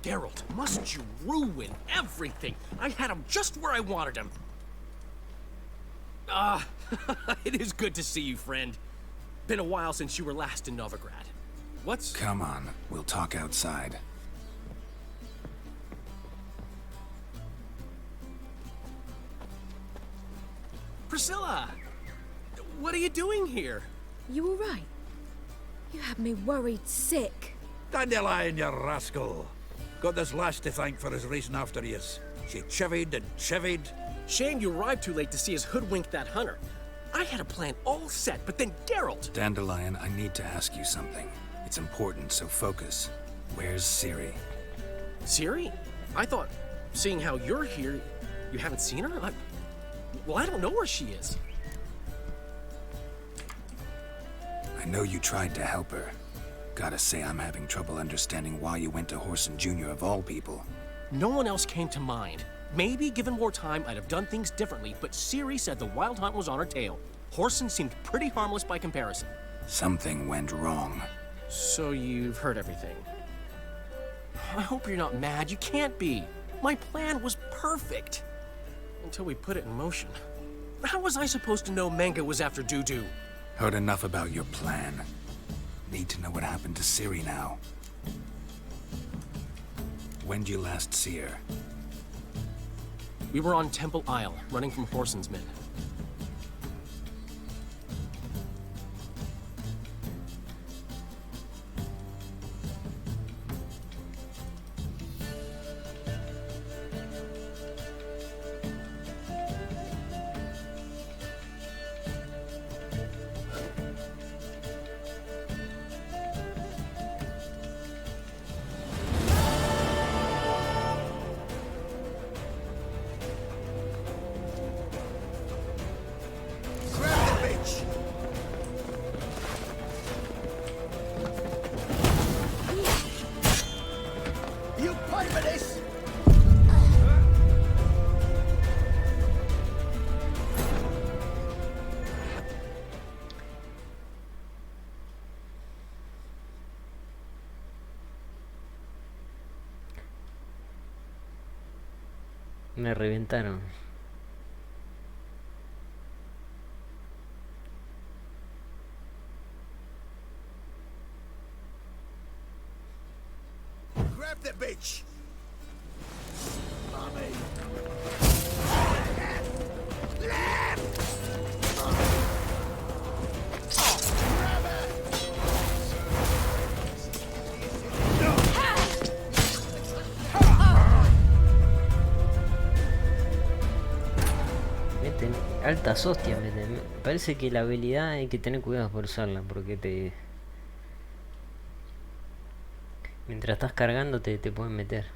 Geralt, must you ruin everything? I had him just where I wanted him. It is good to see you, friend. Been a while since you were last in Novigrad. What's... Come on, we'll talk outside. Priscilla! What are you doing here? You all right? You had me worried sick. Dandelion, you rascal. Got this lass to thank for his racing after yous. She chivied and chivied. Shame you arrived too late to see us hoodwink that hunter. I had a plan all set, but then Geralt... Dandelion, I need to ask you something. It's important, so focus. Where's Ciri? Ciri? I thought, seeing how you're here, you haven't seen her? Well, I don't know where she is. I know you tried to help her. Gotta say, I'm having trouble understanding why you went to Whoreson Jr. of all people. No one else came to mind. Maybe, given more time, I'd have done things differently, but Ciri said the Wild Hunt was on her tail. Whoreson seemed pretty harmless by comparison. Something went wrong. So you've heard everything. I hope you're not mad. You can't be. My plan was perfect. Until we put it in motion. How was I supposed to know Manga was after Dudu? Heard enough about your plan. Need to know what happened to Ciri now. When'd you last see her? We were on Temple Isle, running from Whoreson's men. Me reventaron. Grab the bitch! Altas hostias meten. Parece que la habilidad hay que tener cuidado por usarla, porque te... mientras estás cargando te pueden meter.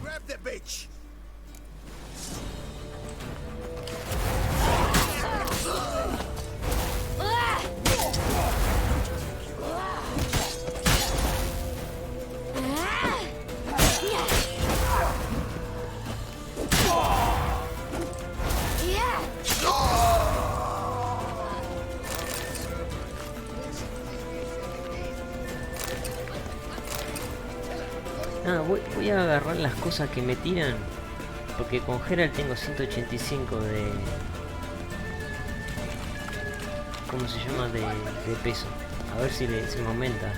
Grab the bitch! Voy a agarrar las cosas que me tiran, porque con Geralt tengo 185 de... ¿cómo se llama? De peso. A ver si me aumenta.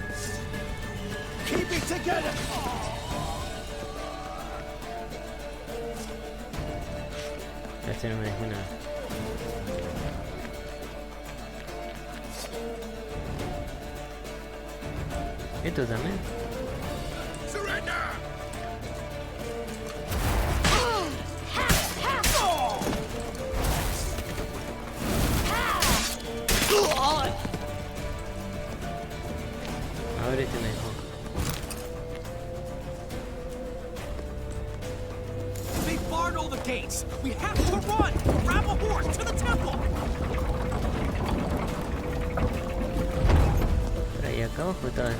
Este no me dejó nada. Esto también. A ver, este mejor. They barred all the gates. We have to run. Grab a horse to the temple. Y acá abajo está.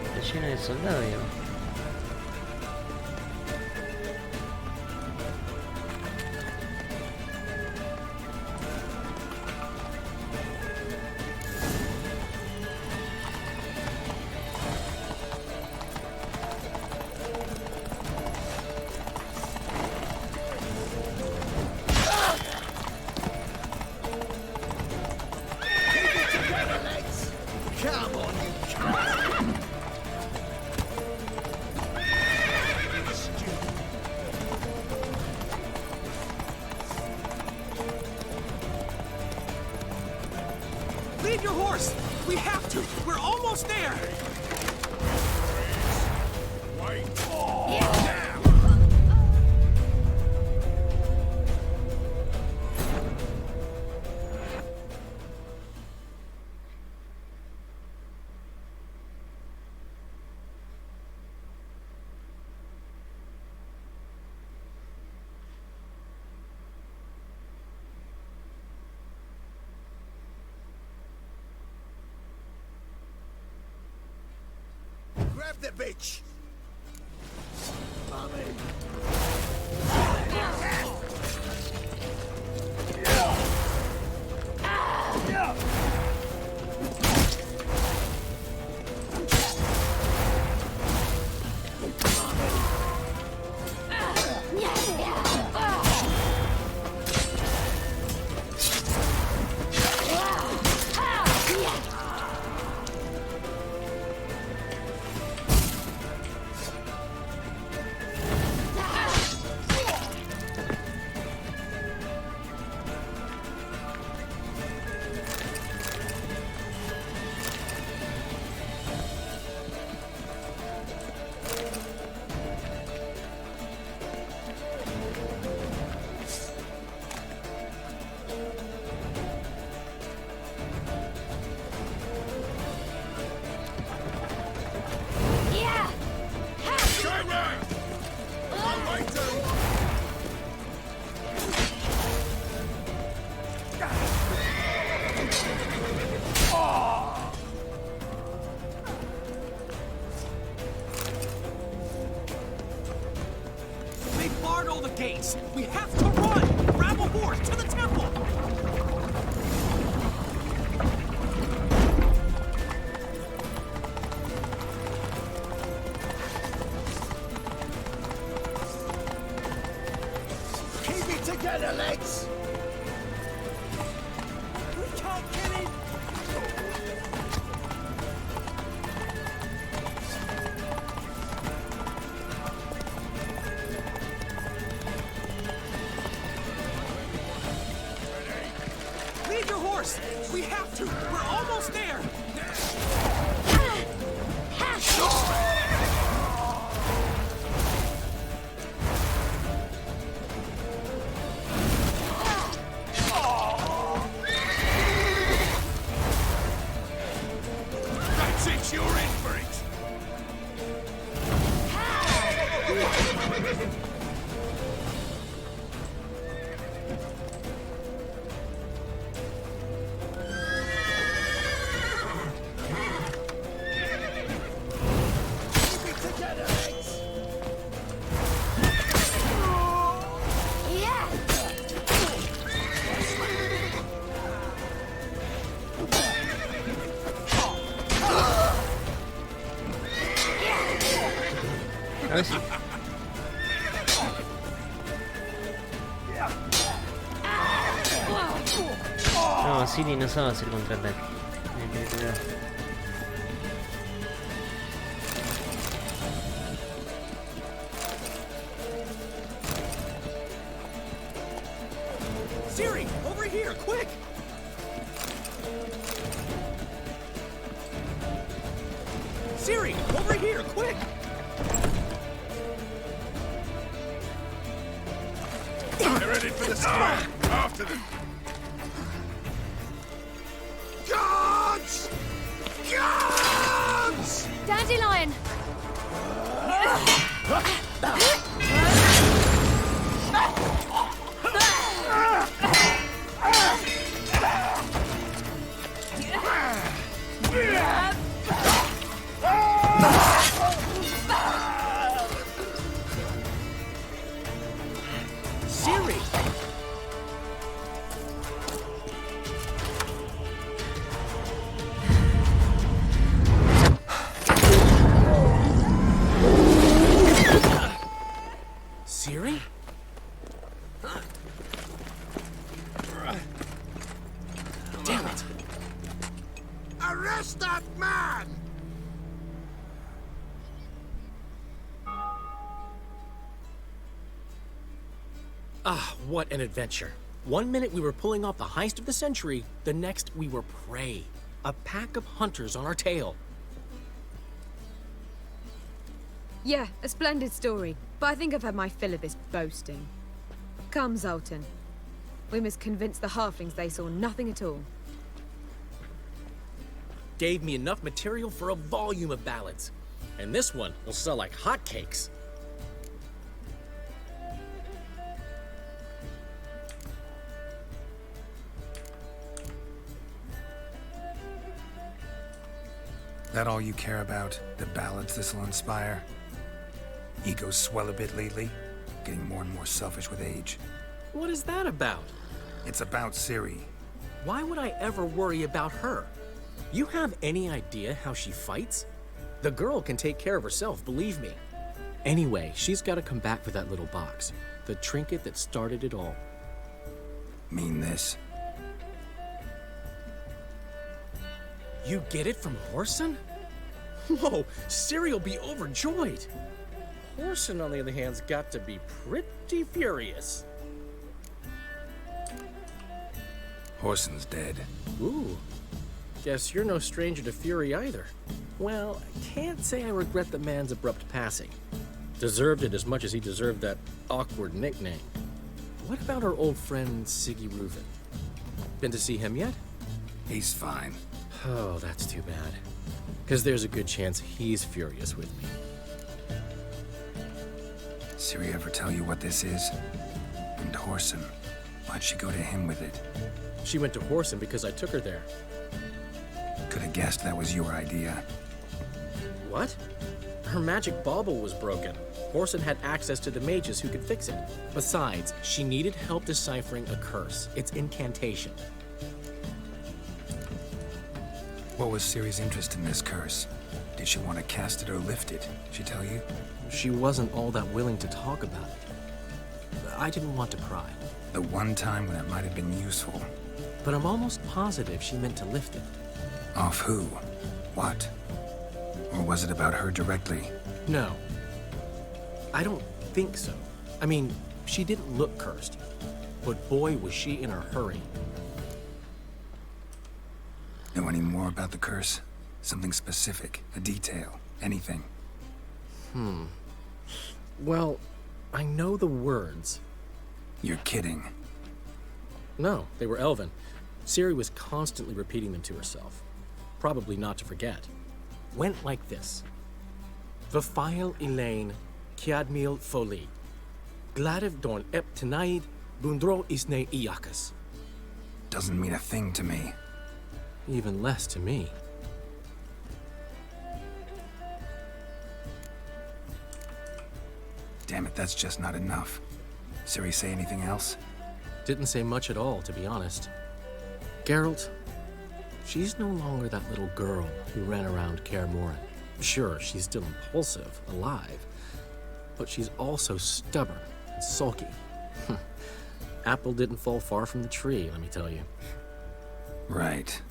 Está lleno de soldados, digamos. Leave your horse. We have to. We're almost there. Grab the bitch! They barred all the gates. We have to run. Grab a horse to the temple. Keep it together, legs! We can't get in. Leave your horse. We have to. We're almost there. That's it, you're in for it! Keep it together, legs! A ver si. No, Ciri no sabe hacer contraataque. Cuidado. quick! Siri, over here, quick! Get ready for the storm! After them! Guards! Guards! Dandelion! Siri! Siri? Damn it! Arrest that man! Ah, what an adventure. 1 minute we were pulling off the heist of the century, the next we were prey. A pack of hunters on our tail. Yeah, a splendid story. But I think I've had my fill of this boasting. Come, Zoltan. We must convince the halflings they saw nothing at all. Gave me enough material for a volume of ballads. And this one will sell like hotcakes. That all you care about? The ballads this'll inspire? Egos swell a bit lately, getting more and more selfish with age. What is that about? It's about Ciri. Why would I ever worry about her? You have any idea how she fights? The girl can take care of herself, believe me. Anyway, she's got to come back for that little box. The trinket that started it all. Mean this. You get it from Whoreson? Whoa, Ciri'll be overjoyed. Whoreson, on the other hand, has got to be pretty furious. Whoreson's dead. Ooh, guess you're no stranger to fury either. Well, I can't say I regret the man's abrupt passing. Deserved it as much as he deserved that awkward nickname. What about our old friend Siggy Reuven? Been to see him yet? He's fine. Oh, that's too bad. Because there's a good chance he's furious with me. Ciri ever tell you what this is? And Whoreson, why'd she go to him with it? She went to Whoreson because I took her there. Could have guessed that was your idea. What? Her magic bauble was broken. Whoreson had access to the mages who could fix it. Besides, she needed help deciphering a curse. It's incantation. What was Ciri's interest in this curse? Did she want to cast it or lift it? She tell you? She wasn't all that willing to talk about it. I didn't want to pry. The one time when it might have been useful. But I'm almost positive she meant to lift it. Off who? What? Or was it about her directly? No. I don't think so. I mean, she didn't look cursed. But boy, was she in a hurry. Know any more about the curse? Something specific, a detail, anything? Well, I know the words. You're kidding. No, they were Elven. Ciri was constantly repeating them to herself. Probably not to forget. Went like this. Vafile Elaine, Kiadmil Foli. Gladiv Dorn Ep Tenaid, Bundro Isne Iakas. Doesn't mean a thing to me. Even less to me. Damn it, that's just not enough. Ciri say anything else? Didn't say much at all, to be honest. Geralt, she's no longer that little girl who ran around Kaer Morhen. Sure, she's still impulsive, alive, but she's also stubborn and sulky. Apple didn't fall far from the tree, let me tell you. Right.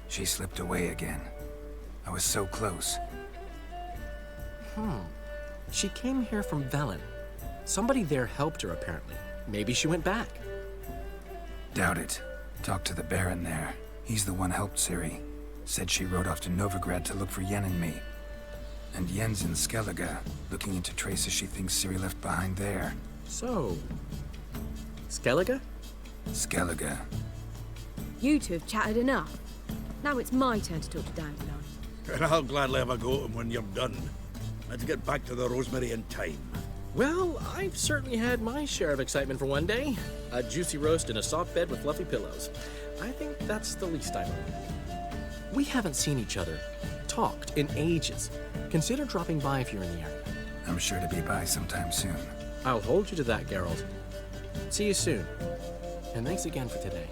She slipped away again. I was so close. She came here from Velen. Somebody there helped her, apparently. Maybe she went back. Doubt it. Talked to the Baron there. He's the one helped Ciri. Said she rode off to Novigrad to look for Yen and me. And Yen's in Skellige, looking into traces she thinks Ciri left behind there. So... Skellige? Skellige. You two have chatted enough. Now it's my turn to talk to Dandelion. And I'll gladly have a go at him when you're done. Let's get back to the Rosemary in time. Well, I've certainly had my share of excitement for one day. A juicy roast in a soft bed with fluffy pillows. I think that's the least I mind. We haven't seen each other, talked in ages. Consider dropping by if you're in the area. I'm sure to be by sometime soon. I'll hold you to that, Geralt. See you soon. And thanks again for today.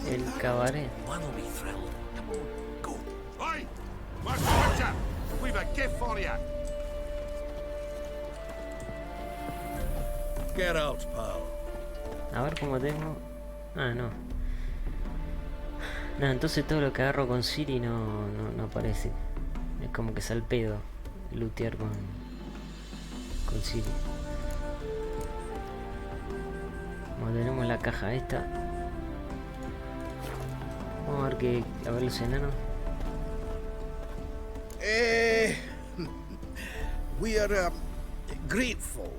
El cabaret. One will be thrilled. Come on, go. Oi! Where's the Witcher? We've a gift for you. Get out, pal. A ver cómo tengo. Ah, no. No, entonces todo lo que agarro con Ciri no aparece. Es como que es al pedo lootear con Ciri. Como tenemos la caja esta. Vamos a ver a ver los enanos. We are grateful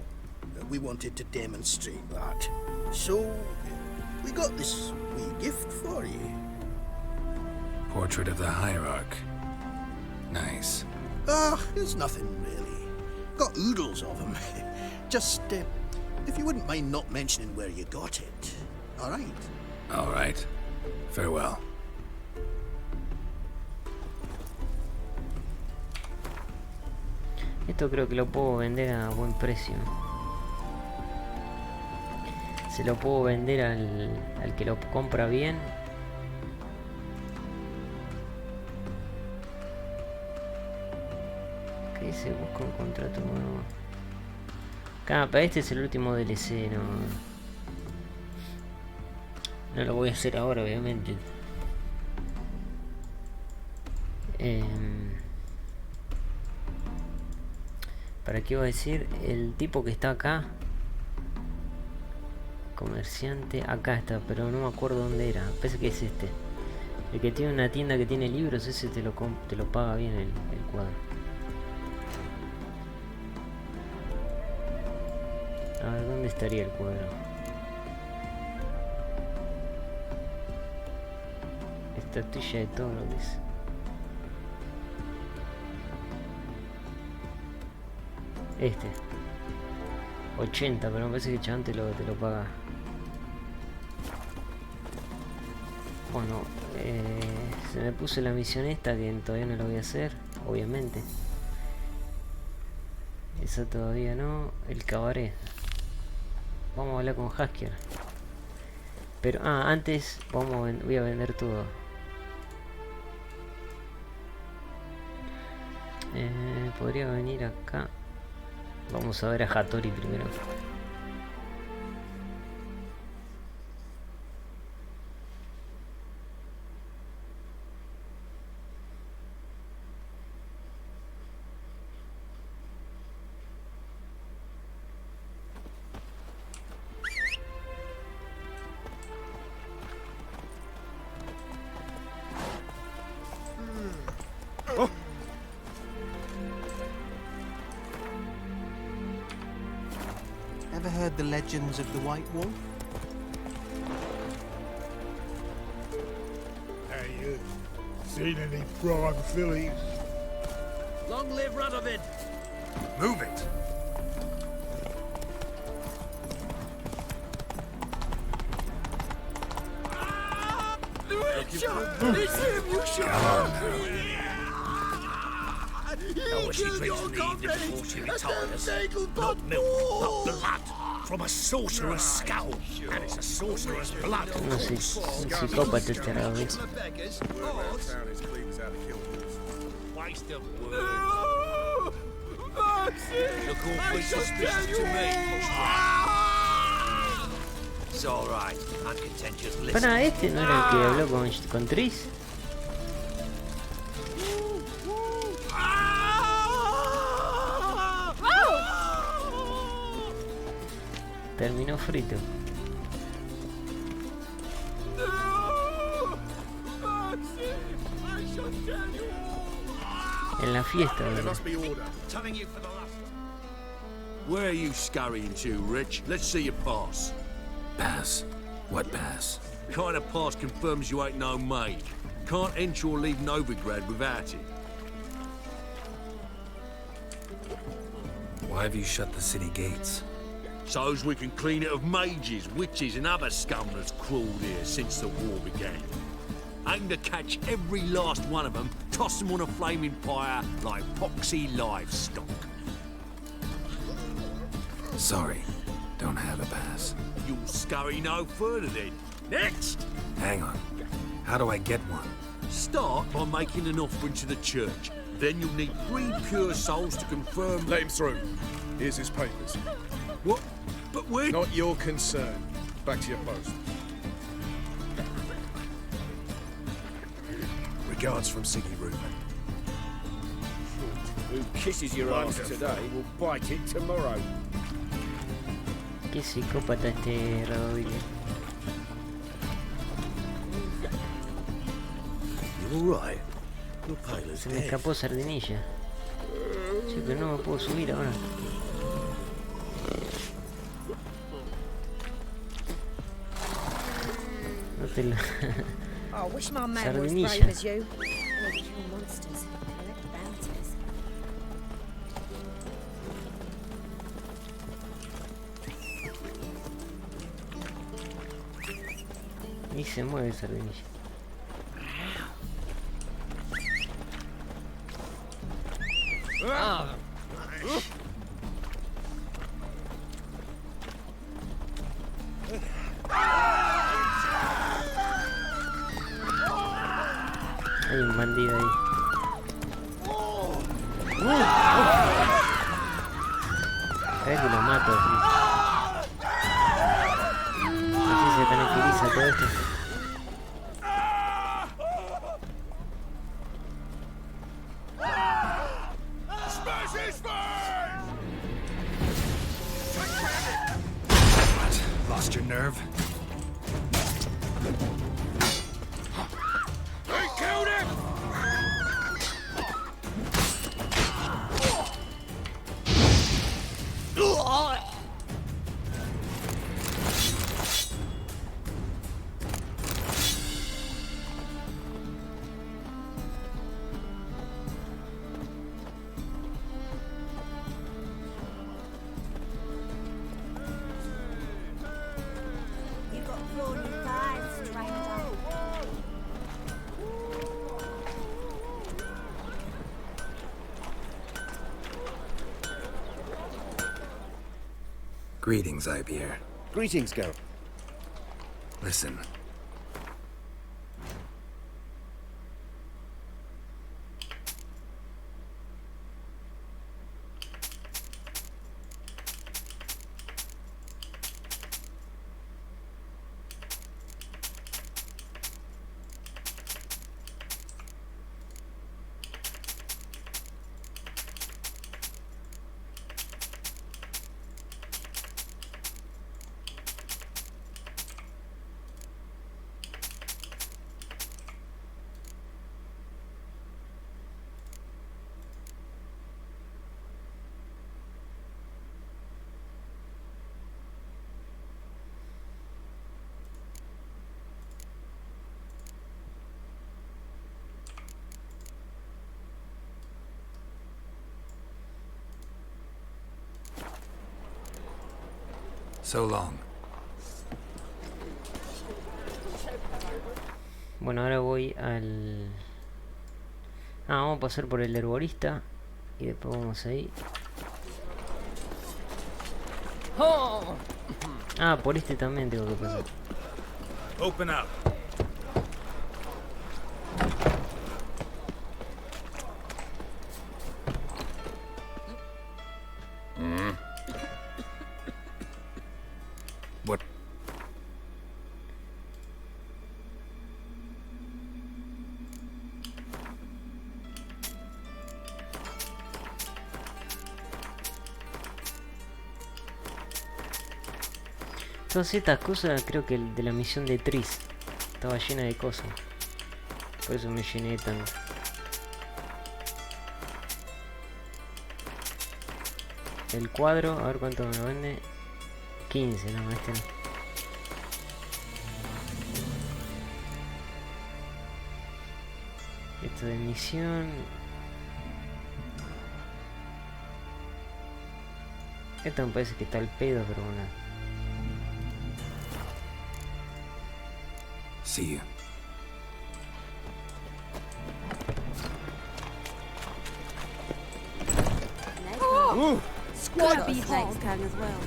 that we wanted to demonstrate that. So, we got this wee gift for you. Portrait of the Hierarch. Nice. It's nothing really. Got oodles of them. Just, if you wouldn't mind not mentioning where you got it. All right? All right. Farewell. Esto creo que lo puedo vender a buen precio. Se lo puedo vender al que lo compra bien. ¿Qué dice? Busca un contrato nuevo. Para este es el último DLC, no lo voy a hacer ahora, obviamente. ¿Para qué iba a decir? El tipo que está acá. Comerciante. Acá está, pero no me acuerdo dónde era. Parece que es este. El que tiene una tienda que tiene libros, ese te lo paga bien el cuadro. A ver, ¿dónde estaría el cuadro? Estatuilla de todo lo que es. Este 80, pero me parece que el chabón te lo paga. Bueno, se me puso la misión esta que todavía no la voy a hacer, obviamente. Esa todavía no. El cabaret. Vamos a hablar con Hasker. Pero antes voy a vender todo. Podría venir acá. Vamos a ver a Hattori primero. Ever heard the legends of the White Wolf? Hey, you. Seen any prime fillies? Long live Radovid! Move it! Look It's him, you shoot! Oh, she drinks from the evening before she retires. Not milk, not blood. From a sorcerer's skull. And it's a sorcerer's blood, of Un psicópata este lado, ¿ves? Waste of words. Look awfully suspicious to me. It's all right. Uncontentious listen. Para, este no era el que habló con Tris. Terminó frito. En la fiesta, ¿verdad? Where are you scurrying to, Rich? Let's see your pass. Pass? What pass? Kind of pass confirms you ain't no maid. Can't enter or leave Novigrad without it. Why have you shut the city gates? So's we can clean it of mages, witches and other scum that's crawled here since the war began. Aim to catch every last one of them, toss them on a flaming pyre like poxy livestock. Sorry, don't have a pass. You'll scurry no further then. Next! Hang on. How do I get one? Start by making an offering to the church. Then you'll need 3 pure souls to confirm... Let him through. Here's his papers. What? But we're... Not your concern. Back to your post. Regards from Siggy Reuben. Who kisses your ass today will bite it tomorrow. Qué psicópata este Radovillo. You alright? Your pale as Se me death. escapó Sardinilla. Sí, pero no me puedo subir ahora. No te lo... I wish my man were as Sardinilla. brave as you. They kill monsters, collect bounties. Y se mueve Sardinilla. Hay un bandido ahí. Creo que lo mato así. Así se tranquiliza todo esto. Lost your nerve? They killed him! You got brawny thighs, stranger. Greetings, Ibier. Greetings, girl. Listen. So long. Bueno, ahora voy al... vamos a pasar por el herborista. Y después vamos ahí. Por este también tengo que pasar. Open up. What? Todas estas cosas, creo que el de la misión de Tris estaba llena de cosas. Por eso me llené tanto. El cuadro, a ver cuánto me lo vende. 15, no, este no. Esto de misión. Esto me parece que está al pedo, pero bueno. See you. Squad be legs can as well.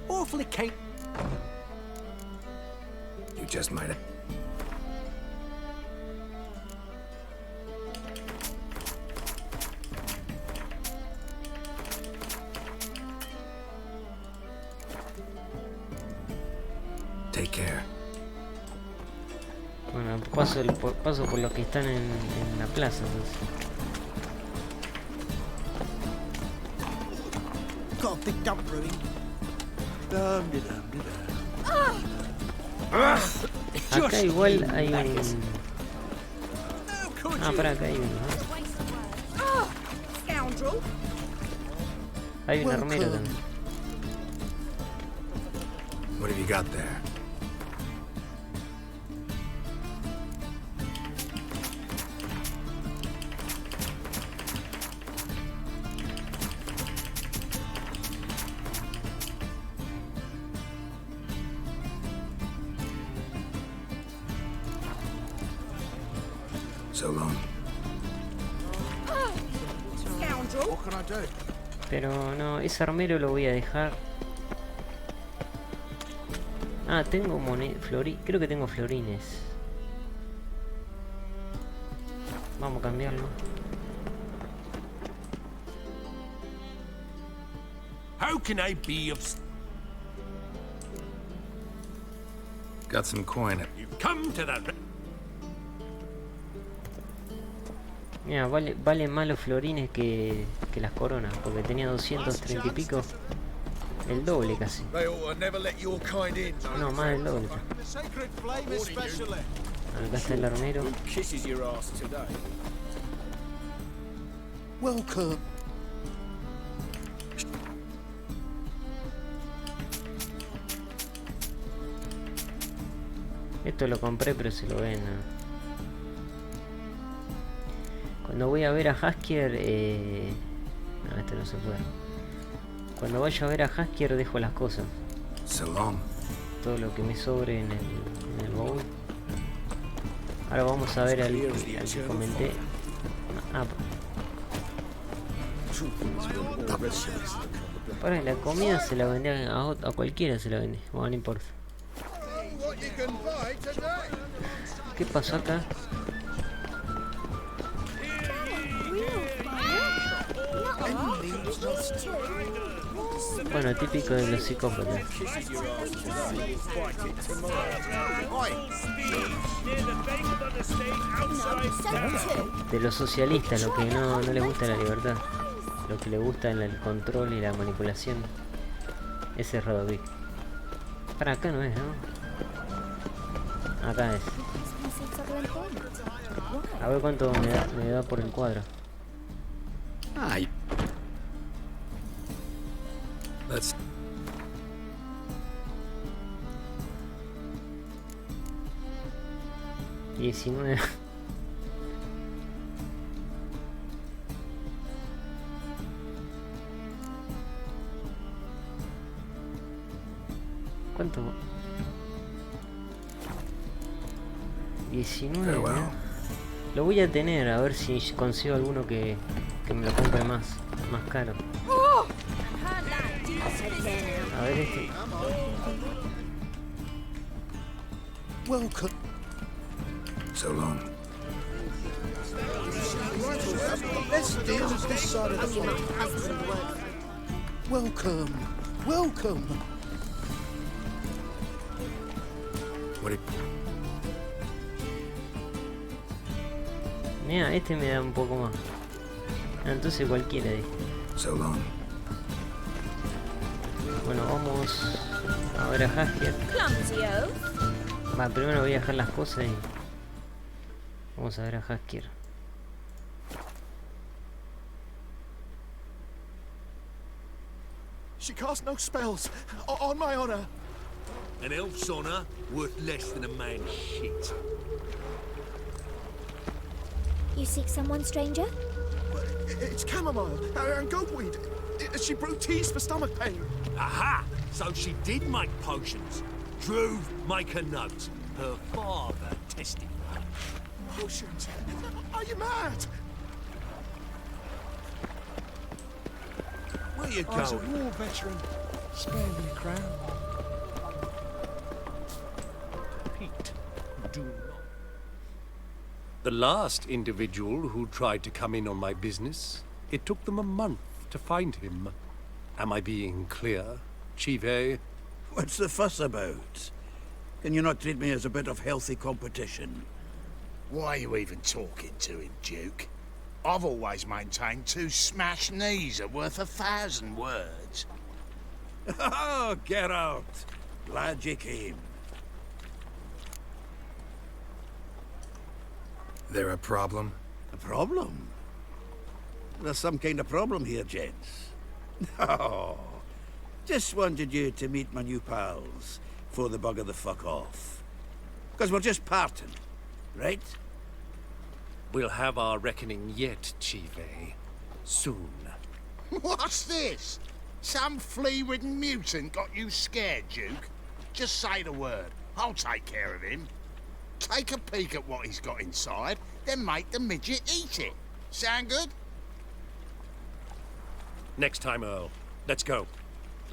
Awfully Kate. You just might have. Take care. Bueno, paso por los que están en la plaza, entonces. Got a big dump brewing. Acá igual hay un... para acá hay uno, ¿no? Scoundrel. Hay un armero también. What have you got there? So long. Scoundrel. What can I do? Pero no, ese armero lo voy a dejar. Tengo creo que tengo florines. Vamos a cambiarlo. How can I be of... Got some coin. You've come to the... Mira, vale más los florines que las coronas, porque tenía 230 y pico. El doble casi. They ought to never let your kind in. No, más del doble. The sacred flame especially. Acá está el armero. Kisses your ass today. Welcome. Esto lo compré, pero se lo ven. Cuando voy a ver a Haskier, no, este no se puede. Cuando vaya a ver a Haskier dejo las cosas. So long. Todo lo que me sobre en el baúl. Ahora vamos a ver al que comenté. Para la comida se la vendía a cualquiera, se la vende. Bueno, no importa. What you can buy today. ¿Qué pasó acá? Bueno, típico de los psicópatas. De los socialistas, lo que no les gusta la libertad. Lo que les gusta el control y la manipulación. Ese es Radovic. Para acá no es, ¿no? Acá es. A ver cuánto me da por el cuadro. Ay. Let's. $19. ¿Cuánto? 19. Farewell. Lo voy a tener, a ver si consigo alguno que me lo compre más caro. A ver este. Welcome. So long. Let's deal with this side of the fight. Welcome. Welcome. What it... Mira, este me da un poco más. Ah, entonces cualquiera dije. So long. Bueno, vamos a ver a Hasker. Va, primero voy a dejar las cosas y vamos a ver a Hasker. She casts no spells. On my honor. An elf's honor worth less than a man's shit. You seek someone, stranger? It's chamomile and goatweed. She brewed teas for stomach pain. Aha! So she did make potions. Drew, make a note. Her father testified. Potions? Are you mad? Where you I was a going? war veteran. Spare me a crown. Pete, do not. The last individual who tried to come in on my business, it took them a month to find him. Am I being clear, Chive? What's the fuss about? Can you not treat me as a bit of healthy competition? Why are you even talking to him, Duke? I've always maintained 2 smashed knees are worth 1,000 words. Oh, get out. Glad you came. There a problem? A problem? There's some kind of problem here, gents. No. Just wanted you to meet my new pals before they bugger the fuck off. Because we're just parting, right? We'll have our reckoning yet, Chive. Soon. What's this? Some flea-ridden mutant got you scared, Duke? Just say the word. I'll take care of him. Take a peek at what he's got inside, then make the midget eat it. Sound good? Next time, Earl. Let's go.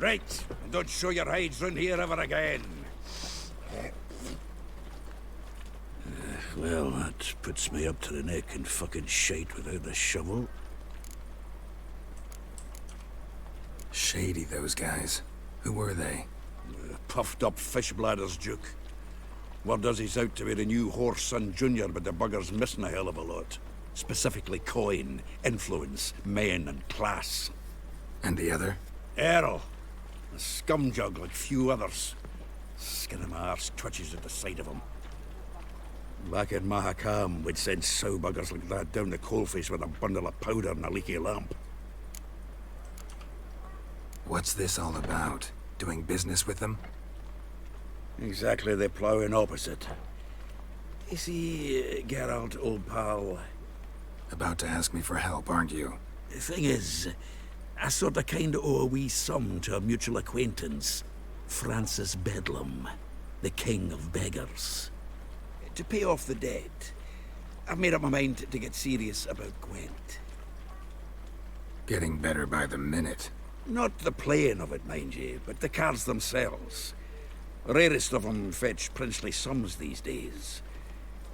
Right. And don't show your hides round here ever again. Well, that puts me up to the neck in fucking shite without the shovel. Shady, those guys. Who were they? Puffed up fish bladders, Duke. Word does he's out to be the new Whoreson Jr., but the bugger's missing a hell of a lot. Specifically coin, influence, men, and class. And the other? Errol. A scumjug like few others. Skin of my arse twitches at the sight of him. Back in Mahakam, we'd send sow buggers like that down the coalface with a bundle of powder and a leaky lamp. What's this all about? Doing business with them? Exactly the ploughing opposite. You see, Geralt, old pal, About to ask me for help, aren't you? the thing is, I sort of kinda owe a wee sum to a mutual acquaintance, Francis Bedlam, the king of beggars. To pay off the debt, I've made up my mind to get serious about Gwent. Getting better by the minute. Not the playing of it, mind you, but the cards themselves. Rarest of them fetch princely sums these days.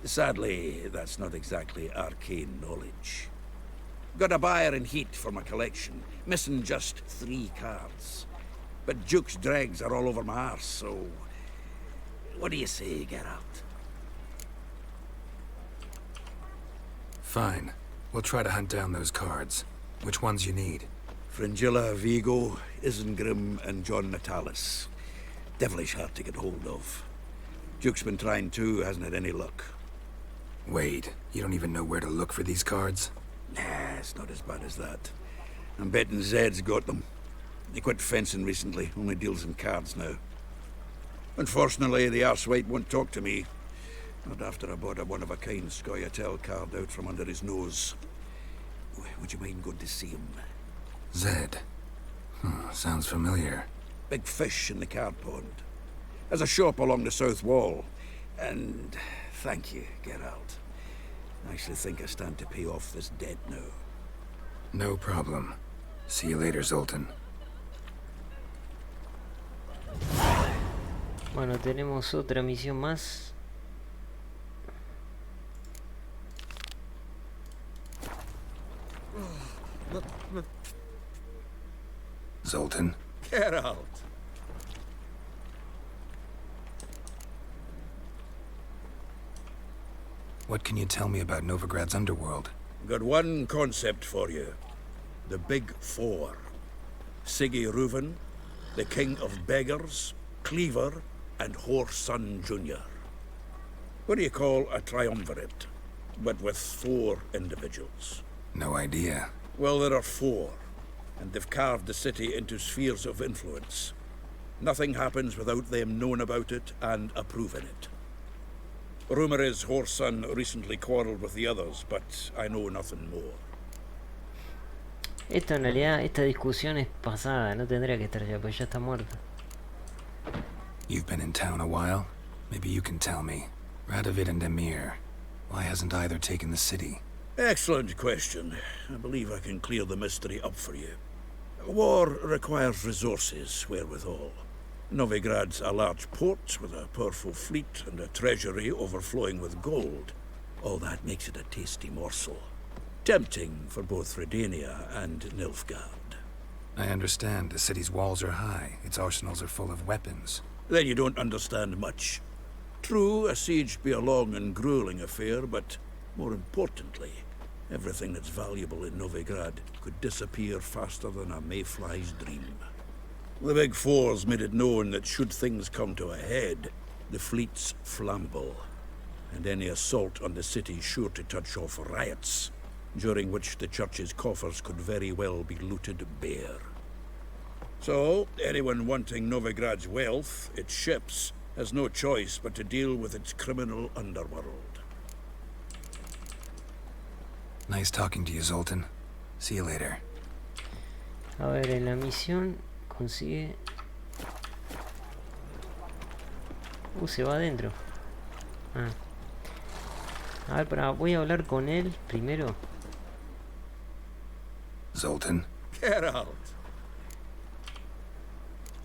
Sadly, that's not exactly arcane knowledge. Got a buyer in heat for my collection, missing just 3 cards. But Duke's dregs are all over my arse, so... What do you say, Geralt? Fine. We'll try to hunt down those cards. Which ones you need? Fringilla, Vigo, Isengrim, and John Natalis. Devilish hard to get hold of. Duke's been trying too, hasn't had any luck. Wait, you don't even know where to look for these cards? Nah, it's not as bad as that. I'm betting Zed's got them. He quit fencing recently, only deals in cards now. Unfortunately, the arsewite won't talk to me. Not after I bought a one-of-a-kind Scoia'tael card out from under his nose. Would you mind going to see him? Zed. Sounds familiar. Big fish in the card pond. There's a shop along the south wall. And thank you, Geralt. I actually think I stand to pay off this debt now. No problem. See you later, Zoltan. Bueno, tenemos otra misión más. Zoltan? Geralt! What can you tell me about Novigrad's underworld? Got one concept for you. The Big Four. Siggy Reuven, the King of Beggars, Cleaver, and Whoreson Jr. What do you call a triumvirate, but with 4 individuals? No idea. Well, there are 4, and they've carved the city into spheres of influence. Nothing happens without them knowing about it and approving it. Rumor is Whoreson recently quarreled with the others, but I know nothing more. Esto en realidad, esta discusión es pasada, no tendría que estar ya, pues ya está muerto. You've been in town a while? Maybe you can tell me. Radovid and Emir. Why hasn't either taken the city? Excellent question. I believe I can clear the mystery up for you. War requires resources wherewithal. Novigrad's a large port with a powerful fleet and a treasury overflowing with gold. All that makes it a tasty morsel. Tempting for both Redania and Nilfgaard. I understand. The city's walls are high. Its arsenals are full of weapons. Then you don't understand much. True, a siege be a long and grueling affair, but more importantly, everything that's valuable in Novigrad could disappear faster than a mayfly's dream. The Big Four's made it known that should things come to a head, the fleet's flammable, and any assault on the city's sure to touch off riots, during which the church's coffers could very well be looted bare. So, anyone wanting Novigrad's wealth, its ships, has no choice but to deal with its criminal underworld. Nice talking to you, Zoltan. See you later. A ver, en la misión consigue... se va adentro. Ah. A ver, voy a hablar con él primero. Zoltan? Geralt!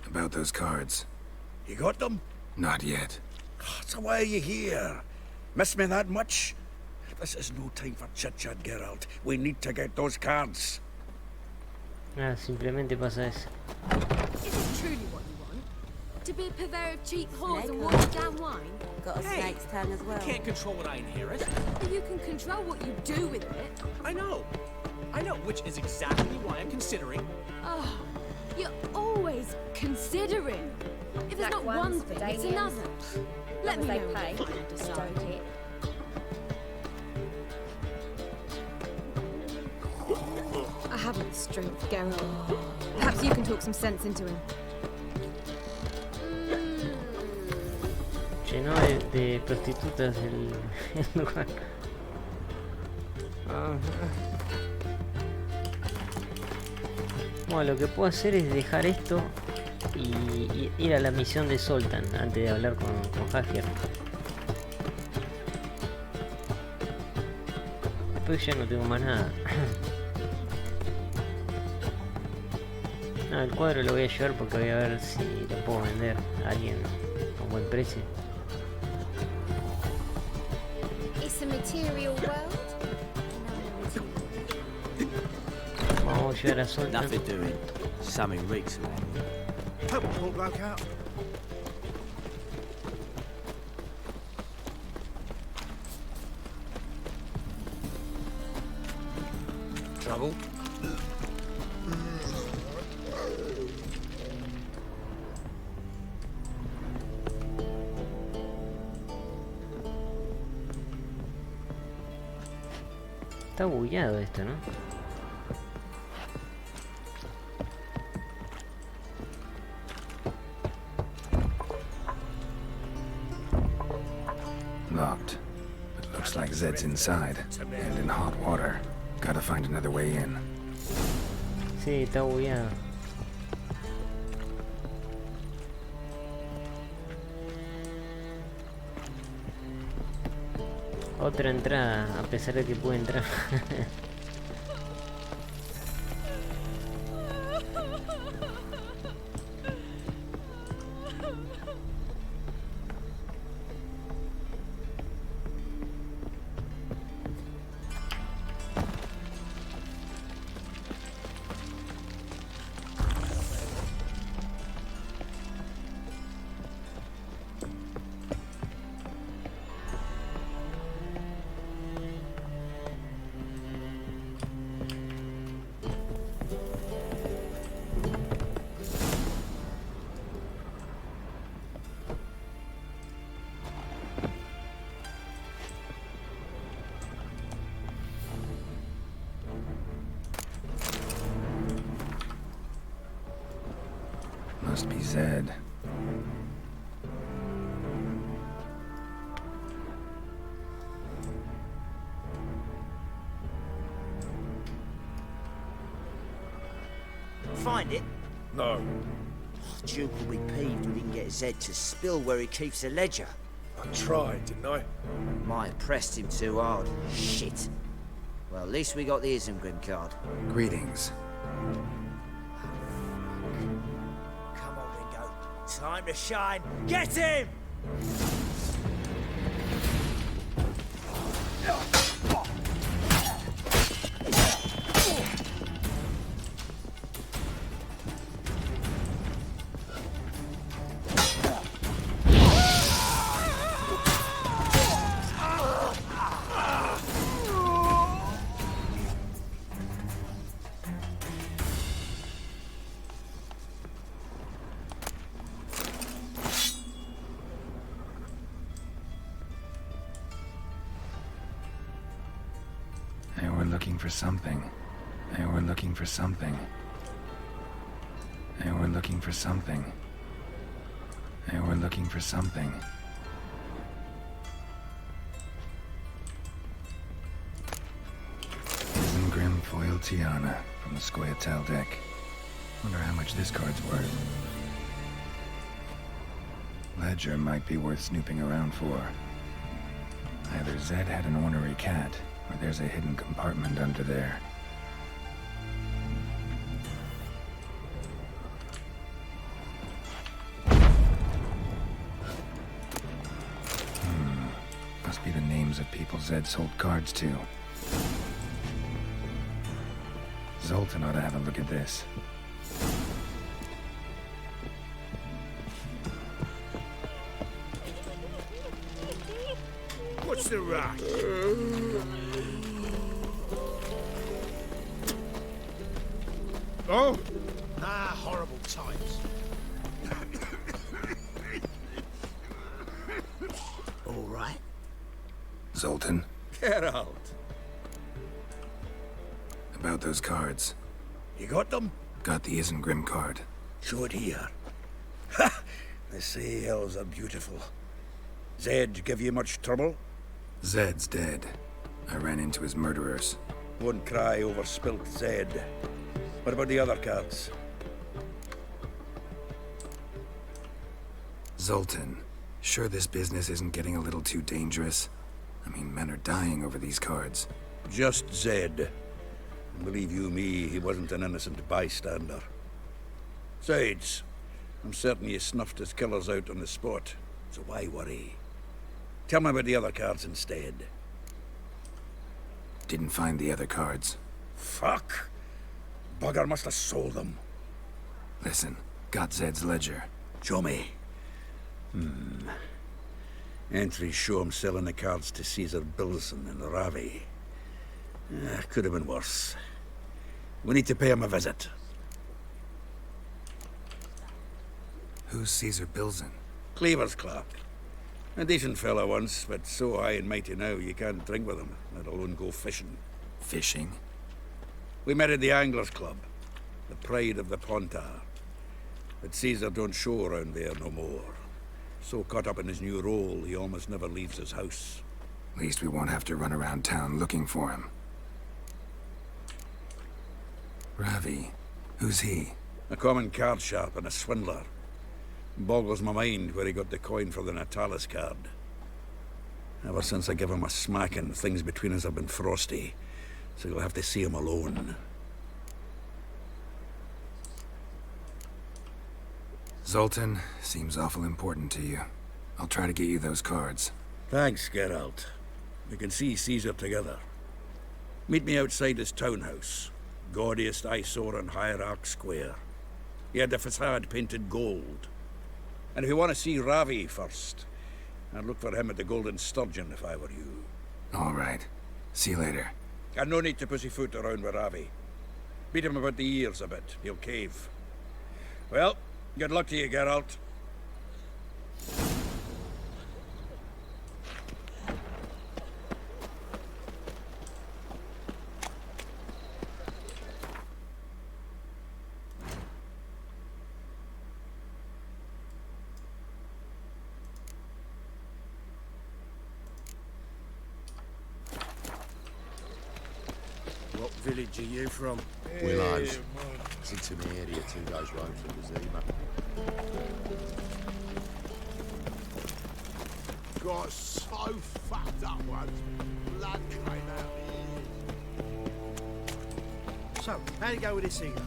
About those cards. You got them? Not yet. So why are you here? Miss me that much? This is no time for chit-chat, Geralt. We need to get those cards. Ah, simplemente pasa eso. Is it truly what you want? To be a purveyor of cheap whores and watered down wine? Got a snake's tongue as well. Can't control what I inherit. If you can control what you do with it. I know, which is exactly why I'm considering. Oh, you're always considering. If it's not one thing, it's another. Let me know pay. what you decide. Stoke it. I haven't the strength, Geralt. Perhaps you can talk some sense into him. Llenó de prostitutas el lugar. Bueno, lo que puedo hacer es dejar esto y ir a la misión de Zoltan antes de hablar con Hager. Después ya no tengo más nada. No, el cuadro lo voy a llevar porque voy a ver si lo puedo vender a alguien a un buen precio. It's a material world. Vamos a llevar a Zoltan. Nothing doing. Something reeks around here. Help a poor bloke out. Trouble? Está bugueado esto, ¿no? Locked. It looks like Zed's inside, and in hot water. Gotta find another way in. Sí, está bugueado. Otra entrada, a pesar de que pude entrar. Must be Zed. Find it? No. Duke will be peeved we didn't get Zed to spill where he keeps the ledger. I tried, didn't I? Might have pressed him too hard. Shit. Well, at least we got the Isengrim card. Greetings. Come on, Ringo. Time to shine. Get him! They were looking for something. They were looking for something. They were looking for something. They were looking for something. Isengrim foil Tiana from the Scoia'tael deck. Wonder how much this card's worth. Ledger might be worth snooping around for. Either Zed had an ornery cat, or there's a hidden compartment under there. Must be the names of people Zed sold cards to. Zoltan ought to have a look at this. What's the rush? Oh? Ah, horrible times. All right. Zoltan, Get out. about those cards. You got them? Got the Isengrim card. Show it here. Ha! They say elves are beautiful. Zed give you much trouble? Zed's dead. I ran into his murderers. Won't cry over spilt Zed. What about the other cards? Zoltan, sure this business isn't getting a little too dangerous? I mean, men are dying over these cards. Just Zed. And believe you me, he wasn't an innocent bystander. Besides, I'm certain you snuffed his killers out on the spot, so why worry? Tell me about the other cards instead. Didn't find the other cards. Fuck! Bugger must have sold them. Listen, got Zed's ledger. Show me. Entries show him selling the cards to Caesar Bilson in Ravi. Could have been worse. We need to pay him a visit. Who's Caesar Bilson? Cleaver's clerk. A decent fellow once, but so high and mighty now you can't drink with him, let alone go fishing. Fishing? We met at the Anglers Club, the pride of the Pontar. But Caesar don't show around there no more. So caught up in his new role, he almost never leaves his house. At least we won't have to run around town looking for him. Ravi, who's he? A common card sharp and a swindler. Boggles my mind where he got the coin for the Natalis card. Ever since I gave him a smacking, things between us have been frosty. So you'll have to see him alone. Zoltan seems awful important to you. I'll try to get you those cards. Thanks, Geralt. We can see Caesar together. Meet me outside his townhouse. Gaudiest eyesore on Hierarch Square. He had the facade painted gold. And if you want to see Ravi first, I'd look for him at the Golden Sturgeon if I were you. All right. See you later. And no need to pussyfoot around with Ravi. Beat him about the ears a bit. He'll cave. Well, good luck to you, Geralt. What village are you from? Willows. It's into the area 2 days road from the Zima. Got so fucked up once. Blood came out here. So, how'd it go with this Caesar?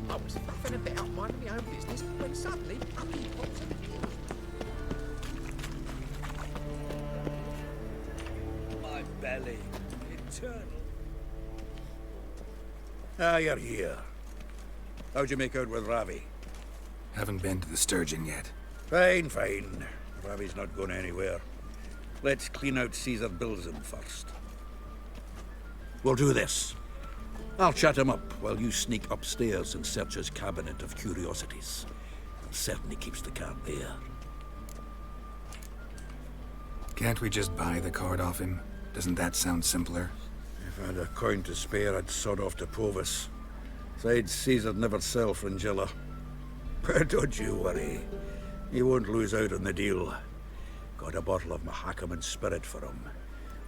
I was fucking about minding my own business when suddenly up he pops up. My belly. Eternal. Ah, you're here. How'd you make out with Ravi? Haven't been to the Sturgeon yet. Fine, fine. Ravi's not going anywhere. Let's clean out Caesar Bilzen first. We'll do this. I'll chat him up while you sneak upstairs and search his cabinet of curiosities. Certainly keeps the card there. Can't we just buy the card off him? Doesn't that sound simpler? If I had a coin to spare, I'd sod off to Provis. Besides, Caesar'd never sell Fringilla. But don't you worry. He won't lose out on the deal. Got a bottle of Mahakaman spirit for him.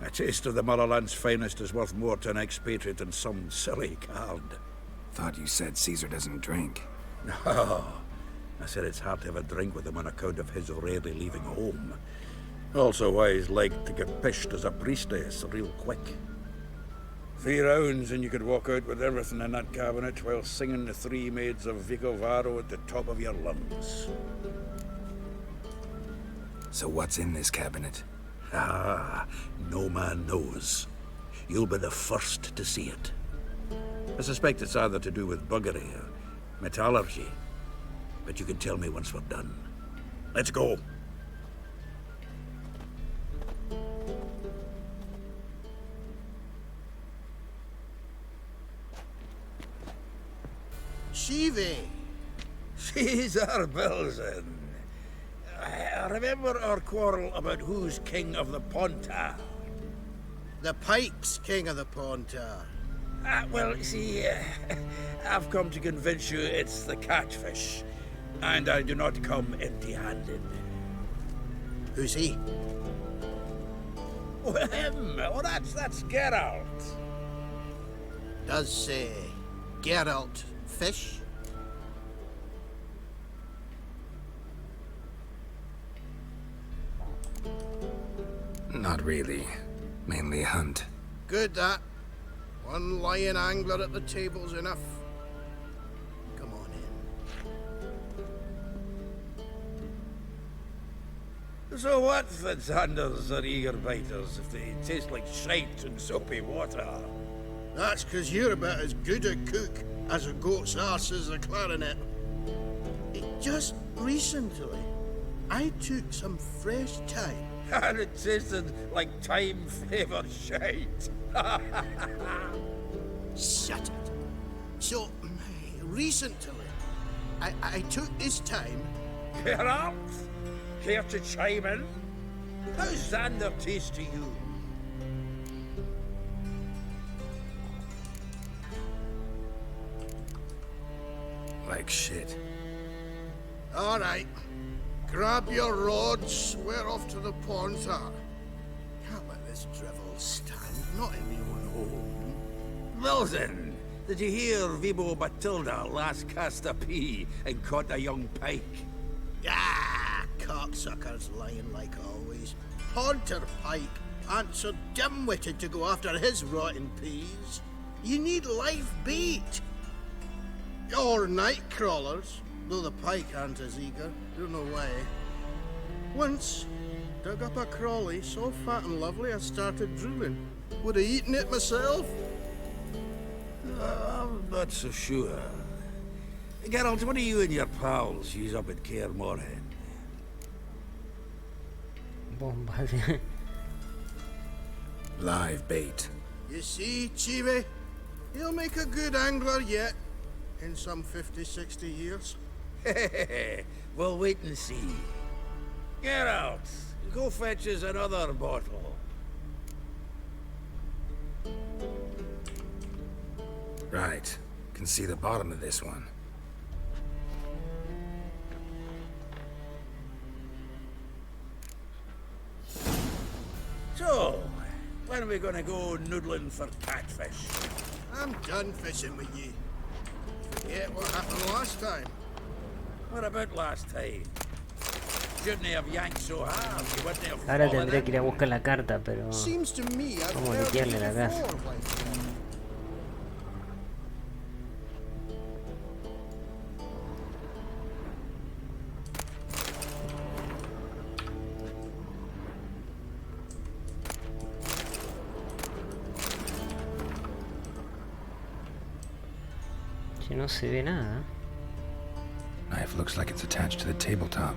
A taste of the motherland's finest is worth more to an expatriate than some silly card. Thought you said Caesar doesn't drink. No. I said it's hard to have a drink with him on account of his rarely leaving home. Also why he's like to get pished as a priestess real quick. 3 rounds and you could walk out with everything in that cabinet while singing the 3 Maids of Vicovaro at the top of your lungs. So what's in this cabinet? Ah, no man knows. You'll be the first to see it. I suspect it's either to do with buggery or metallurgy. But you can tell me once we're done. Let's go. Shivi! Caesar Bilzen. I remember our quarrel about who's king of the Pontar. The Pike's king of the Pontar. Well, see, I've come to convince you it's the catfish. And I do not come empty-handed. Who's he? Well, him. Oh, that's Geralt. Does say Geralt fish? Not really. Mainly hunt. Good that. One lion angler at the table's enough. Come on in. So what, Fitzhanders or eager biters, if they taste like shite and soapy water? That's 'cause you're about as good a cook as a goat's arse is a clarinet. Just recently, I took some fresh thyme. And it tasted like thyme-flavoured shite. Shut it. So, recently, I took this thyme. Geralt, care to chime in? How's Xander taste to you? Like shit. All right. Grab your rods. We're off to the Pontar. Can't let this drivel stand. Not in my own home. Wilson, did you hear Vibo Batilda last cast a pea and caught a young pike? Ah, cocksuckers lying like always. Ponter Pike aren't so dim-witted to go after his rotten peas. You need live bait. Or night crawlers, though the pike aren't as eager. Don't know why. Once, dug up a crawly so fat and lovely I started drooling. Would have eaten it myself. I'm not so sure. Geralt, what do you and your pals use up at Kaer Morhen? Bomba. Live bait. You see, Chibi? He'll make a good angler yet. In some 50, 60 years. We'll wait and see. Geralt, go fetch us another bottle. Right. Can see the bottom of this one. So, when are we gonna go noodling for catfish? I'm done fishing with you. Forget what happened last time. What about last time? Shouldn't have yanked so hard. You wouldn't have Ahora fallen tendré in. que ir a buscar la carta, pero Seems to me I've vamos a heard limpiarle you la casa. before, like. Que no se ve nada. Knife looks like it's attached to the tabletop.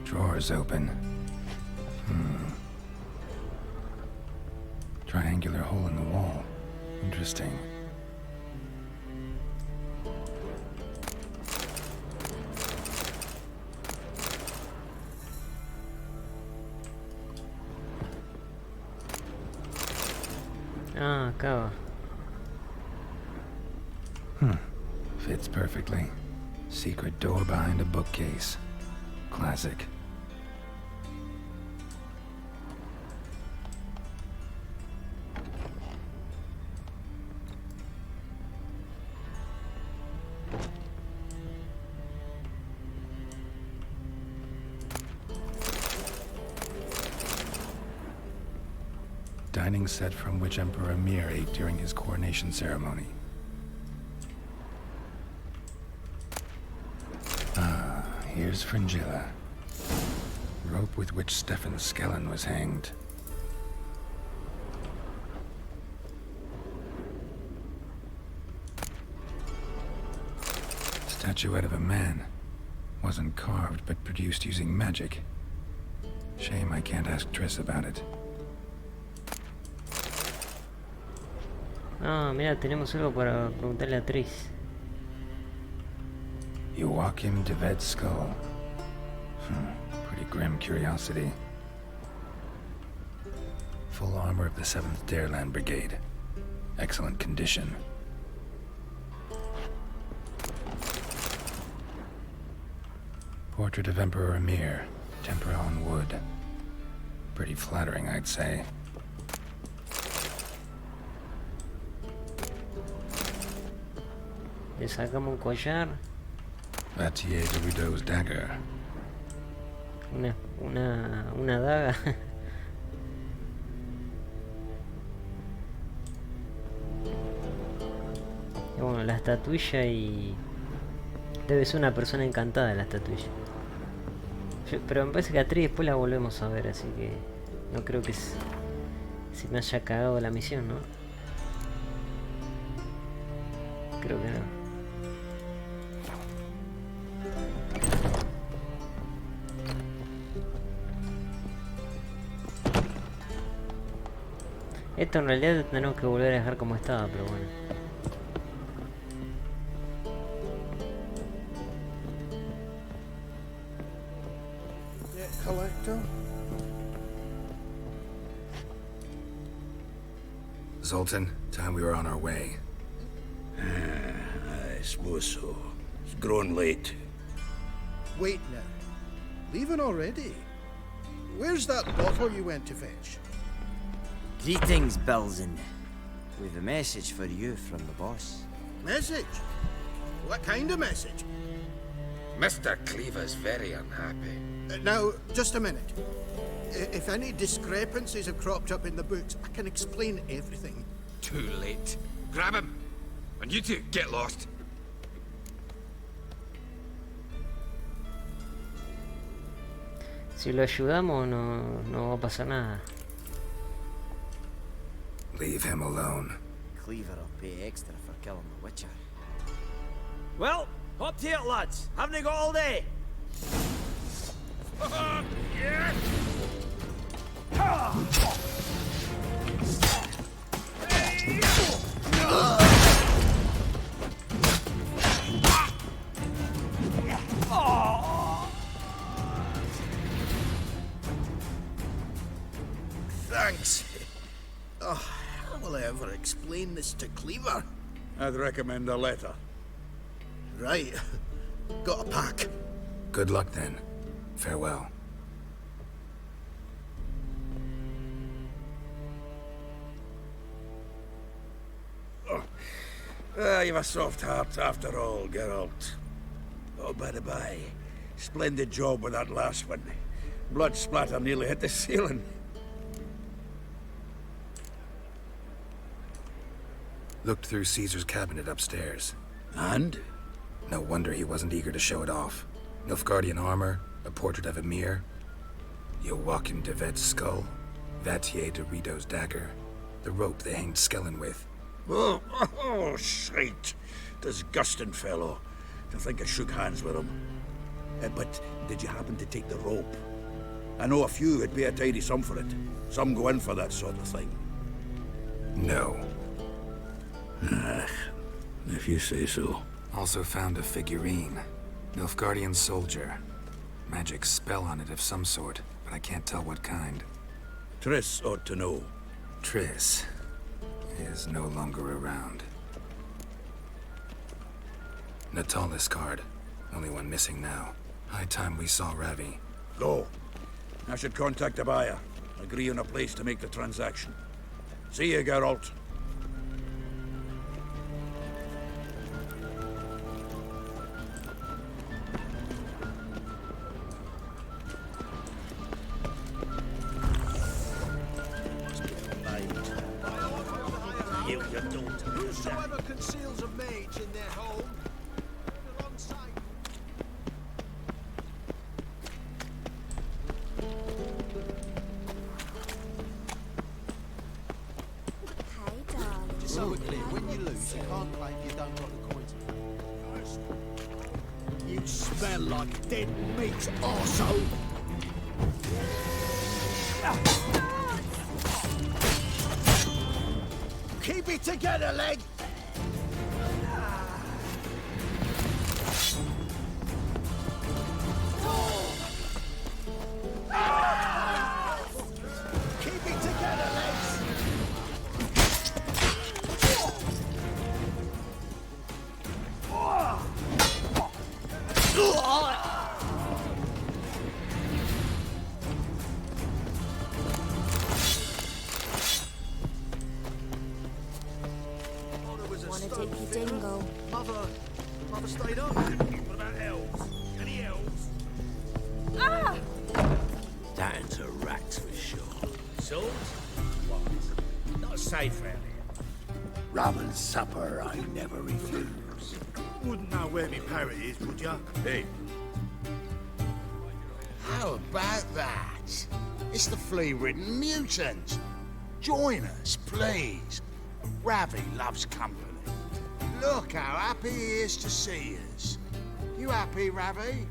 Drawer's open. Triangular hole in the wall. Interesting. Ah, acá va. Fits perfectly. Secret door behind a bookcase. Classic. Dining set from which Emperor Emir ate during his coronation ceremony. Ah, here's Fringilla. Rope with which Stefan Skellen was hanged. Statuette of a man. Wasn't carved, but produced using magic. Shame I can't ask Triss about it. Ah, mira, tenemos algo para preguntarle a Triss. Joachim de Ved's skull. Pretty grim curiosity. Full armor of the 7th Dareland Brigade. Excellent condition. Portrait of Emperor Emir. Tempera on wood. Pretty flattering, I'd say. Le sacamos un collar. Vatier de Rideau's dagger. Una daga. Y bueno, la estatuilla y... Debe ser una persona encantada la estatuilla. Pero me parece que a Triss después la volvemos a ver, así que... No creo que se me haya cagado la misión, ¿no? Creo que no. Esto en realidad tenemos que volver a dejar como estaba, pero bueno. Debt collector? Zoltan, time we were on our way. I suppose so. It's growing late. Wait now. Leaving already? Where's that bottle you went to fetch? Greetings, Belzen. We've a message for you from the boss. Message? What kind of message? Mr. Cleaver's very unhappy. Now, just a minute. If any discrepancies have cropped up in the books, I can explain everything. Too late. Grab him! And you two, get lost. Si lo ayudamos no va a pasar nada. Leave him alone. Cleaver will pay extra for killing the Witcher. Well, up to it, lads. Haven't you got all day? Thanks. Oh, how will I ever explain this to Cleaver? I'd recommend a letter. Right. Got a pack. Good luck then. Farewell. You've a soft heart after all, Geralt. Oh, by the by, splendid job with that last one. Blood splatter nearly hit the ceiling. Looked through Caesar's cabinet upstairs. And? No wonder he wasn't eager to show it off. Nilfgaardian armor, a portrait of Emir, Joachim de Vet's skull, Vatier de Rideau's dagger, the rope they hanged Skellen with. Oh, shite. Disgusting fellow. To think I shook hands with him. But did you happen to take the rope? I know a few would pay a tidy sum for it. Some go in for that sort of thing. No. If you say so. Also found a figurine. Nilfgaardian soldier. Magic spell on it of some sort, but I can't tell what kind. Triss ought to know. Triss is no longer around. Natalis card. Only one missing now. High time we saw Ravi. Go. I should contact the buyer. Agree on a place to make the transaction. See you, Geralt. Whosoever conceals a mage in their home, alongside. Hey, darling. Just so we're clear, when you lose, you can't claim you don't got the coins. You smell like dead meat, arsehole! Keep it together, leg! Keep it together, legs! Wanna dip your dingle? Mother stayed up. What about elves? Any elves? That's a rat for sure. Swords? What? Not safe round here. Rum and supper I never refuse. Wouldn't know where me parrot is, would ya? Hey. How about that? It's the flea-ridden mutant. Join us, please. Ravi loves company. Look how happy he is to see us. You happy, Ravi?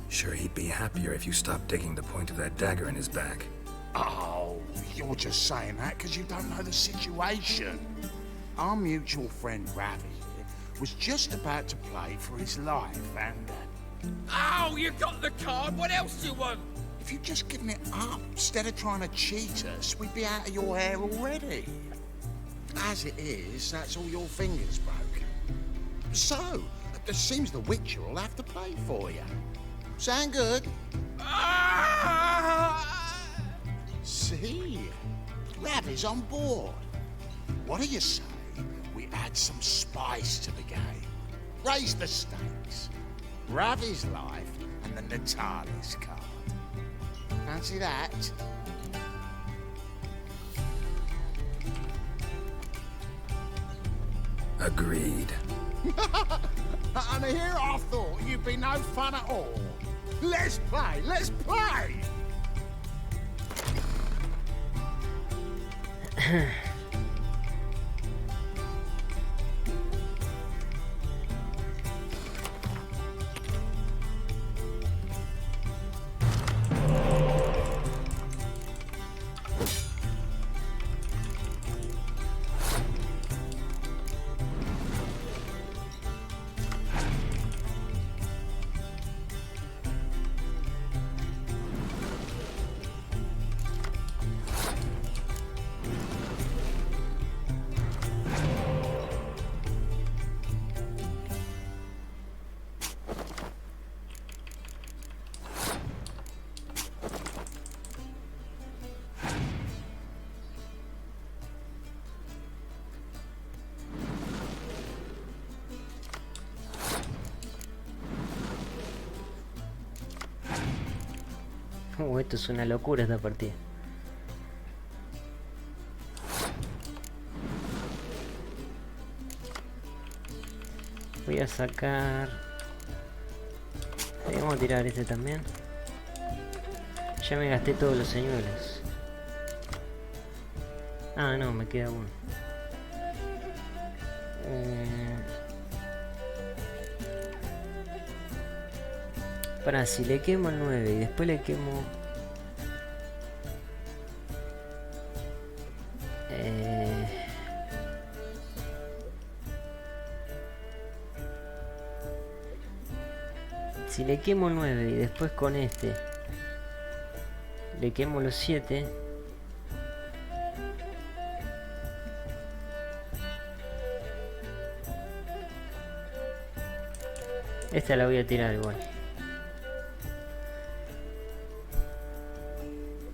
Sure he'd be happier if you stopped digging the point of that dagger in his back. Oh, you're just saying that because you don't know the situation. Our mutual friend Ravi was just about to play for his life and... Oh, you got the card. What else do you want? if you'd just given it up instead of trying to cheat us, we'd be out of your hair already. As it is, that's all your fingers broken. So, it seems the Witcher will have to pay for you. Sound good? See? Ravi's on board. What do you say we add some spice to the game? Raise the stakes. Ravi's life, and the Natalis card. Fancy that? Agreed. And here I thought you'd be no fun at all. Let's play, let's play! Esto es una locura esta partida. Voy a sacar... Ahí, vamos a tirar este también. Ya me gasté todos los señuelos. Ah, no, me queda uno. Para, si le quemo el 9 y después le quemo... Si le quemo el 9 y después con este le quemo los 7... Esta la voy a tirar igual.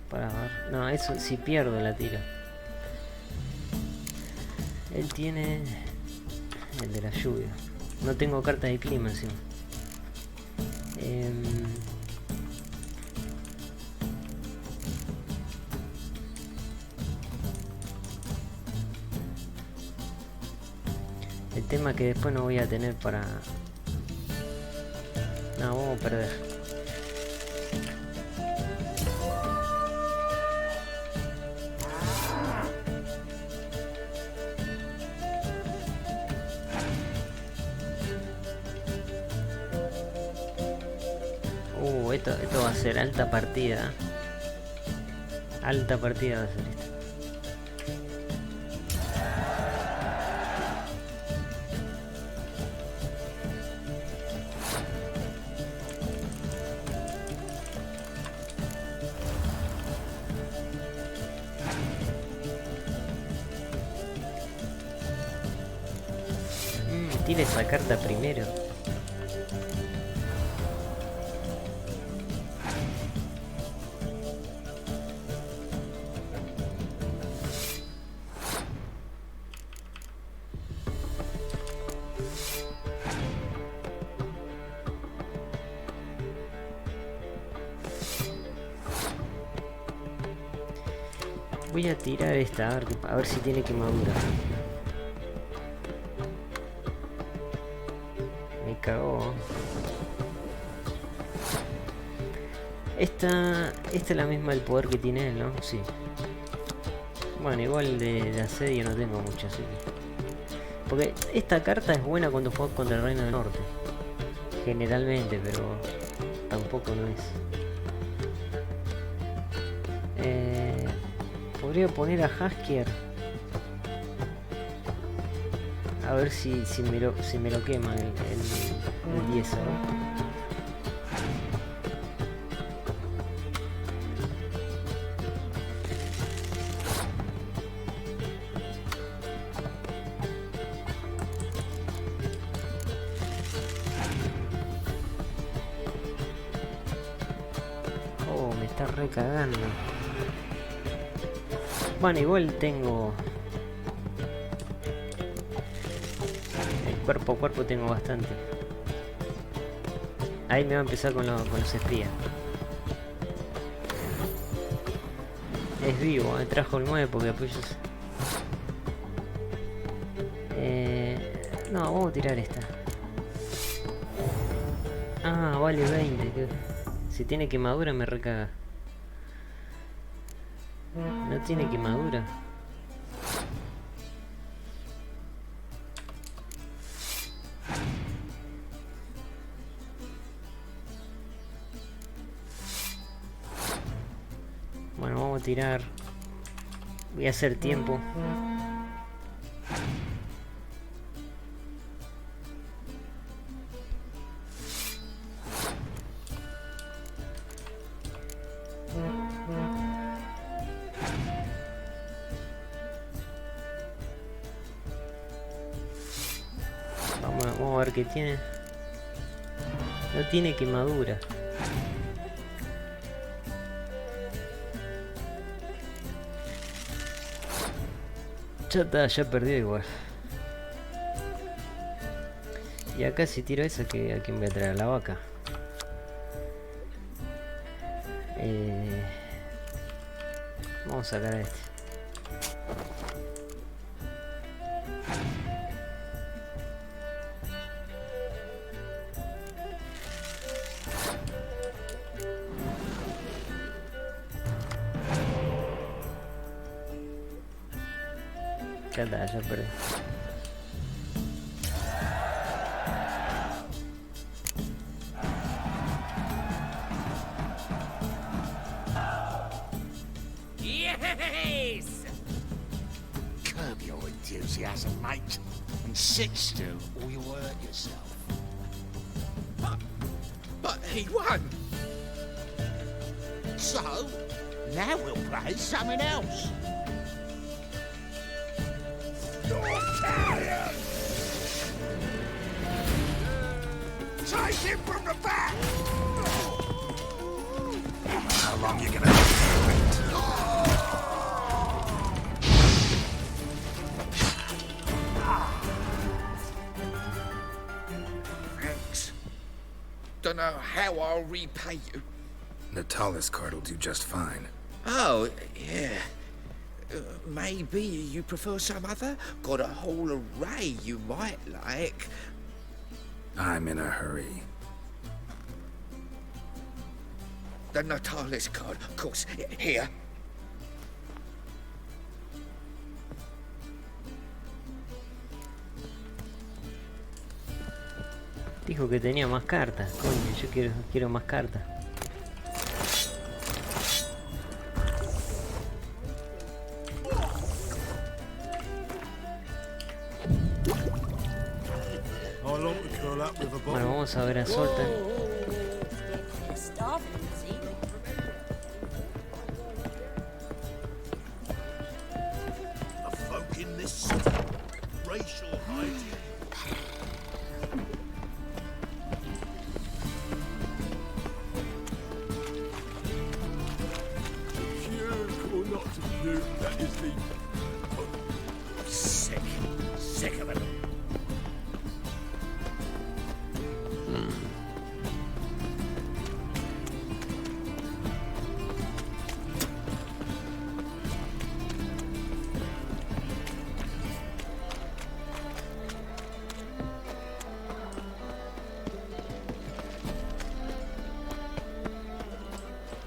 Para ver. No, eso si pierdo la tiro. Él tiene el de la lluvia. No tengo carta de clima encima. El tema que después no voy a tener para... No, vamos a perder. Esto va a ser alta partida. Alta partida va a ser esto. Tira esa carta primero. Voy a tirar esta a ver si tiene quemadura. Me cagó. Esta es la misma del poder que tiene él, ¿no? Sí. Bueno, igual de asedio no tengo mucho, así que... Porque esta carta es buena cuando juegas contra el Reino del Norte. Generalmente, pero tampoco no es. Podría poner a Haskier. A ver si me lo quema el 10, ¿no? Oh, me está recagando. Bueno, igual tengo... El cuerpo a cuerpo tengo bastante. Ahí me va a empezar con los espías. Es vivo, trajo el 9 porque apoyos. No, vamos a tirar esta. Ah, vale 20. Si tiene quemadura me recaga. No tiene quemadura. Bueno, vamos a tirar. Voy a hacer tiempo. Vamos a ver qué tiene. No tiene quemadura. Ya está, ya perdió igual. Y acá si tiro esa, que ¿a quién voy a traer? A la vaca. Vamos a sacar a este. Ya está, ya perdí. Yes! Curb your enthusiasm, mate, and sit still or you'll hurt yourself. But he won! So, now we'll play something else. Take him from the back! How long you gonna wait? Thanks. Dunno how I'll repay you. Natalis card'll do just fine. Oh, yeah. Maybe you prefer some other? Got a whole array you might like. I'm in a hurry. The Natalis card, of course. Here. Dijo que tenía más cartas. Coño, yo quiero más cartas. Bueno, vamos a ver a Zoltan. The folk in this city, racial hygiene. Puke or not to puke, that is the... Sick of it.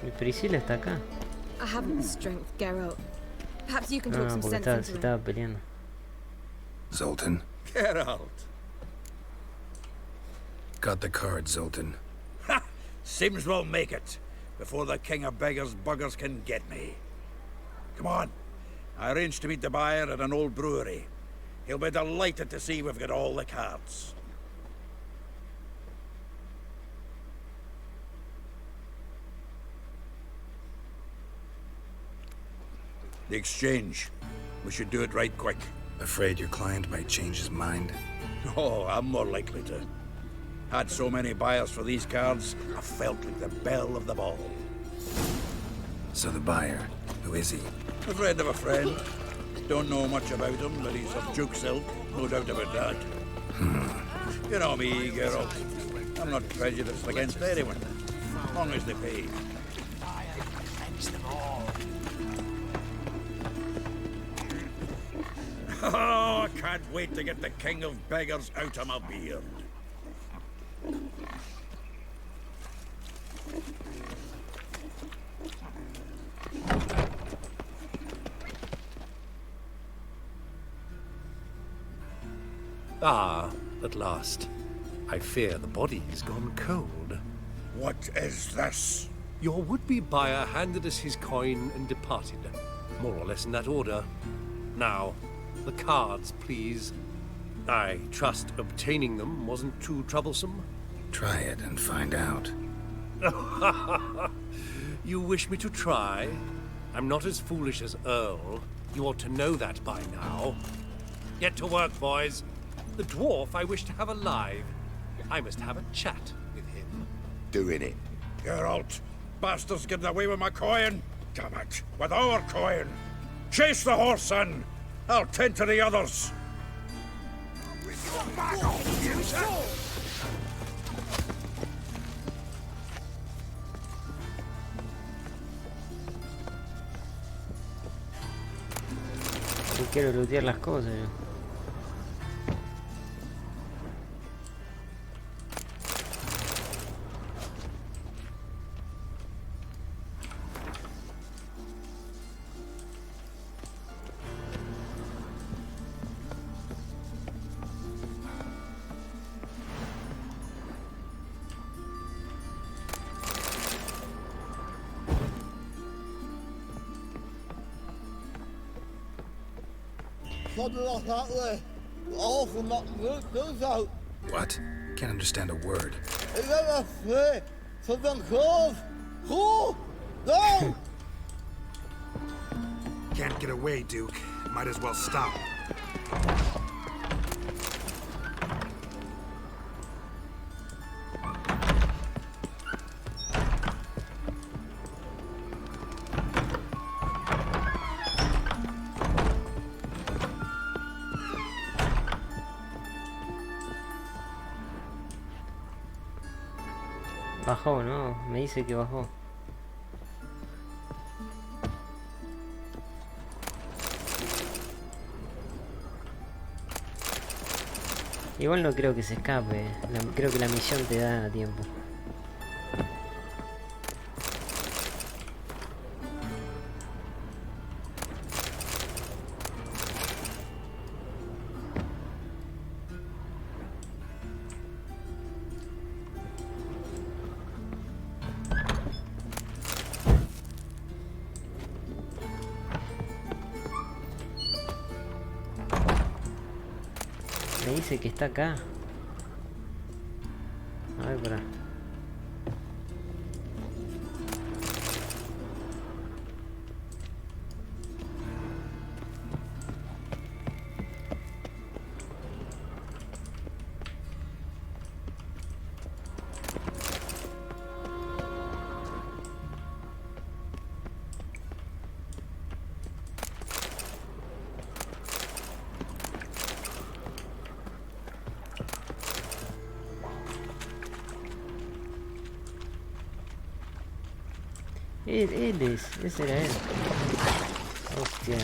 Mi Priscila está acá. I haven't the strength, Geralt. Perhaps you can talk No, some porque sense se into estaba him. peleando. Zoltan. Geralt. Got the card, Zoltan. Ha! Sims will make it before the king of beggars buggers can get me. Come on. I arranged to meet the buyer at an old brewery. He'll be delighted to see we've got all the cards. The exchange. We should do it right quick. Afraid your client might change his mind? Oh, I'm more likely to. Had so many buyers for these cards, I felt like the belle of the ball. So the buyer, who is he? A friend of a friend. Don't know much about him, but he's of Duke's ilk, no doubt about that. You know me, Geralt. I'm not prejudiced against anyone, as long as they pay. Oh, I can't wait to get the king of beggars out of my beard. Ah, at last. I fear the body has gone cold. What is this? Your would-be buyer handed us his coin and departed, more or less in that order. Now, the cards, please. I trust obtaining them wasn't too troublesome? Try it and find out. You wish me to try? I'm not as foolish as Earl. You ought to know that by now. Get to work, boys. The dwarf I wish to have alive. I must have a chat with him. Doing it. Geralt, bastards getting away with my coin. Damn it, with our coin. Chase the horse in. I'll tend to the others. No quiero lootear las cosas yo. What? Can't understand a word. Can't get away, Duke. Might as well stop. Bajó, ¿no? Me dice que bajó. Igual no creo que se escape. Creo que la misión te da tiempo. Me dice que está acá. A ver, para. Ese era él. Hostia.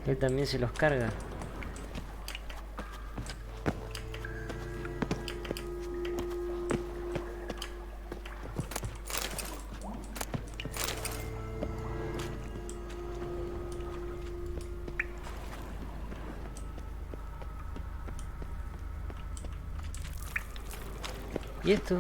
Él también se los carga. ¿Y esto?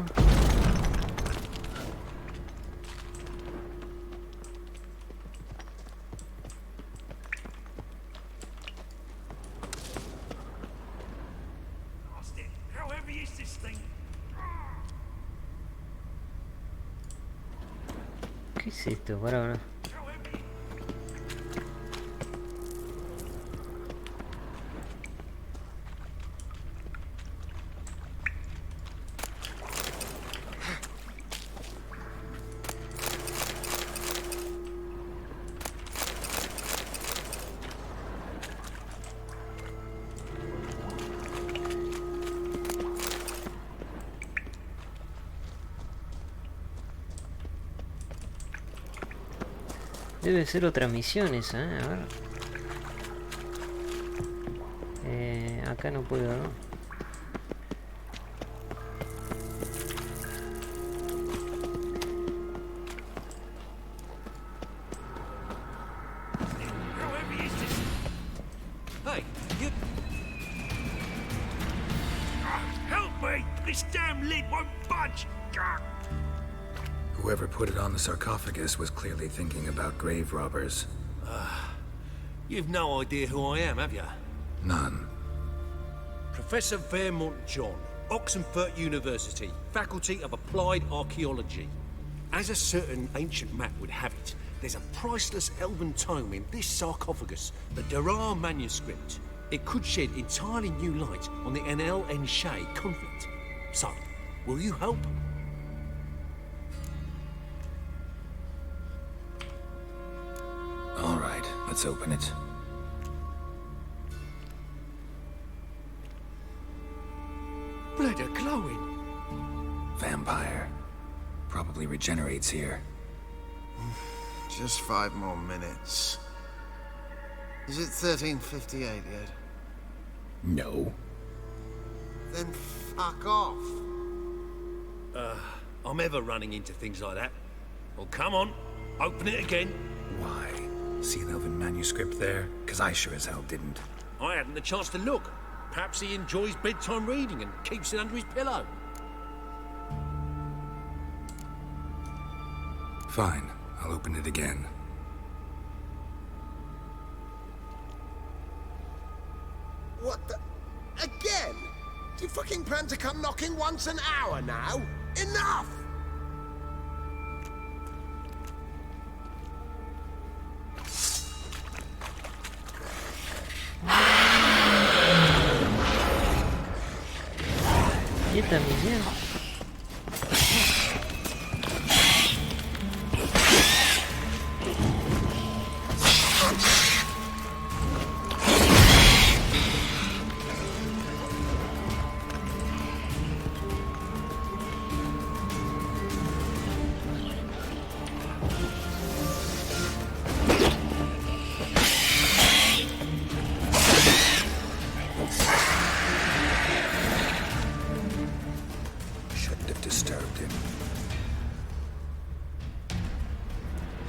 ¿Qué es esto? Para. Debe ser otra misión esa, a ver. Acá no puedo, ¿no? Hey, you... Help me! This damn lid won't budge! Whoever put it on the sarcophagus was clearly thinking about grave robbers. You've no idea who I am, have you? None. Professor Vermont John, Oxenford University, Faculty of Applied Archaeology. As a certain ancient map would have it, there's a priceless elven tome in this sarcophagus, the Durar manuscript. It could shed entirely new light on the Enel and Shay conflict. So, will you help? All right, let's open it. Blood are glowing. Vampire. Probably regenerates here. Just 5 more minutes. Is it 1358 yet? No. Then fuck off. I'm ever running into things like that. Well, come on, open it again. Why? See an elven manuscript there? Because I sure as hell didn't. I hadn't the chance to look. Perhaps he enjoys bedtime reading and keeps it under his pillow. Fine, I'll open it again. What the... Again? Do you fucking plan to come knocking once an hour now? Enough! ¿Y esta misión?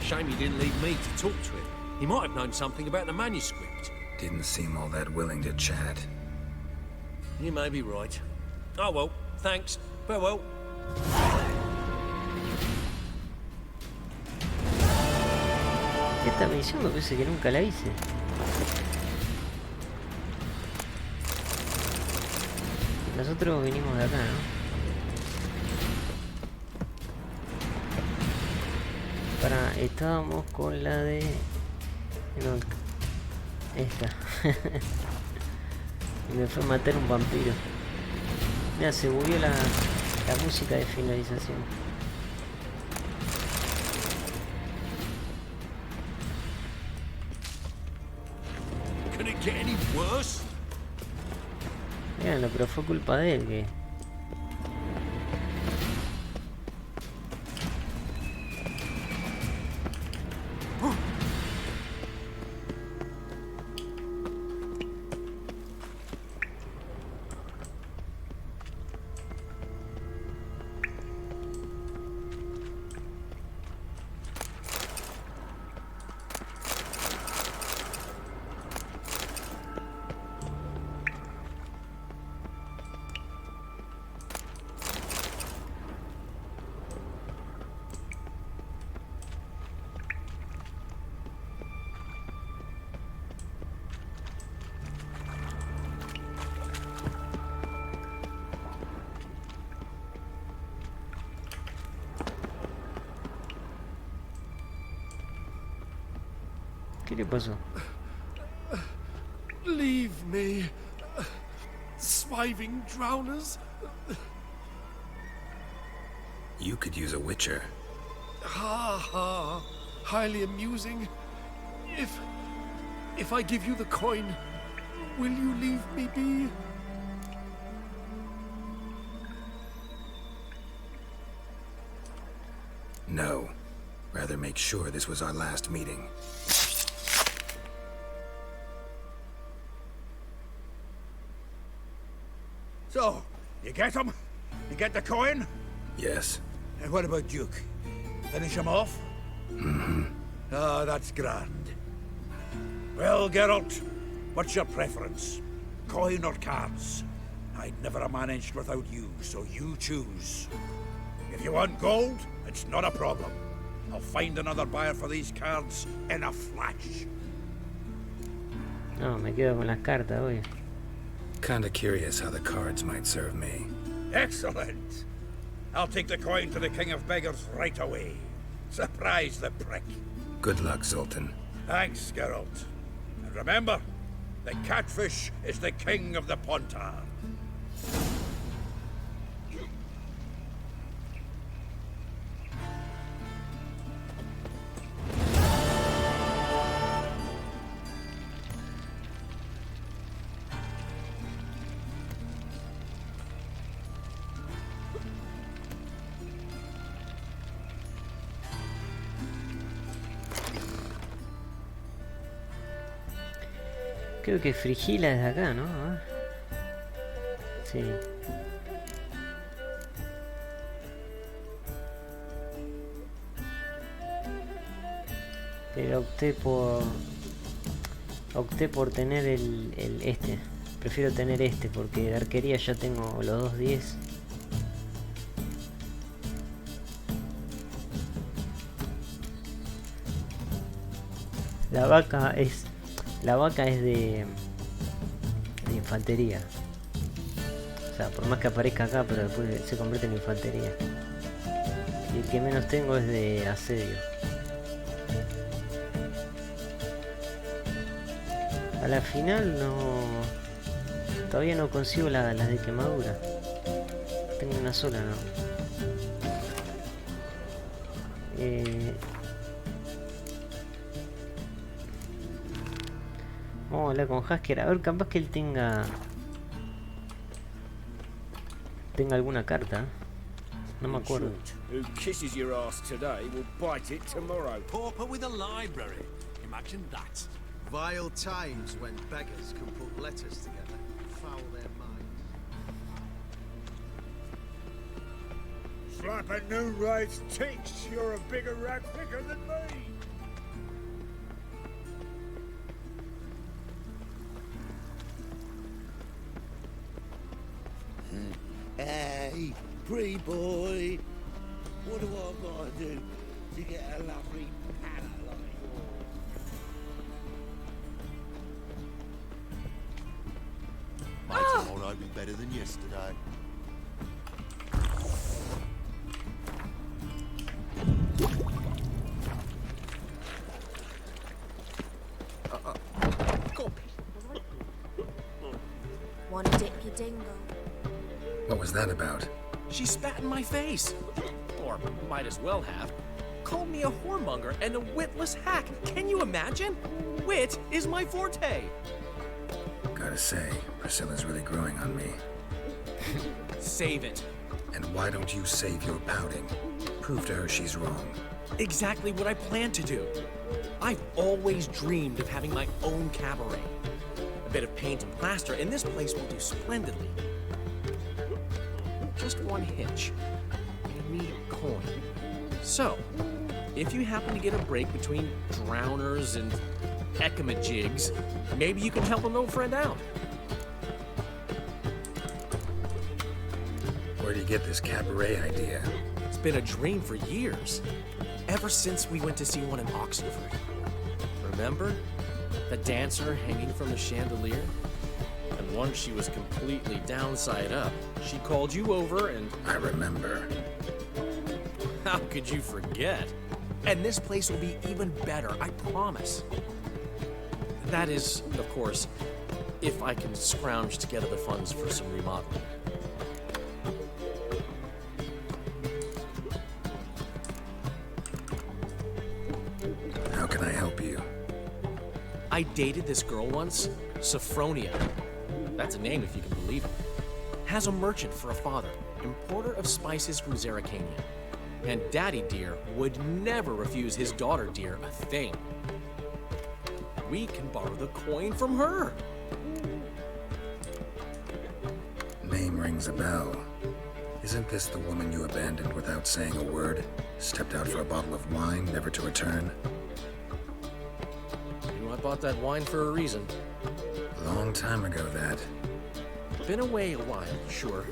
Shame he didn't leave me to talk to him. He might have known something about the manuscript. Didn't seem all that willing to chat. You may be right. Oh well, thanks. Farewell. Esta misión me parece que nunca la hice. Nosotros vinimos de acá, ¿no? Estábamos con la de... No, esta. Y me fue a matar un vampiro. Mira, se bugueó la música de finalización. Can it get any worse? Míralo, pero fue culpa de él que... ¿Qué le pasó? Leave me, swiving drowners. You could use a witcher. Ha ha. Highly amusing. If I give you the coin, will you leave me be? No. Rather make sure this was our last meeting. So, you get him? You get the coin? Yes. And what about Duke? Finish him off? Mm-hmm. Ah, that's grand. Well, Geralt, what's your preference? Coin or cards? I'd never have managed without you, so you choose. If you want gold, it's not a problem. I'll find another buyer for these cards in a flash. No, me quedo con las cartas, obvio. Kinda curious how the cards might serve me. Excellent. I'll take the coin to the King of Beggars right away. Surprise the prick. Good luck, Zoltan. Thanks, Geralt. And remember, the catfish is the king of the Pontar. Creo que Frigila es de acá, ¿no? A ver. Sí. Pero opté por tener el este. Prefiero tener este porque de arquería ya tengo los 210. La vaca es de infantería. O sea, por más que aparezca acá, pero después se convierte en infantería. Y el que menos tengo es de asedio. A la final todavía no consigo las de quemadura. Tengo una sola, ¿no? Vamos a hablar con Hasker, a ver, capaz que él tenga alguna carta. No me acuerdo. Who kisses your ass today will bite it tomorrow. Pauper with a library. Imagine that. Vile times when beggars can put letters together, foul their minds. Slap a new rice tinks. You're a bigger rat picker than me. Hey, pretty boy. What do I gotta do to get a lovely palate like yours? Mate, tomorrow be better than yesterday. Wanna dip your dingle? What was that about? She spat in my face. Or might as well have. Called me a whoremonger and a witless hack. Can you imagine? Wit is my forte. Gotta say, Priscilla's really growing on me. Save it. And why don't you save your pouting? Prove to her she's wrong. Exactly what I plan to do. I've always dreamed of having my own cabaret. A bit of paint and plaster, and this place will do splendidly. Just one hitch. I need a coin. So, if you happen to get a break between drowners and ekamajigs, maybe you can help an old friend out. Where do you get this cabaret idea? It's been a dream for years. Ever since we went to see one in Oxenford. Remember? The dancer hanging from the chandelier? And once she was completely downside up, she called you over and... I remember. How could you forget? And this place will be even better, I promise. That is, of course, if I can scrounge together the funds for some remodeling. How can I help you? I dated this girl once, Sophronia. That's a name if you can believe it. Has a merchant for a father, importer of spices from Zerrikania. And Daddy Dear would never refuse his daughter Dear a thing. We can borrow the coin from her. Name rings a bell. Isn't this the woman you abandoned without saying a word? Stepped out for a bottle of wine, never to return? You know, I bought that wine for a reason. Long time ago, that. Been away a while, sure.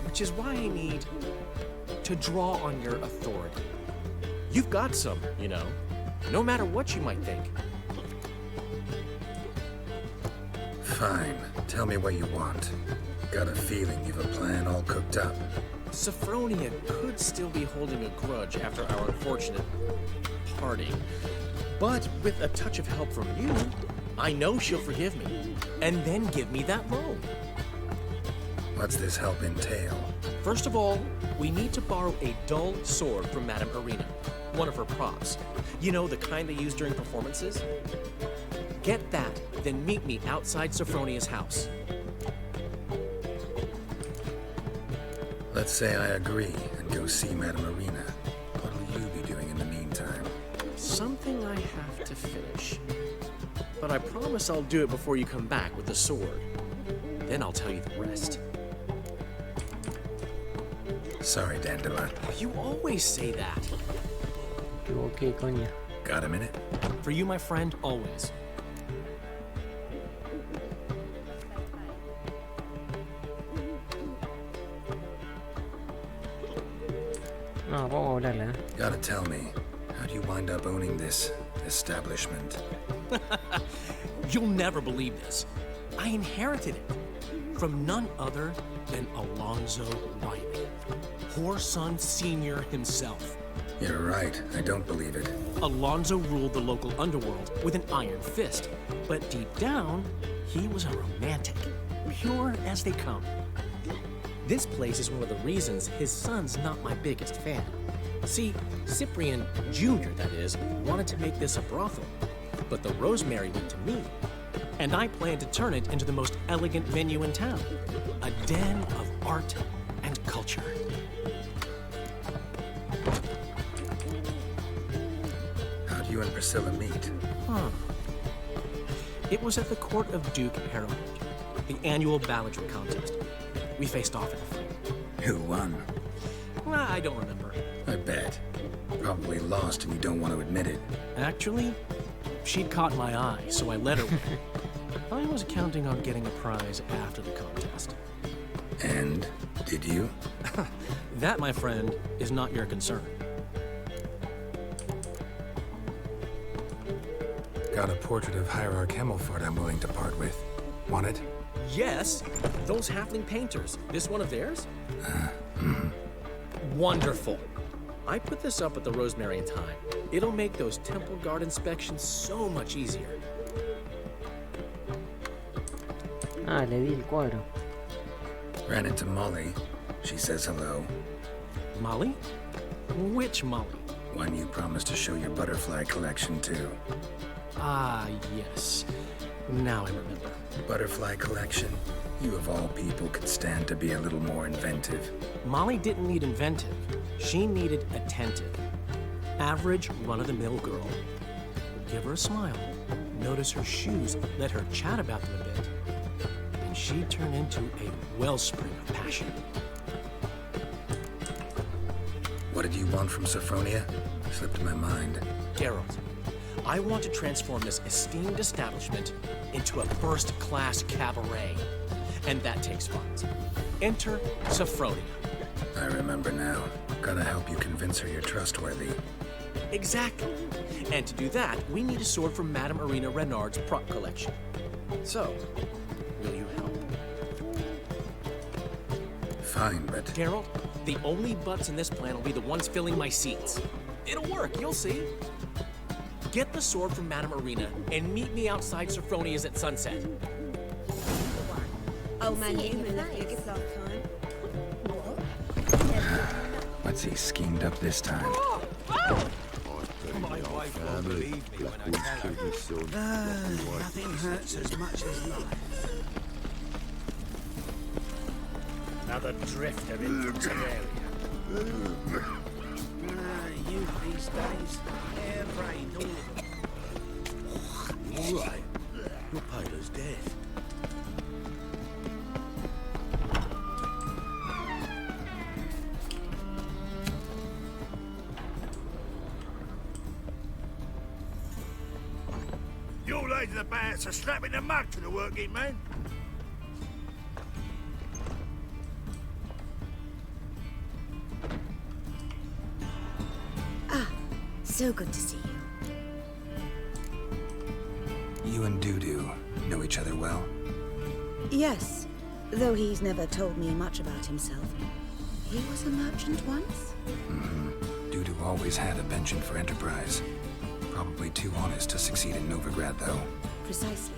Which is why I need to draw on your authority. You've got some, you know, no matter what you might think. Fine. Tell me what you want. Got a feeling you've a plan all cooked up. Sophronia could still be holding a grudge after our unfortunate parting. But with a touch of help from you, I know she'll forgive me, and then give me that loan. What's this help entail? First of all, we need to borrow a dull sword from Madame Arena, one of her props. You know, the kind they use during performances? Get that, then meet me outside Sophronia's house. Let's say I agree and go see Madame Arena. What'll you be doing in the meantime? Something I have to finish. But I promise I'll do it before you come back with the sword. Then I'll tell you the rest. Sorry, Dandela. You always say that. Equivoqué, coño. Got a minute? For you, my friend, always. No, vamos a hablarle, ¿eh? Gotta tell me, how do you wind up owning this establishment? You'll never believe this. I inherited it from none other than Alonzo Riley, Whoreson Sr. himself. You're right, I don't believe it. Alonzo ruled the local underworld with an iron fist, but deep down, he was a romantic, pure as they come. This place is one of the reasons his son's not my biggest fan. See, Cyprian Jr., that is, wanted to make this a brothel, but the Rosemary went to me, and I planned to turn it into the most elegant venue in town, a den of art and culture. How'd you and Priscilla meet? It was at the court of Duke Harold, the annual balladry contest. We faced off in a fight. Who won? I don't remember. I bet. Probably lost and you don't want to admit it. Actually, she'd caught my eye, so I let her win. I was counting on getting a prize after the contest. And did you? That, my friend, is not your concern. Got a portrait of Hierarch Himmelfart I'm willing to part with. Want it? Yes, those halfling painters. This one of theirs? Wonderful. I put this up at the Rosemary in time. It'll make those temple guard inspections so much easier. Ah, le di el cuadro. Ran into Molly. She says hello. Molly? Which Molly? One you promised to show your butterfly collection to. Ah, yes. Now I remember. Butterfly collection? You of all people could stand to be a little more inventive. Molly didn't need inventive. She needed attentive. Average, run-of-the-mill girl. Give her a smile. Notice her shoes. Let her chat about them a bit. And she'd turn into a wellspring of passion. What did you want from Sophronia? Slipped my mind. Geralt, I want to transform this esteemed establishment into a first-class cabaret. And that takes funds. Enter Sophronia. I remember now. Gotta help you convince her you're trustworthy. Exactly. And to do that, we need a sword from Madame Arena Renard's prop collection. So, will you help? Fine, but... Geralt, the only butts in this plan will be the ones filling my seats. It'll work, you'll see. Get the sword from Madame Arena and meet me outside Sophronia's at sunset. Old man Newman left you a gift last time. What's he schemed up this time? My wife won't believe me when I tell her. Nothing hurts as much as life. Another drifter into Terraria. Youth these days, hair-brained, all of them. All right. Your paler's dead. Your lady the bandits are slapping the mud to the working man. So good to see you. You and Dudu know each other well? Yes, though he's never told me much about himself. He was a merchant once? Dudu always had a penchant for enterprise. Probably too honest to succeed in Novigrad, though. Precisely.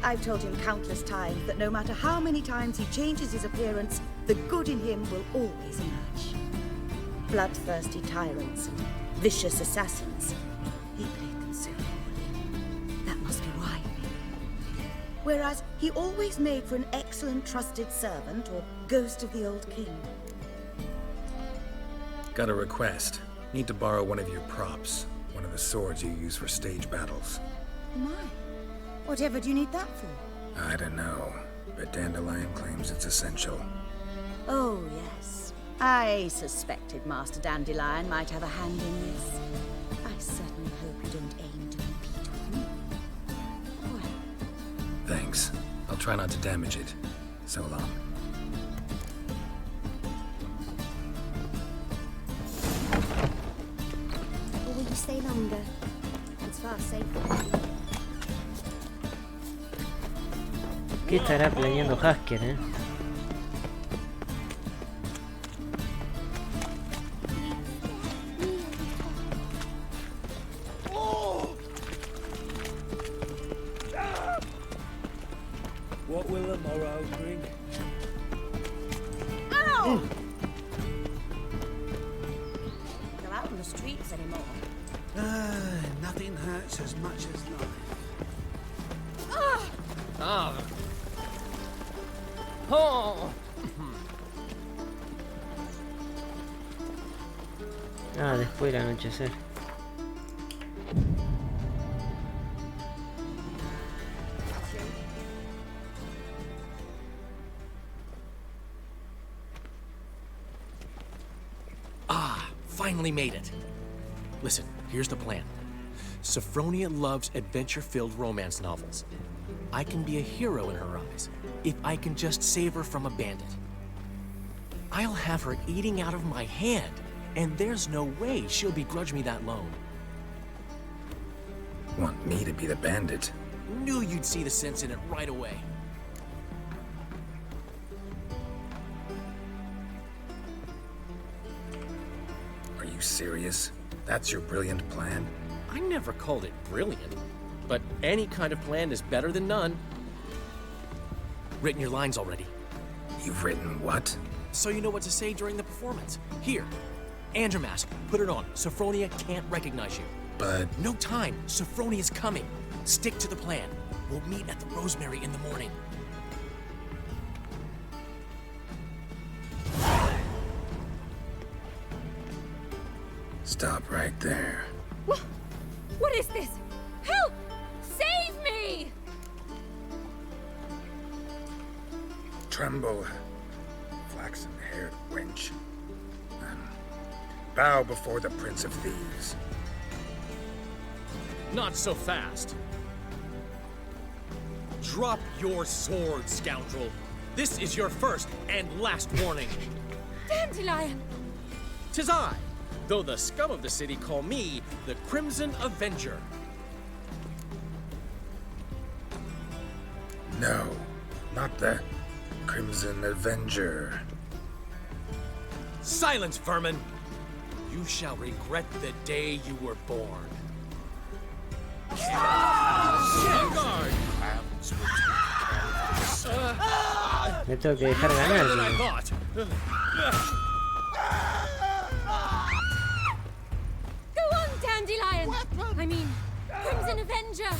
I've told him countless times that no matter how many times he changes his appearance, the good in him will always emerge. Bloodthirsty tyrants and vicious assassins. He played them so poorly. That must be why. Whereas he always made for an excellent trusted servant or ghost of the old king. Got a request. Need to borrow one of your props. One of the swords you use for stage battles. My. Whatever do you need that for? I don't know, but Dandelion claims it's essential. Oh, yes. I suspected Master Dandelion might have a hand in this. I certainly hope you don't aim to compete with me. Well, Thanks. I'll try not to damage it. So long. or will you stay longer? It's far safer. ¿Qué estará planeando Hasker, What will the morrow bring? Ow! Go out on the streets anymore. Nothing hurts as much as life. Ah. Oh. Ah, después del anochecer. Finally made it. Listen, here's the plan. Sophronia loves adventure-filled romance novels. I can be a hero in her eyes if I can just save her from a bandit. I'll have her eating out of my hand, and there's no way she'll begrudge me that loan. Want me to be the bandit? Knew you'd see the sense in it right away. Are you serious? That's your brilliant plan? I never called it brilliant, but any kind of plan is better than none. Written your lines already. You've written what? So you know what to say during the performance. Here, and your mask. Put it on. Sophronia can't recognize you. But... No time. Sophronia's coming. Stick to the plan. We'll meet at the Rosemary in the morning. Stop right there. What is this? Help! Save me! Tremble, flaxen-haired wench. Bow before the Prince of Thieves. Not so fast. Drop your sword, scoundrel. This is your first and last warning. Dandelion! 'Tis I, though the scum of the city call me the Crimson Avenger. No, not the Crimson Avenger. Silence, vermin! You shall regret the day you were born. Me tengo que dejar ganar. Go on, Dandelion! I mean, Crimson Avenger!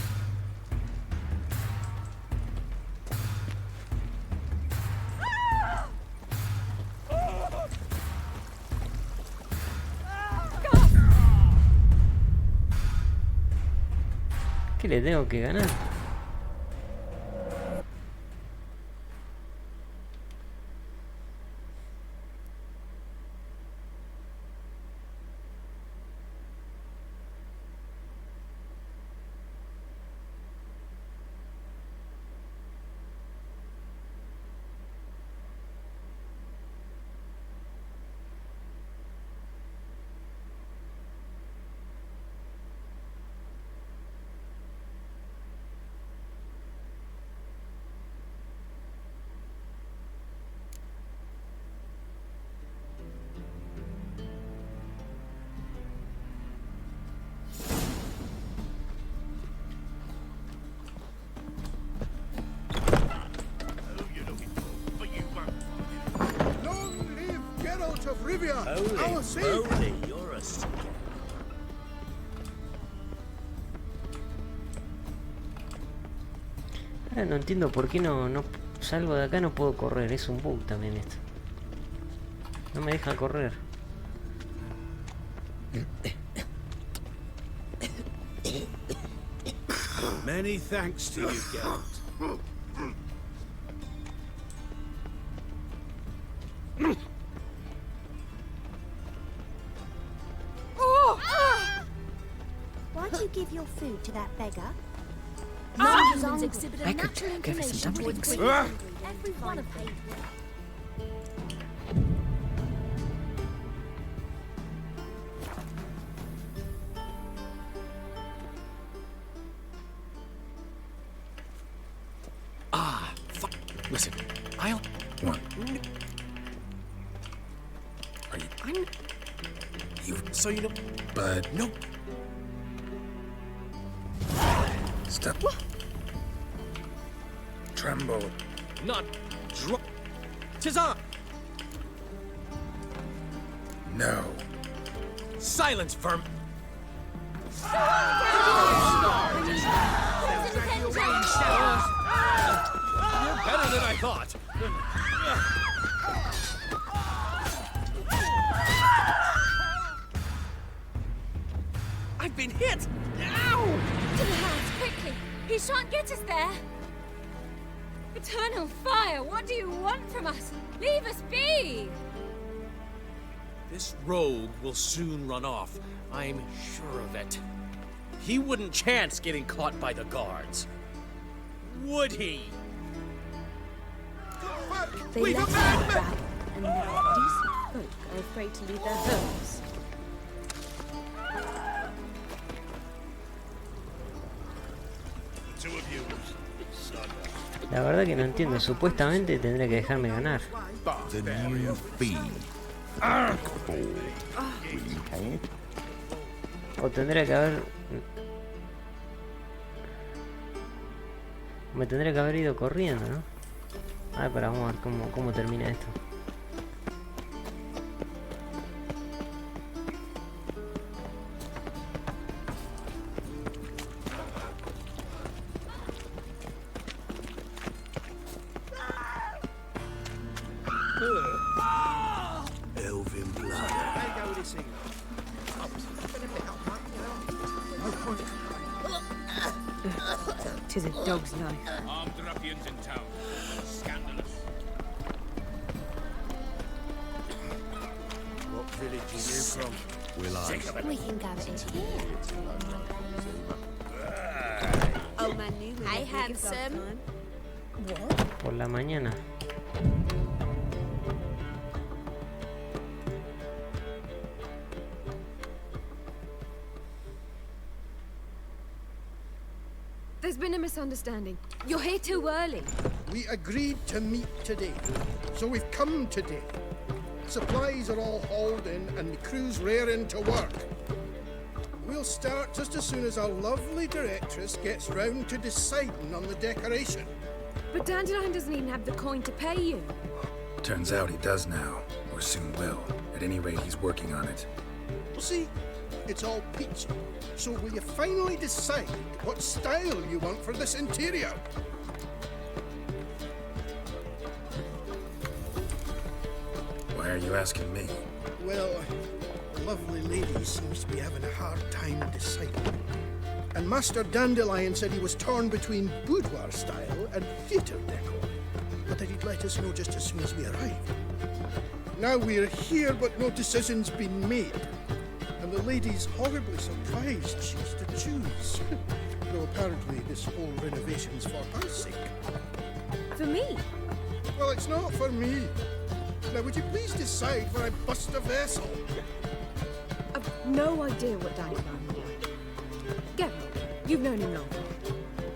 ¿Qué le tengo que ganar? Of Rivia. Holy, you're a Ahora no entiendo por qué no salgo de acá, no puedo correr. Es un bug también esto. No me deja correr. Many thanks to you, Geralt. Why'd you give your food to that beggar? Some humans exhibit a natural inclination towards quick and hungry. Every one of them. Listen, I'll... What? Are you... I'm... You... So you know... Bud. No. Stop. Tremble. Not... Tizan! No. Silence, vermin! You're better than I thought. I've been hit! Ow! To the house, quickly! He shan't get us there! Eternal fire, what do you want from us? Leave us be! This rogue will soon run off. I'm sure of it. He wouldn't chance getting caught by the guards. Would he? They left the crowd, and now decent folk are afraid to leave their homes. La verdad que no entiendo. Supuestamente tendría que dejarme ganar. The new fee. O tendría que haber... Me tendría que haber ido corriendo, ¿no? A ver, pero vamos a ver cómo termina esto. Elven blood. Tis a dog's life. Armed ruffians in town. Scandalous. What village are you from? Will I? We can gather it here. Old man knew we Hey, were big as last handsome. time. What? Por la mañana. There's been a misunderstanding. You're here too early. We agreed to meet today, so we've come today. Supplies are all hauled in and the crew's raring to work. We'll start just as soon as our lovely directress gets round to deciding on the decoration. But Dandelion doesn't even have the coin to pay you. Turns out he does now, or soon will. At any rate, he's working on it. See, it's all peachy. So will you finally decide what style you want for this interior? Why are you asking me? Well, the lovely lady seems to be having a hard time deciding. And Master Dandelion said he was torn between boudoir style and theatre decor, but that he'd let us know just as soon as we arrived. Now we're here, but no decision's been made. And the lady's horribly surprised she's to choose. Though apparently this whole renovation's for her sake. For me? Well, it's not for me. Now, would you please decide where I bust a vessel? I've no idea what Dandelion would like. Get on. You've known him long.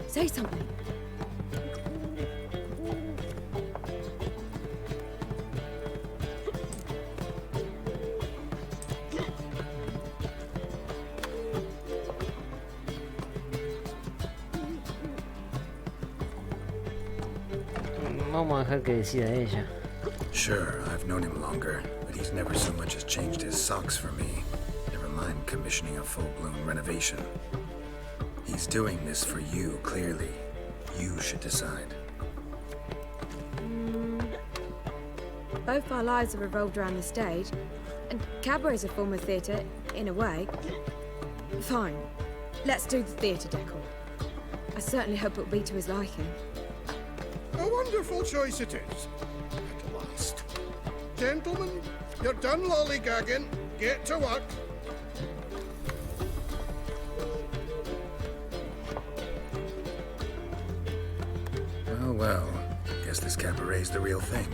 Say something. Vamos a dejar que decida ella. Sure, I've known him longer, but he's never so much as changed his socks for me. Never mind commissioning a full-blown renovation. He's doing this for you, clearly. You should decide. Both our lives have revolved around the stage, and cabaret's a form of theatre, in a way. Fine. Let's do the theatre decor. I certainly hope it'll be to his liking. A wonderful choice it is. At last. Gentlemen, you're done lollygagging. Get to work. Well, guess this cabaret's the real thing.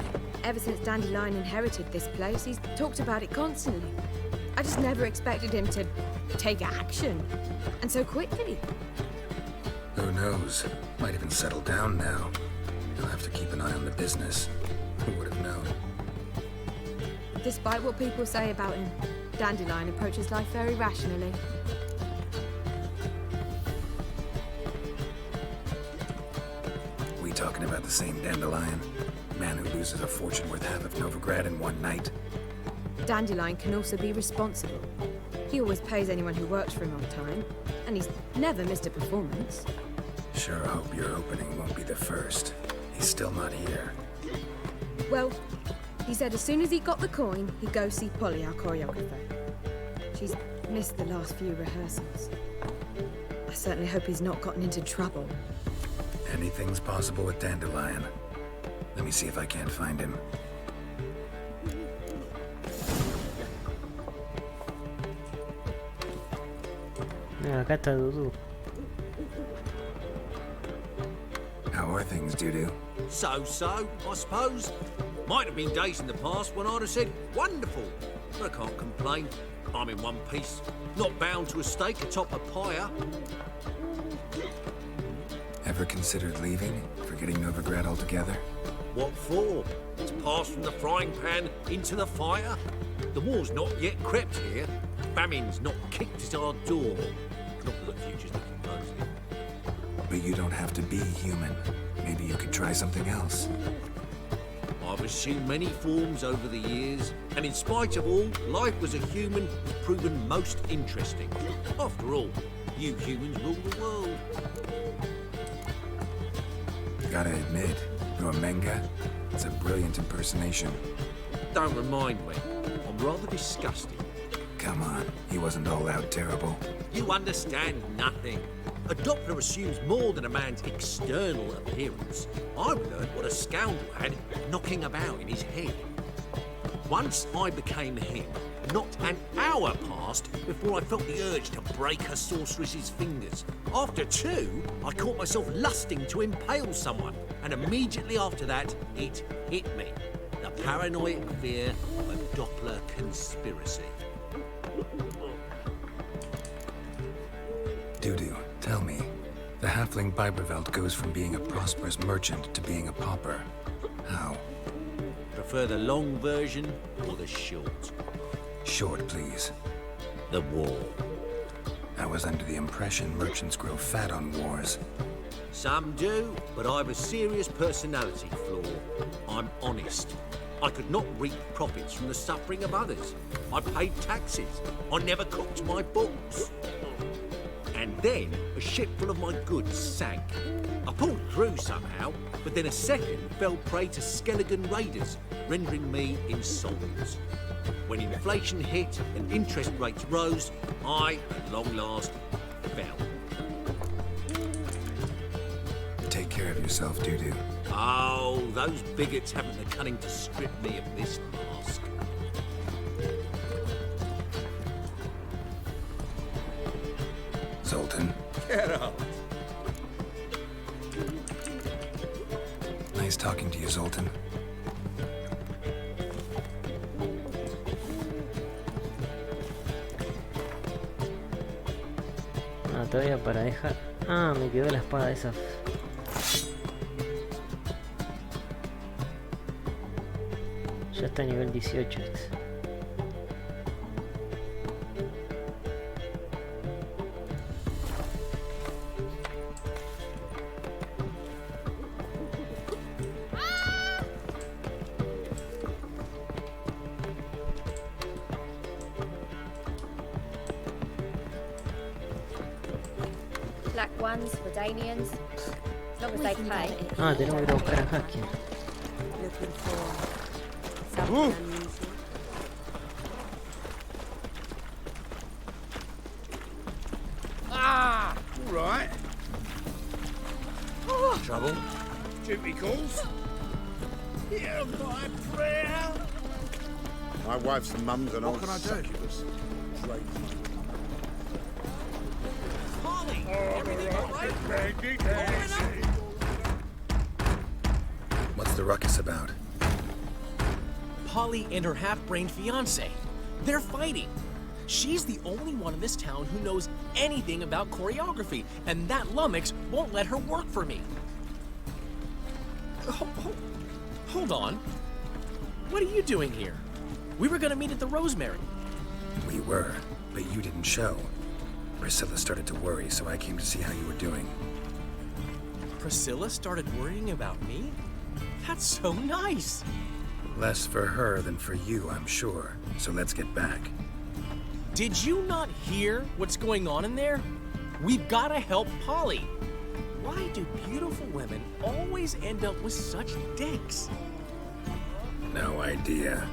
Ever since Dandelion inherited this place, he's talked about it constantly. I just never expected him to take action. And so quickly. Who knows? Might even settle down now. He'll have to keep an eye on the business. Who would have known? Despite what people say about him, Dandelion approaches life very rationally. We talking about the same Dandelion? Man who loses a fortune worth half of Novigrad in one night? Dandelion can also be responsible. He always pays anyone who works for him on time, and he's never missed a performance. Sure hope your opening won't be the first. He's still not here. Well, he said as soon as he got the coin, he'd go see Polly, our choreographer. She's missed the last few rehearsals. I certainly hope he's not gotten into trouble. Anything's possible with Dandelion. Let me see if I can't find him. Acá está Dudu. How are things, Dudu? So, I suppose. Might have been days in the past when I'd have said, wonderful. But I can't complain. I'm in one piece. Not bound to a stake atop a pyre. Ever considered leaving? Forgetting Novigrad altogether? What for? It's passed from the frying pan into the fire. The war's not yet crept here. Famine's not kicked at our door. Not that the future's looking rosy. But you don't have to be human. Maybe you could try something else. I've assumed many forms over the years, and in spite of all, life as a human has proven most interesting. After all, you humans rule the world. Gotta admit, your Menga, it's a brilliant impersonation. Don't remind me. I'm rather disgusted. Come on, he wasn't all out terrible. You understand nothing. A Doppler assumes more than a man's external appearance. I've learned what a scoundrel had knocking about in his head. Once I became him, not an hour passed before I felt the urge to break a sorceress's fingers. After two, I caught myself lusting to impale someone, and immediately after that, it hit me. The paranoid fear of a Doppler conspiracy. Dudu, tell me, the halfling Biberveld goes from being a prosperous merchant to being a pauper. How? Prefer the long version or the short? Short, please. The war. I was under the impression merchants grow fat on wars. Some do, but I've a serious personality flaw. I'm honest. I could not reap profits from the suffering of others. I paid taxes. I never cooked my books. And then a ship full of my goods sank. I pulled through somehow, but then a second fell prey to skeleton raiders, rendering me insolvent. When inflation hit and interest rates rose, I, at long last, fell. Take care of yourself, Dudu. Oh, those bigots haven't the cunning to strip me of this mask. Zoltan. Get out. Nice talking to you, Zoltan. Ah, todavía para dejar... Ah, me quedó la espada esa. Ya está a nivel 18 este. Black ones, Redanians, as long as they pay. Ah, tenemos que ir a buscar a Hakia. Looking for something unusual. Ah! All right. Trouble? Duty calls. Hear my prayer. My wife's mum's an old succubus. Polly, everything all right? What's the ruckus about? Polly and her half-brained fiancé. They're fighting. She's the only one in this town who knows anything about choreography, and that lummox won't let her work for me. Hold on. What are you doing here? We were gonna meet at the Rosemary. We were, but you didn't show. Priscilla started to worry, so I came to see how you were doing. Priscilla started worrying about me? That's so nice. Less for her than for you, I'm sure. So let's get back. Did you not hear what's going on in there? We've gotta help Polly. Why do beautiful women always end up with such dicks? No idea.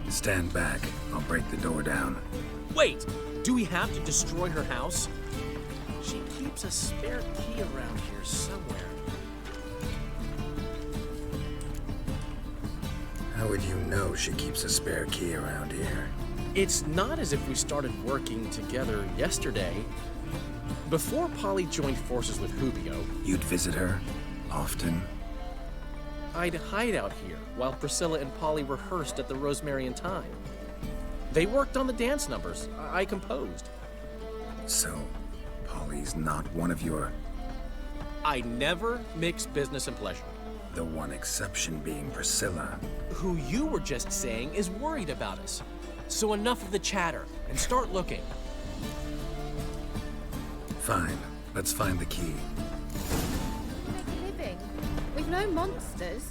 Stand back. I'll break the door down. Wait, do we have to destroy her house? She keeps a spare key around here somewhere. How would you know she keeps a spare key around here? It's not as if we started working together yesterday. Before Polly joined forces with Hubio, You'd visit her? Often? I'd hide out here while Priscilla and Polly rehearsed at the Rosemary and Thyme. They worked on the dance numbers I composed. So, Polly's not one of your... I never mix business and pleasure. The one exception being Priscilla. Who you were just saying is worried about us. So enough of the chatter and start looking. Fine. Let's find the key. Living with no monsters.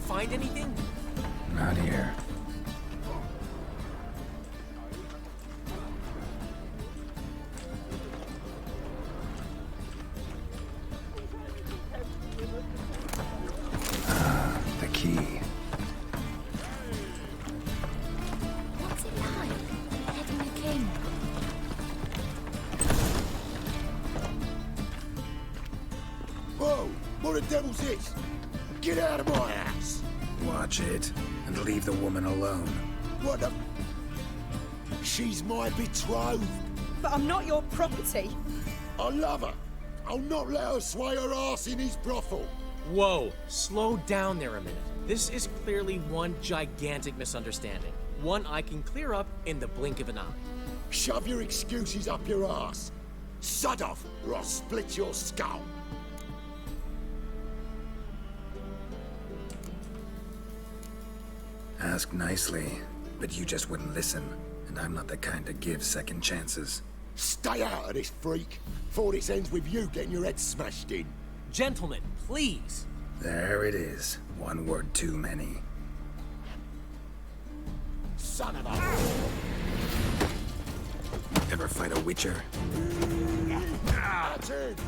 Find anything? Not here. The key. What's it like, heading a king? Whoa! What the devil's this? Get out of my house! Watch it, and leave the woman alone. What the... She's my betrothed. But I'm not your property. I love her. I'll not let her sway her ass in his brothel. Whoa, slow down there a minute. This is clearly one gigantic misunderstanding. One I can clear up in the blink of an eye. Shove your excuses up your ass. Sod off, or I'll split your skull. Ask nicely, but you just wouldn't listen. and I'm not the kind to give second chances. Stay out of this, freak, before this ends with you getting your head smashed in. Gentlemen, please. There it is. One word too many. Son of a... Ever fight a witcher? That's it.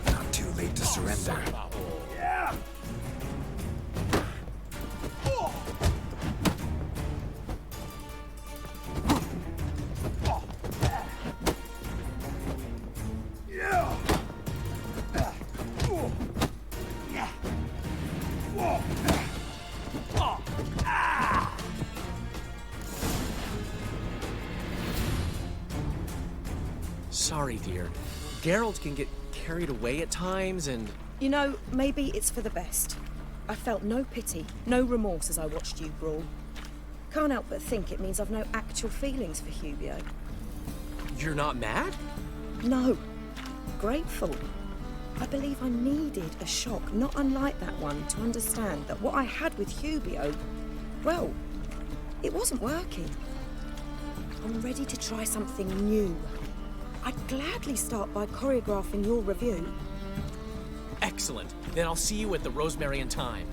Not too late to surrender. Sorry, dear. Geralt can get carried away at times and... You know, maybe it's for the best. I felt no pity, no remorse as I watched you brawl. Can't help but think it means I've no actual feelings for Hubio. You're not mad? No. Grateful. I believe I needed a shock not unlike that one to understand that what I had with Hubio, well, it wasn't working. I'm ready to try something new. I'd gladly start by choreographing your review. Excellent. Then I'll see you at the Rosemary and Thyme.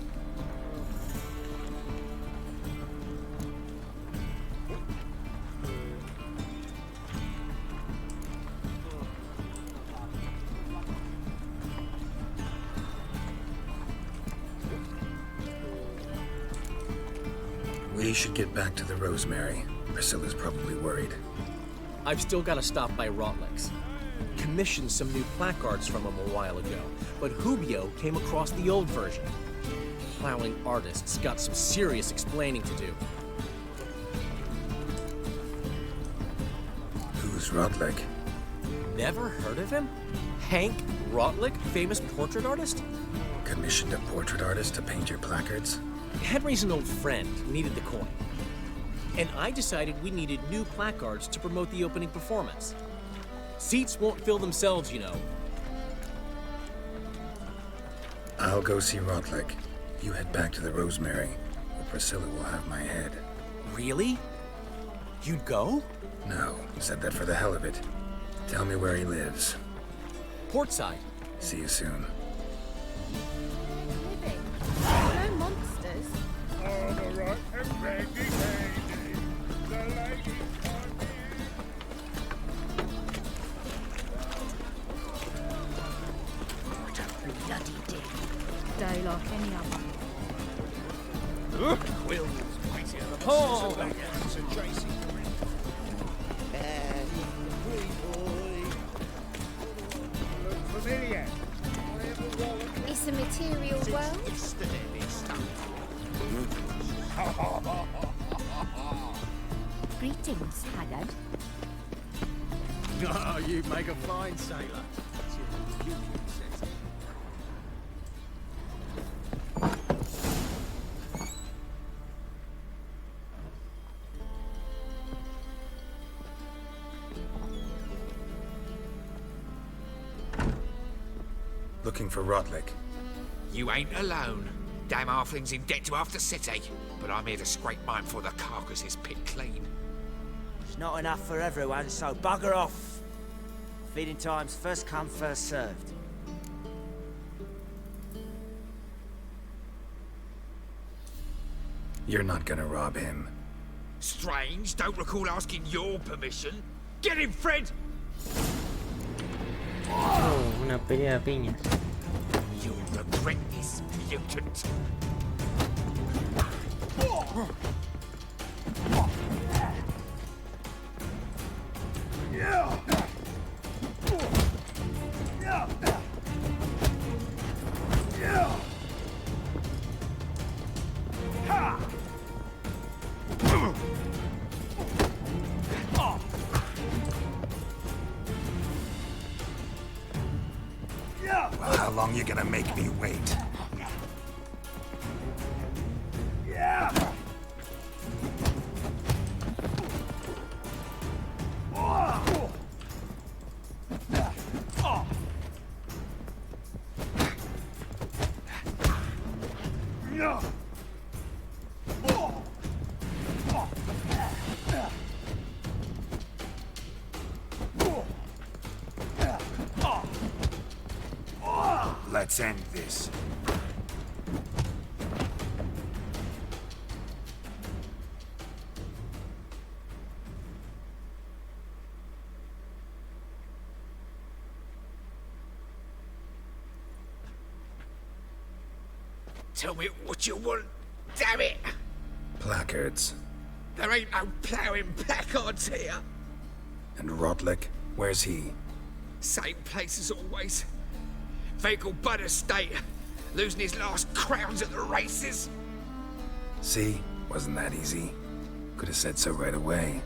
We should get back to the Rosemary. Priscilla's probably worried. I've still got to stop by Rotlick's. Commissioned some new placards from him a while ago, but Hubio came across the old version. Plowing artists got some serious explaining to do. Who's Rotlick? Never heard of him? Hank Rotlick, famous portrait artist? Commissioned a portrait artist to paint your placards? Henry's an old friend, needed the coin. And I decided we needed new placards to promote the opening performance. Seats won't fill themselves, you know. I'll go see Rotlick. You head back to the Rosemary, or Priscilla will have my head. Really? You'd go? No, said that for the hell of it. Tell me where he lives. Portside. See you soon. No monsters. All the right and ready, lady. The lady What a bloody day like any other. Quill's mightier than Oh! Look familiar. It's a material world. Greetings, Haggard. Oh, you make a fine sailor. Looking for Rotlick. You ain't alone. Damn halfling's in debt to half the city. But I'm here to scrape mine before the carcass is picked clean. It's not enough for everyone, so bugger off. Feeding time's first come, first served. You're not gonna rob him. Strange, don't recall asking your permission. Get him, Fred! Oh, una pelea de piñas. You'll regret this, mutant. Well, how long long you gonna make me wait? Yeah. Let's end this. Tell me what you want, damn it! Placards. There ain't no ploughing placards here. And Rotlick, where's he? Same place as always. Vehicle bud estate. Losing his last crowns at the races. See? Wasn't that easy? Could have said so right away.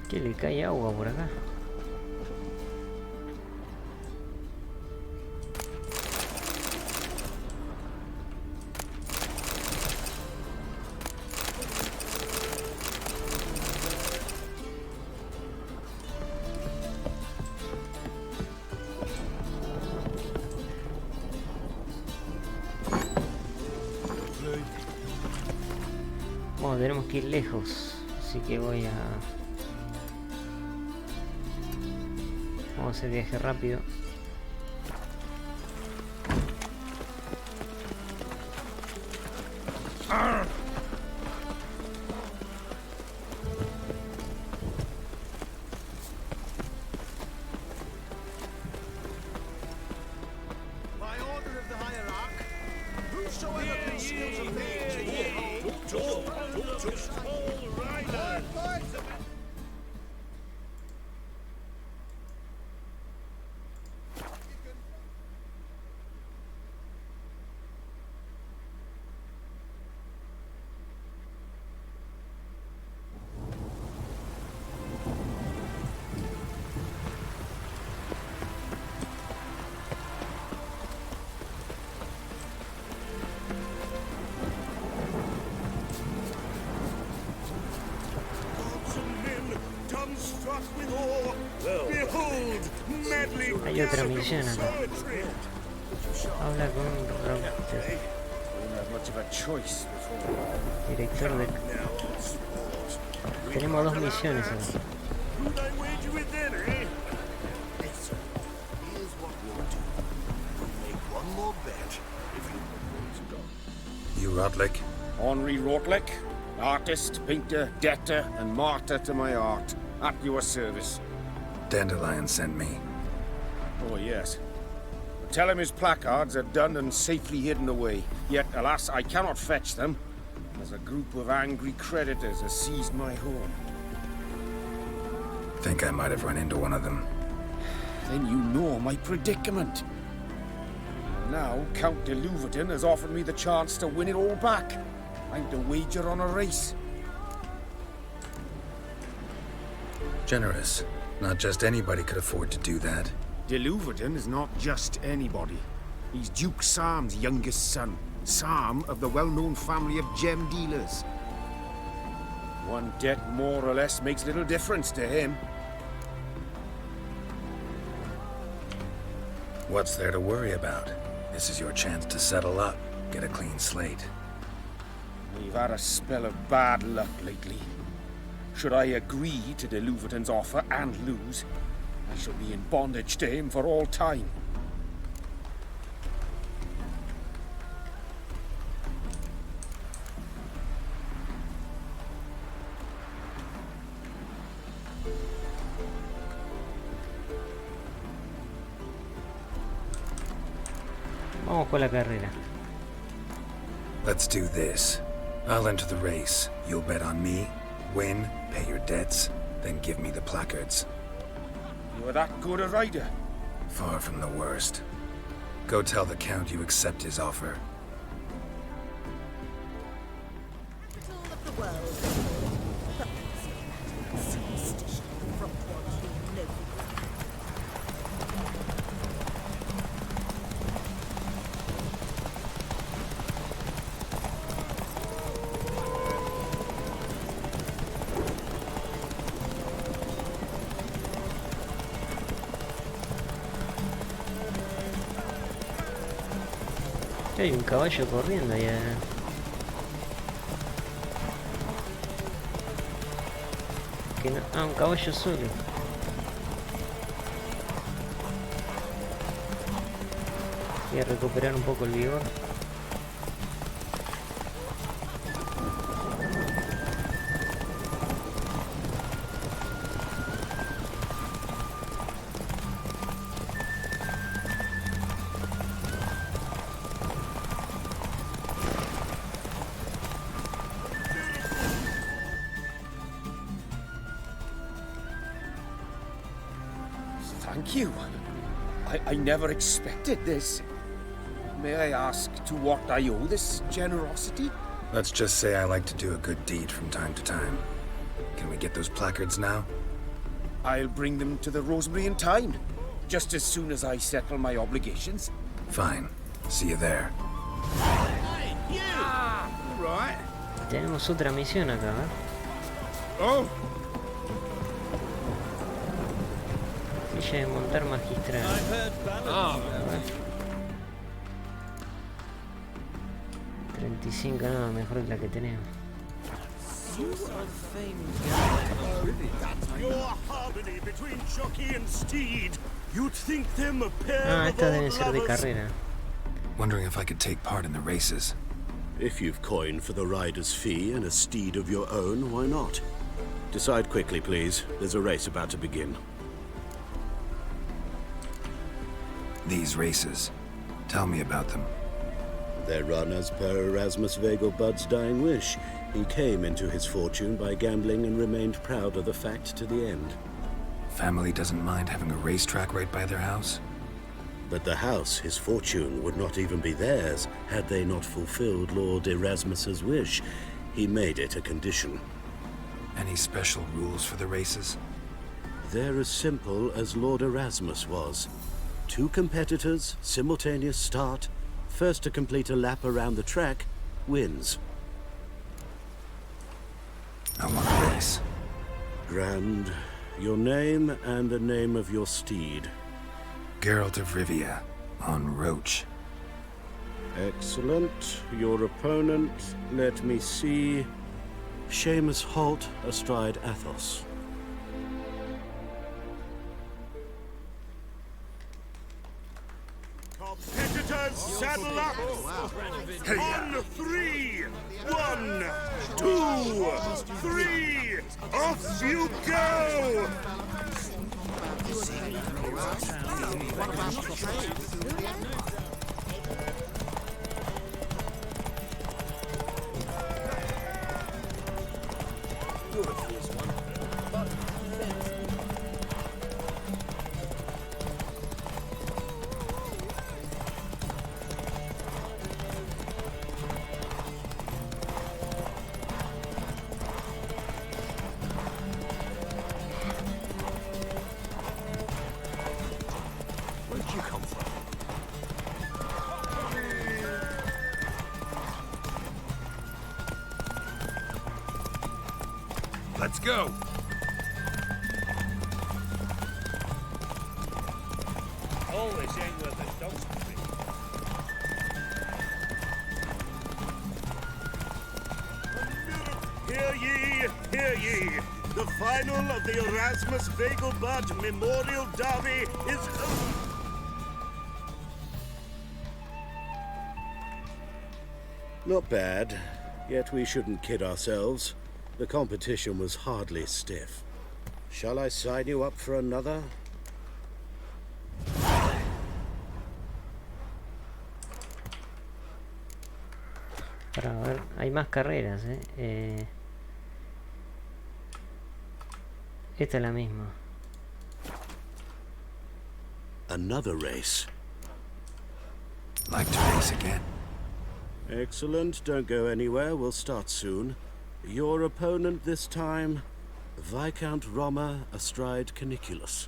Que le cae agua por acá. Bueno, tenemos que ir lejos, así que voy a... Vamos a hacer viaje rápido. By order of the hierarch, whosoever conceals a page Hay otra misión acá. Habla con Rauter, director de... Tenemos dos misiones acá. You Rotlick? Henri Rotlick, artist, painter, debtor, and martyr to my art. At your service. Dandelion sent me. Oh, yes. Tell him his placards are done and safely hidden away. Yet, alas, I cannot fetch them, as a group of angry creditors has seized my home. Think I might have run into one of them. Then you know my predicament. Now, Count de Louverton has offered me the chance to win it all back. I'm to wager on a race. Generous. Not just anybody could afford to do that. De Louverton is not just anybody. He's Duke Sam's youngest son. Sam of the well-known family of gem dealers. One debt more or less makes little difference to him. What's there to worry about? This is your chance to settle up, get a clean slate. We've had a spell of bad luck lately. Should I agree to de Louverton's offer and lose, I shall be in bondage to him for all time. Vamos con la carrera. Let's do this. I'll enter the race. You'll bet on me, win, pay your debts, then give me the placards. You're that good a rider? Far from the worst. Go tell the Count you accept his offer. Hay un caballo corriendo allá. Que no, un caballo solo. Voy a recuperar un poco el vigor. Thank you. I never expected this. May I ask to what I owe this generosity? Let's just say I like to do a good deed from time to time. Can we get those placards now? I'll bring them to the Rosemary in time, just as soon as I settle my obligations. Fine. See you there. Hey, you! Right. Tenemos otra misión acá, ¿eh? Oh! Silla de montar magistral. Oh. 35, nada mejor que la que tenemos. Your harmony between jockey and steed. You'd think them a pair Ah, of esta debe old ser de lovers. carrera. Wondering if I could take part in the races. If you've coin for the rider's fee and a steed of your own, why not? Decide quickly, please. There's a race about to begin. These races. Tell me about them. They're run as per Erasmus Vegelbud's dying wish. He came into his fortune by gambling and remained proud of the fact to the end. Family doesn't mind having a racetrack right by their house? But the house, his fortune, would not even be theirs had they not fulfilled Lord Erasmus's wish. He made it a condition. Any special rules for the races? They're as simple as Lord Erasmus was. 2 competitors, simultaneous start. First to complete a lap around the track wins. I want a race. Grand. Your name and the name of your steed. Geralt of Rivia, on Roach. Excellent. Your opponent, let me see. Seamus Holt astride Athos. Competitors, saddle up! On 3! 1, 2, 3! Off you go! Where'd you come from? Let's go! Always ain't worth a dog's puppy. Hear ye, hear ye! The final of the Erasmus Vegelbud Memorial Derby is over. Not bad, yet we shouldn't kid ourselves. The competition was hardly stiff. Shall I sign you up for another? Para ver, hay más carreras, esta es la misma. Another race. Like to race again. Excellent. Don't go anywhere. We'll start soon. Your opponent this time, Viscount Roma astride Caniculus.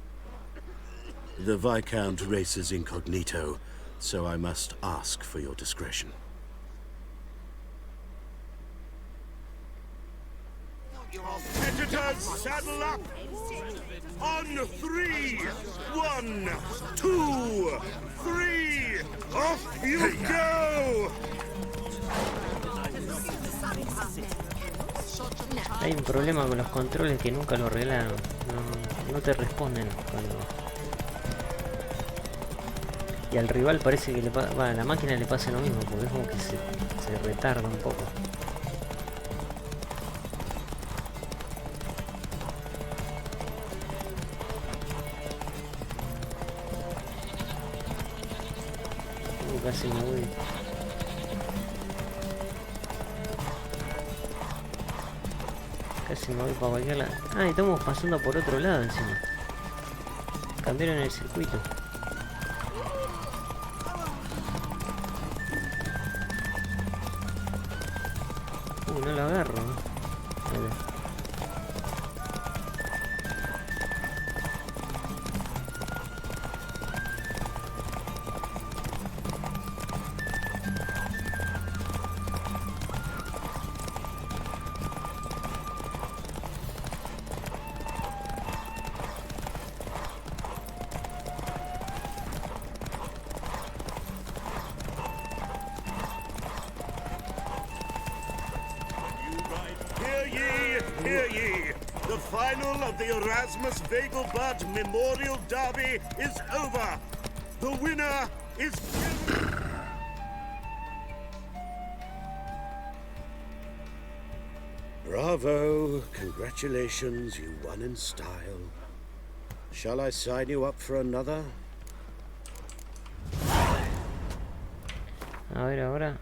The Viscount races incognito, so I must ask for your discretion. Competitors, saddle up! On 3! 1, 2, 3! Off you go! Hay un problema con los controles que nunca lo arreglaron. No te responden cuando... Y al rival parece que a la máquina le pasa lo mismo, porque es como que se retarda un poco. Casi me voy. Casi me voy para cualquier lado. Ah, y estamos pasando por otro lado encima. Cambiaron el circuito. No lo agarro, ¿no? Vale. Hear ye! The final of the Erasmus Vegelbud Memorial Derby is over! The winner is... Bravo! Congratulations, you won in style. Shall I sign you up for another? A ver, ahora...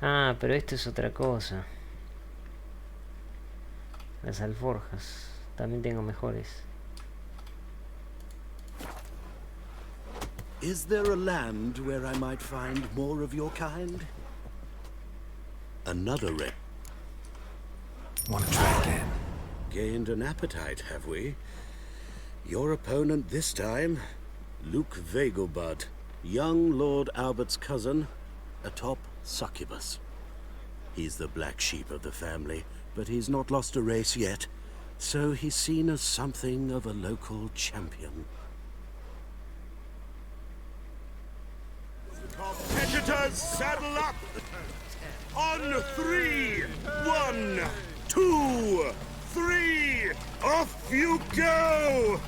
Ah, pero esto es otra cosa. Las alforjas. También tengo mejores. Is there a land where I might find more of your kind? Another red. Want to try again? Gained an appetite, have we? Your opponent this time, Luke Vegelbud, young Lord Albert's cousin, atop Succubus. He's the black sheep of the family, but he's not lost a race yet, so he's seen as something of a local champion. Competitors, saddle up! On 3! 1, 2, 3! Off you go!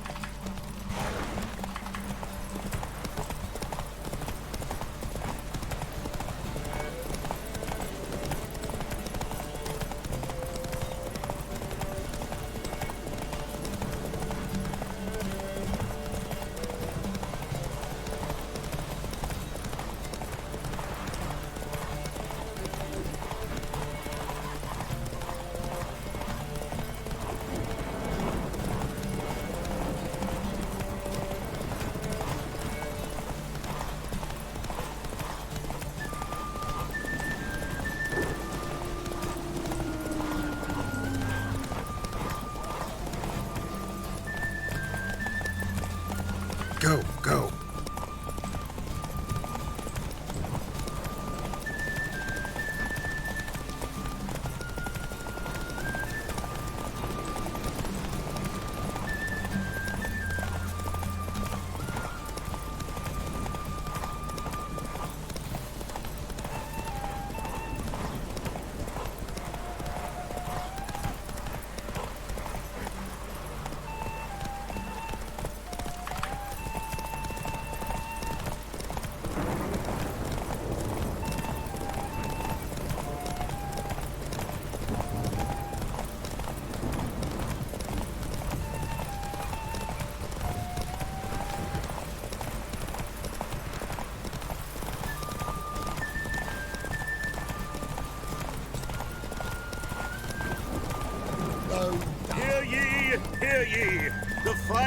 Go, go.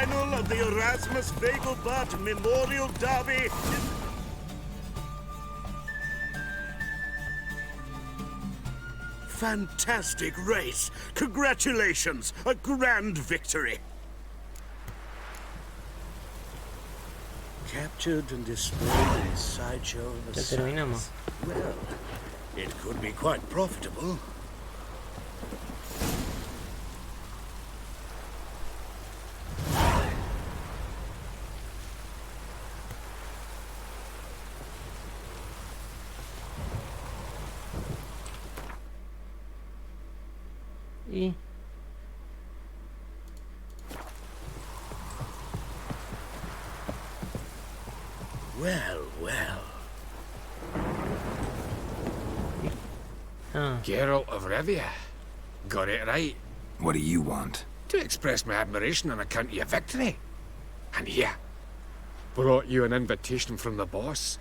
final of the Erasmus Vegelbud Memorial Derby is... Fantastic race! Congratulations! A grand victory! Captured and displayed in the sideshow of a Ya terminamos. Well, it could be quite profitable. Y Well, well. Geralt of Rivia. Got it right. What do you want? To express my admiration on account of your victory. And here, brought you an invitation from the boss.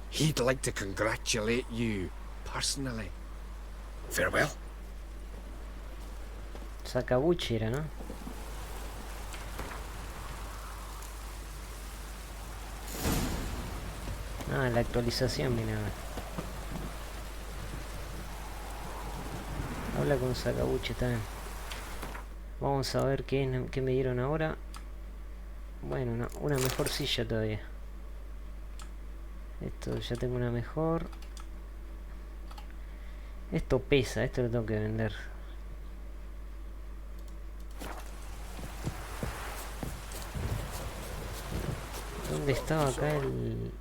He'd like to congratulate you personally. Farewell. Sacabuchi era, ¿no? Ah, la actualización viene ahora. Habla con Sacabuchi también. Vamos a ver qué me dieron ahora. Bueno, una mejor silla todavía. Esto ya tengo una mejor. Esto pesa, esto lo tengo que vender. ¿Dónde estaba acá el...?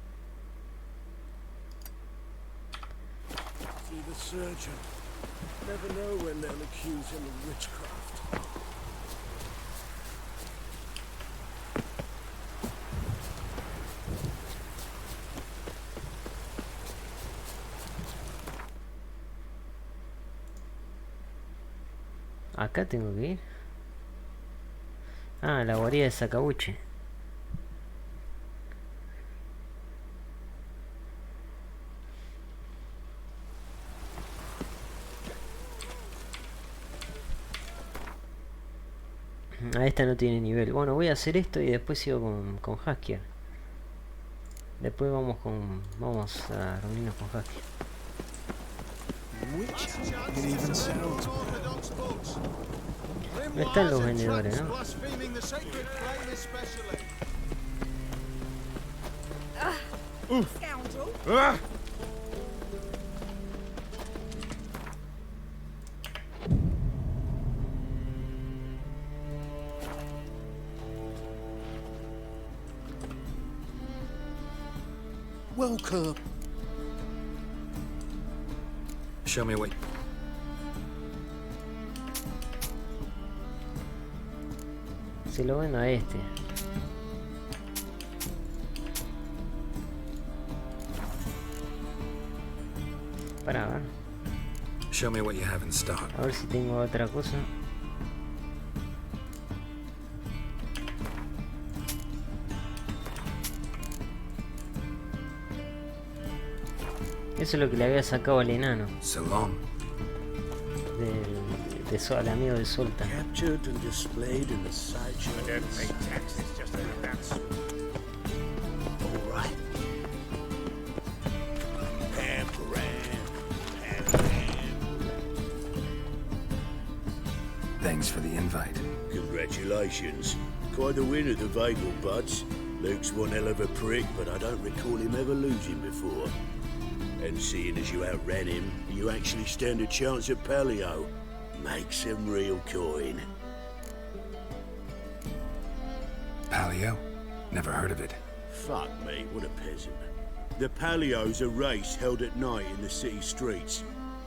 See the surgeon. Never know when they'll accuse him of witchcraft. Acá tengo que ir. Ah, la guarida de Sacabuchi. Ah, esta no tiene nivel. Bueno, voy a hacer esto y después sigo con Haskier. Después vamos a reunirnos con Haskier. No están los vendedores, ¿no? Welcome. Show me what... Se lo vendo a este. Para ver. Show me what you have in stock. A ver si tengo otra cosa. Eso es lo que le había sacado al enano. Salom. Al amigo de Solta. Captured and displayed in the sideshow. I don't pay taxes just out of that sort. All right. Thanks for the invite. Congratulations. Quite the winner, the Vegelbuds. Luke's one hell of a prick, but I don't recall him ever losing before. And seeing as you outran him, you actually stand a chance at Paleo. Make some real coin. Paleo? Never heard of it. Fuck me, what a peasant. The Paleo's a race held at night in the city streets.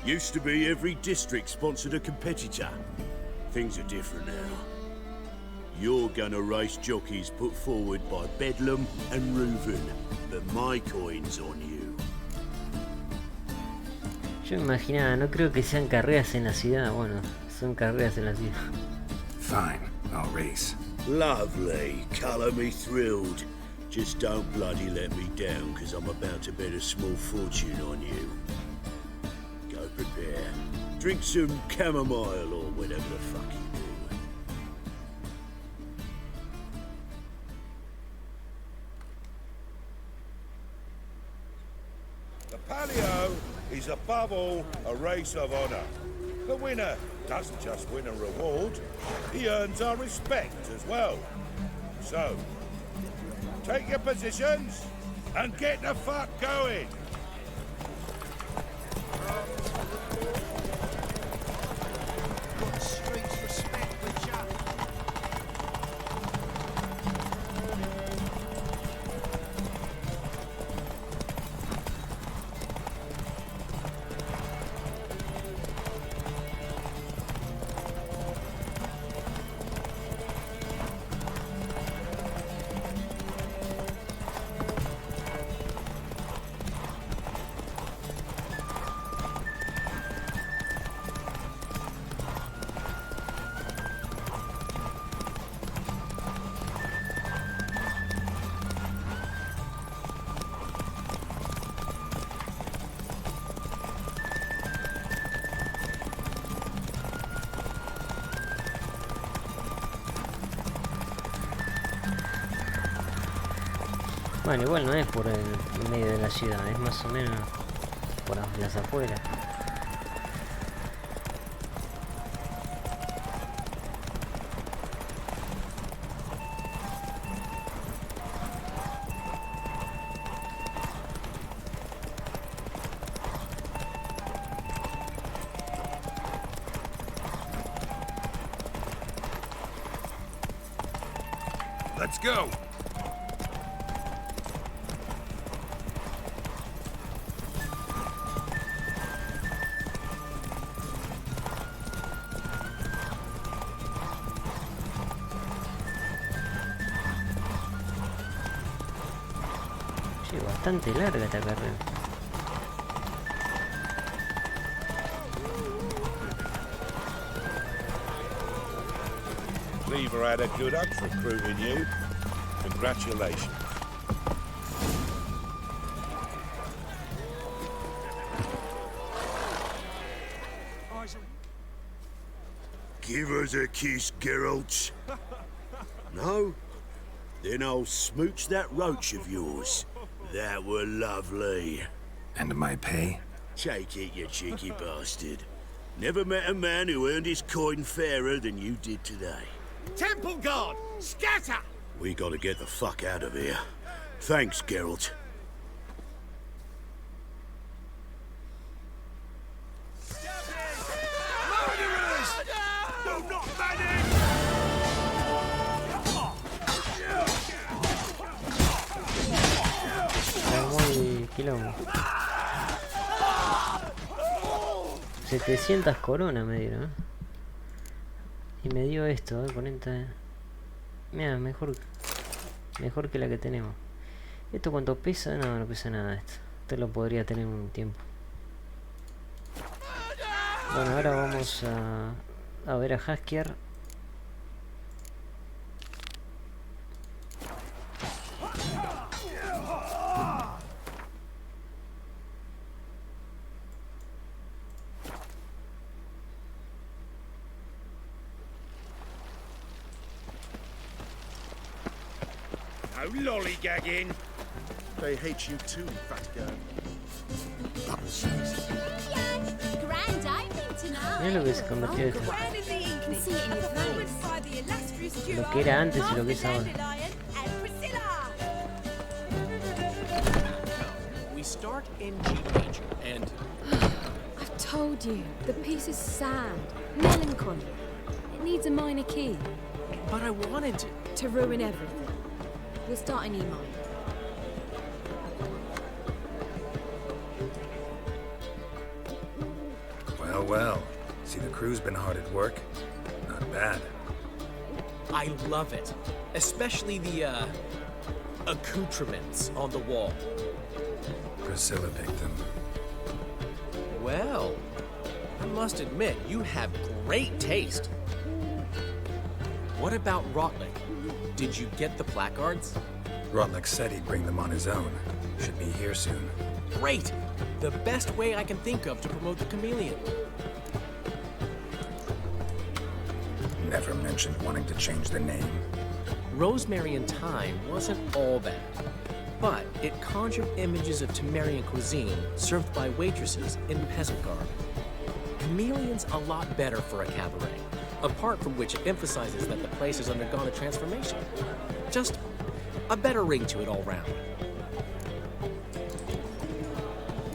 Used to be every district sponsored a competitor. Things are different now. You're gonna race jockeys put forward by Bedlam and Reuven, but my coin's on you. Yo me imaginaba, no creo que sean carreras en la ciudad. Bueno, son carreras en la ciudad. Fine, I'll race. Lovely, colour me thrilled. Just don't bloody let me down, because I'm about to bet a small fortune on you. Go prepare. Drink some chamomile or whatever the fuck you Palio is above all a race of honor. The winner doesn't just win a reward, he earns our respect as well. So, take your positions and get the fuck going. Got the streets respect with you. Bueno, igual no es por el medio de la ciudad, es más o menos por las afueras. Let's go! Sí, bastante larga esta carrera. Cleaver had a good hunt recruiting you. Congratulations. Give us a kiss, Geralt. No? Then I'll smooch that roach of yours. That were lovely. And my pay? Take it, you cheeky bastard. Never met a man who earned his coin fairer than you did today. Temple Guard! Scatter! We gotta get the fuck out of here. Thanks, Geralt. Muy quilombo. 700 coronas me dieron, ¿eh? Y me dio esto, 40. Mira, mejor que la que tenemos. ¿Esto cuánto pesa? No, no pesa nada esto. Esto lo podría tener un tiempo. Bueno, ahora vamos a ver a Haskier. No lollygagging. They hate you too, fat girl. Grand opening tonight. Mira lo que se convirtió esto. Can see it in your face. Lo que era antes y lo que es ahora. We start in G major and... I've told you, the piece is sad, melancholy. It needs a minor key. But I wanted to ruin everything. We'll start in E minor. Well, well. See, the crew's been hard at work. Not bad. I love it. Especially the, accoutrements on the wall. Priscilla picked them. Well, I must admit, you have great taste. What about Rotlick? Did you get the placards? Rotlick said he'd bring them on his own. Should be here soon. Great! The best way I can think of to promote the chameleon. Never mentioned wanting to change the name. Rosemary and Thyme wasn't all bad. but it conjured images of Temerian cuisine served by waitresses in peasant garb. Chameleon's a lot better for a cabaret, apart from which it emphasizes that the place has undergone a transformation. Just a better ring to it all round.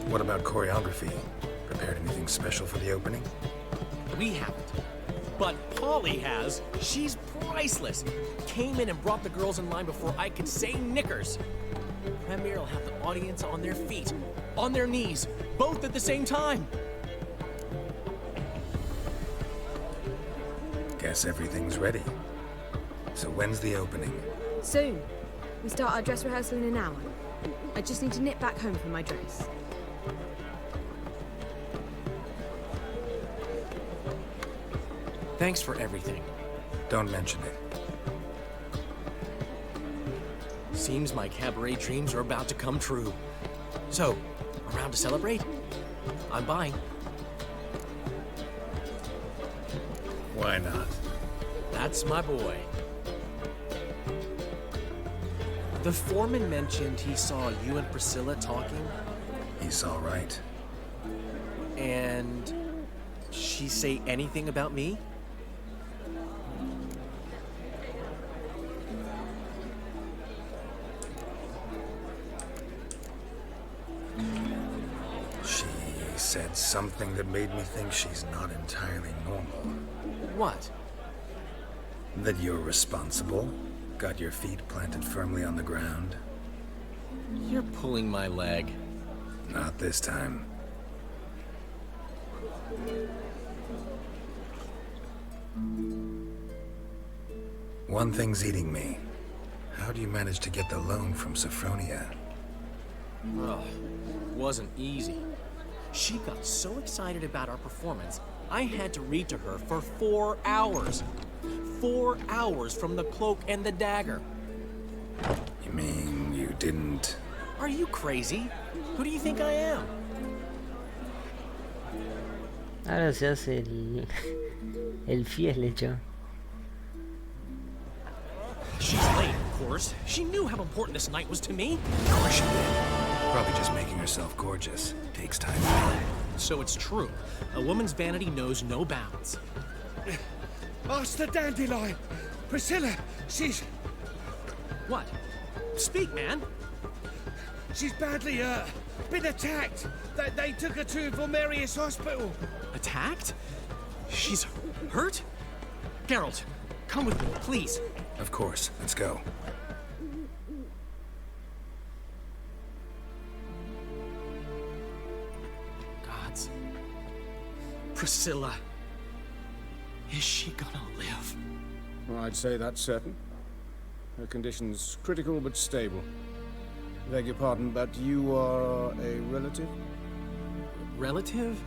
What about choreography? Prepared anything special for the opening? We haven't. But Polly has. She's priceless. Came in and brought the girls in line before I could say knickers. Premier will have the audience on their feet, on their knees, both at the same time. Guess everything's ready. So when's the opening? Soon. We start our dress rehearsal in an hour. I just need to nip back home for my dress. Thanks for everything. Don't mention it. Seems my cabaret dreams are about to come true. So, around to celebrate? I'm buying. Why not? That's my boy. The foreman mentioned he saw you and Priscilla talking. He saw right. And she say anything about me? She said something that made me think she's not entirely normal. What? That you're responsible, got your feet planted firmly on the ground. You're pulling my leg. Not this time. One thing's eating me. How do you manage to get the loan from Sophronia? Oh, wasn't easy. She got so excited about our performance, I had to read to her for 4 hours. 4 hours from the Cloak and the Dagger. You mean you didn't... Are you crazy? Who do you think I am? Ahora se hace el fiel hecho. She's late, of course. She knew how important this night was to me. Of course she did. Probably just making herself gorgeous. Takes time. So it's true. A woman's vanity knows no bounds. Master Dandelion! Priscilla, she's... What? Speak, man. She's badly, been attacked. They took her to Vulmerius Hospital. Attacked? She's hurt? Geralt, come with me, please. Of course. Let's go. Gods. Priscilla. Is she gonna live? Well, I'd say that's certain. Her condition's critical but stable. Beg your pardon, but you are a relative? Relative?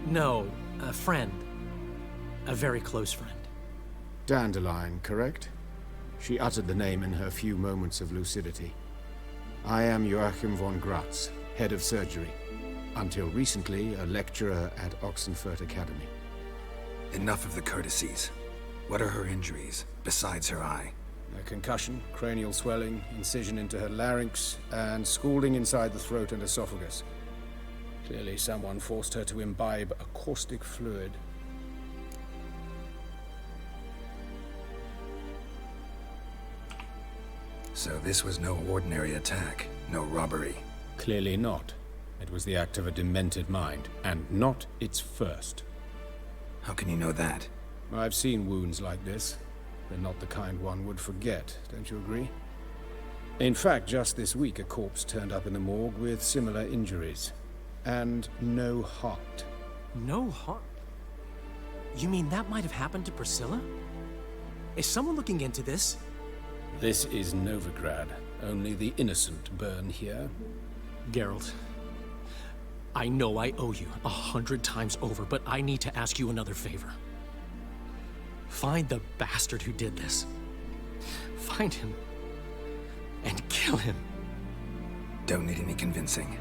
No, a friend. A very close friend. Dandelion, correct? She uttered the name in her few moments of lucidity. I am Joachim von Gratz, head of surgery. Until recently, a lecturer at Oxenfurt Academy. Enough of the courtesies. What are her injuries, besides her eye? A concussion, cranial swelling, incision into her larynx, and scalding inside the throat and esophagus. Clearly someone forced her to imbibe a caustic fluid. So this was no ordinary attack, no robbery. Clearly not. It was the act of a demented mind, and not its first. How can you know that? I've seen wounds like this. They're not the kind one would forget, don't you agree? In fact, just this week a corpse turned up in the morgue with similar injuries. And no heart. No heart? You mean that might have happened to Priscilla? Is someone looking into this? This is Novigrad. Only the innocent burn here. Geralt, I know I owe you 100 times over, but I need to ask you another favor. Find the bastard who did this. Find him and kill him. Don't need any convincing.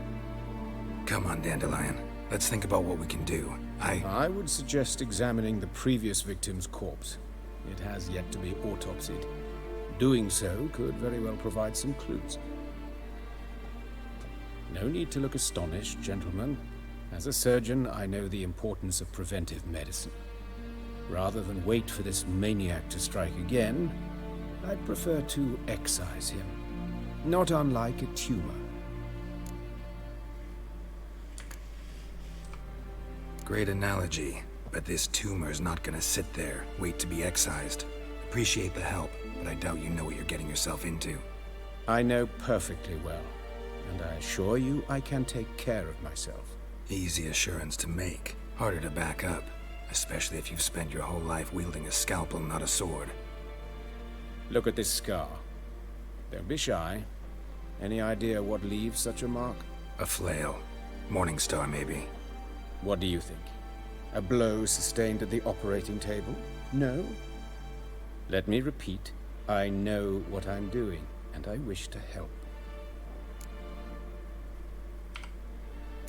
Come on, Dandelion. Let's think about what we can do. I would suggest examining the previous victim's corpse. It has yet to be autopsied. Doing so could very well provide some clues. No need to look astonished, gentlemen. As a surgeon, I know the importance of preventive medicine. Rather than wait for this maniac to strike again, I'd prefer to excise him. Not unlike a tumor. Great analogy, but this tumor's not gonna sit there, wait to be excised. Appreciate the help, but I doubt you know what you're getting yourself into. I know perfectly well, and I assure you I can take care of myself. Easy assurance to make, harder to back up, especially if you've spent your whole life wielding a scalpel, not a sword. Look at this scar. Don't be shy. Any idea what leaves such a mark? A flail. Morningstar, maybe. What do you think? A blow sustained at the operating table? No? Let me repeat. I know what I'm doing, and I wish to help.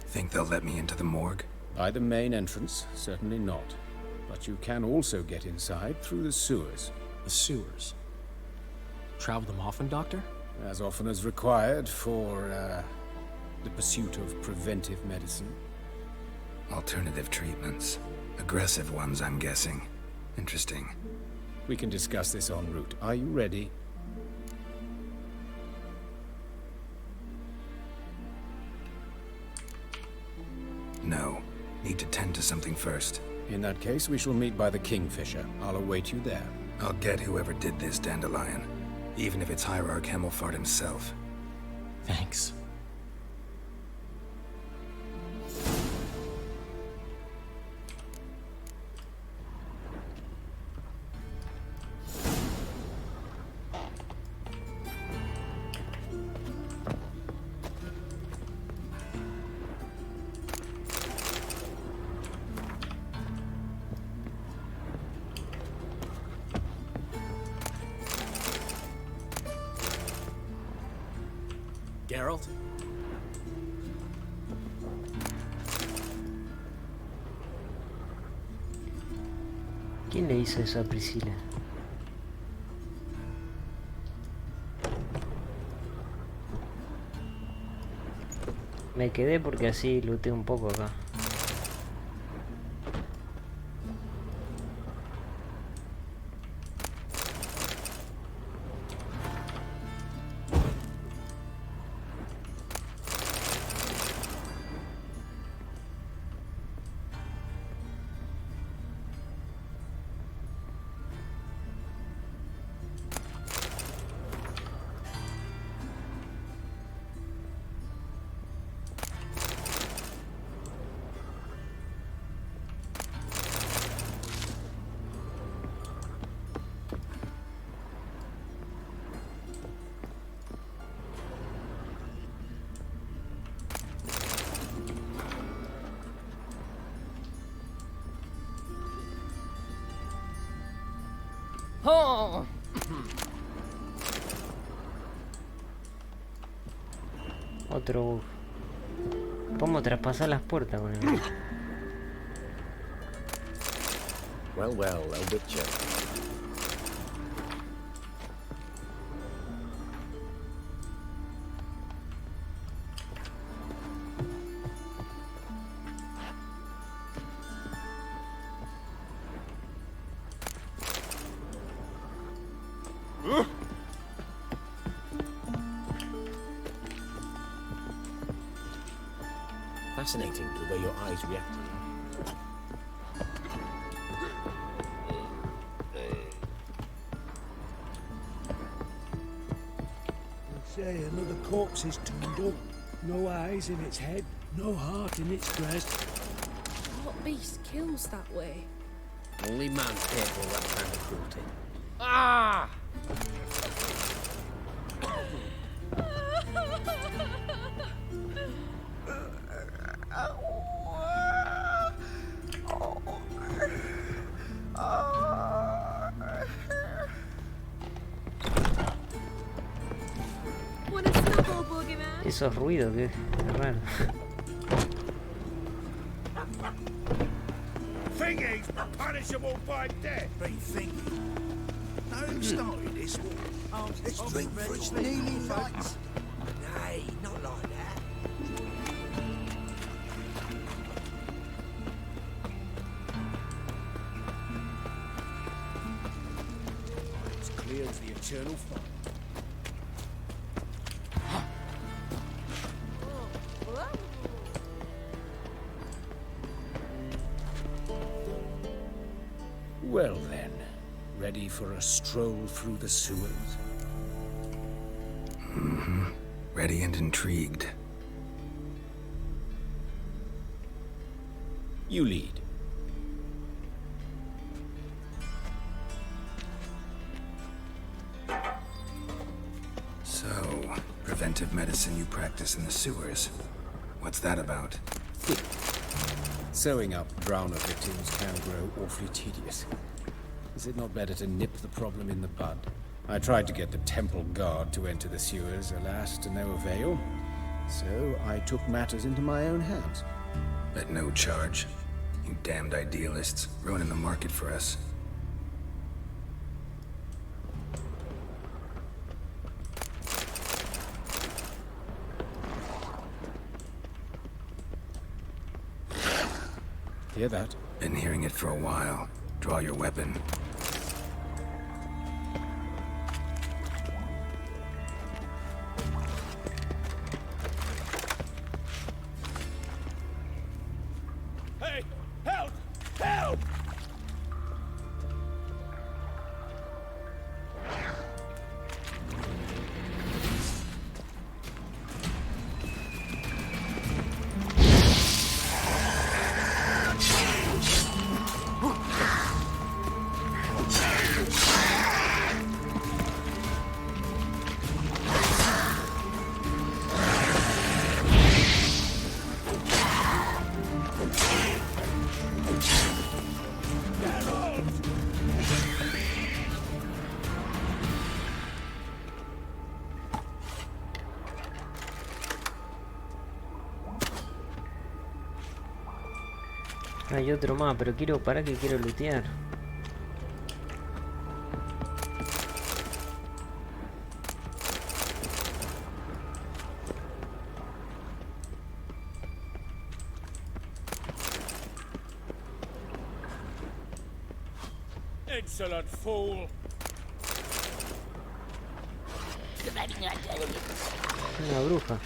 Think they'll let me into the morgue? By the main entrance, certainly not. But you can also get inside through the sewers. The sewers? Travel them often, Doctor? As often as required for, the pursuit of preventive medicine. Alternative treatments. Aggressive ones, I'm guessing. Interesting. We can discuss this en route. Are you ready? No. Need to tend to something first. In that case, we shall meet by the Kingfisher. I'll await you there. I'll get whoever did this, Dandelion. Even if it's Hierarch Hemmelfart himself. Thanks. Geralt? ¿Quién le hizo eso a Priscila? Me quedé porque así looté un poco acá. Oh. Otro bug. Podemos traspasar las puertas con el... Well, well, El Witcher. Fascinating the way your eyes reacted. Say another corpse is turned up. No eyes in its head, no heart in its breast. What beast kills that way? Only man's capable of that kind of cruelty. Ah! Esos ruidos, que raro. Thingy's punishable by death. Been thinking. Now who started this war? Let's drink for its nearly lights. Nay, not like that. eternal fire. Well then, ready for a stroll through the sewers? Mm-hmm. Ready and intrigued. You lead. So, preventive medicine you practice in the sewers. What's that about? Sewing up drowner victims can grow awfully tedious. Is it not better to nip the problem in the bud? I tried to get the temple guard to enter the sewers, alas, to no avail. So I took matters into my own hands. At no charge. You damned idealists, ruining the market for us. Hear that? Been hearing it for a while. Draw your weapon. Hey! Help! Help! Hay otro más, pero quiero lootear. Insolent fool! Una bruja.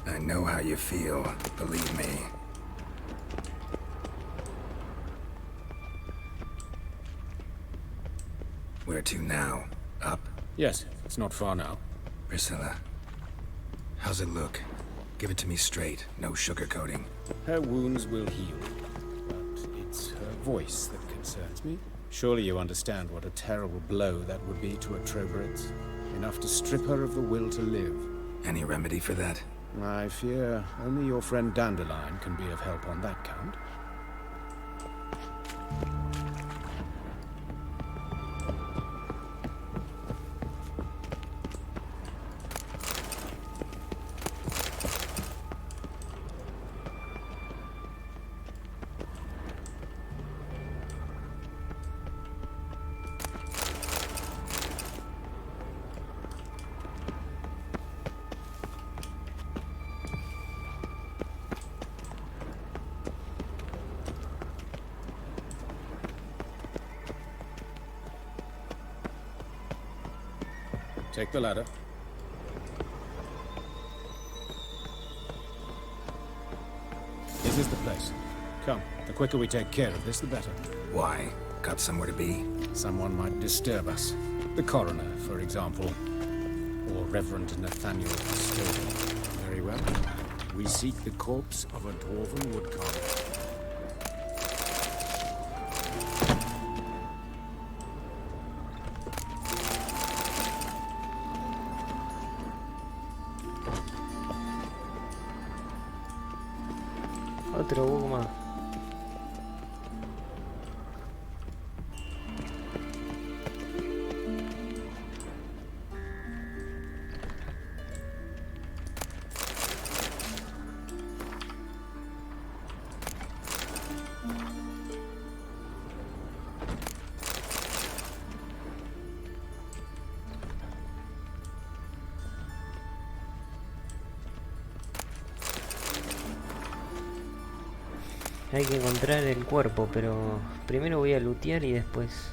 I know how you feel, believe me. Where to now? Up? Yes, it's not far now. Priscilla, how's it look? Give it to me straight, no sugarcoating. Her wounds will heal, but it's her voice that concerns me. Surely you understand what a terrible blow that would be to a Trobritz. Enough to strip her of the will to live. Any remedy for that? I fear only your friend Dandelion can be of help on that count. Take the ladder. This is the place. Come, the quicker we take care of this, the better. Why? Got somewhere to be? Someone might disturb us. The coroner, for example. or Reverend Nathaniel Custodian. Very well. We seek the corpse of a dwarven woodcarver. Otro bug más. Hay que encontrar el cuerpo, pero primero voy a lootear y después...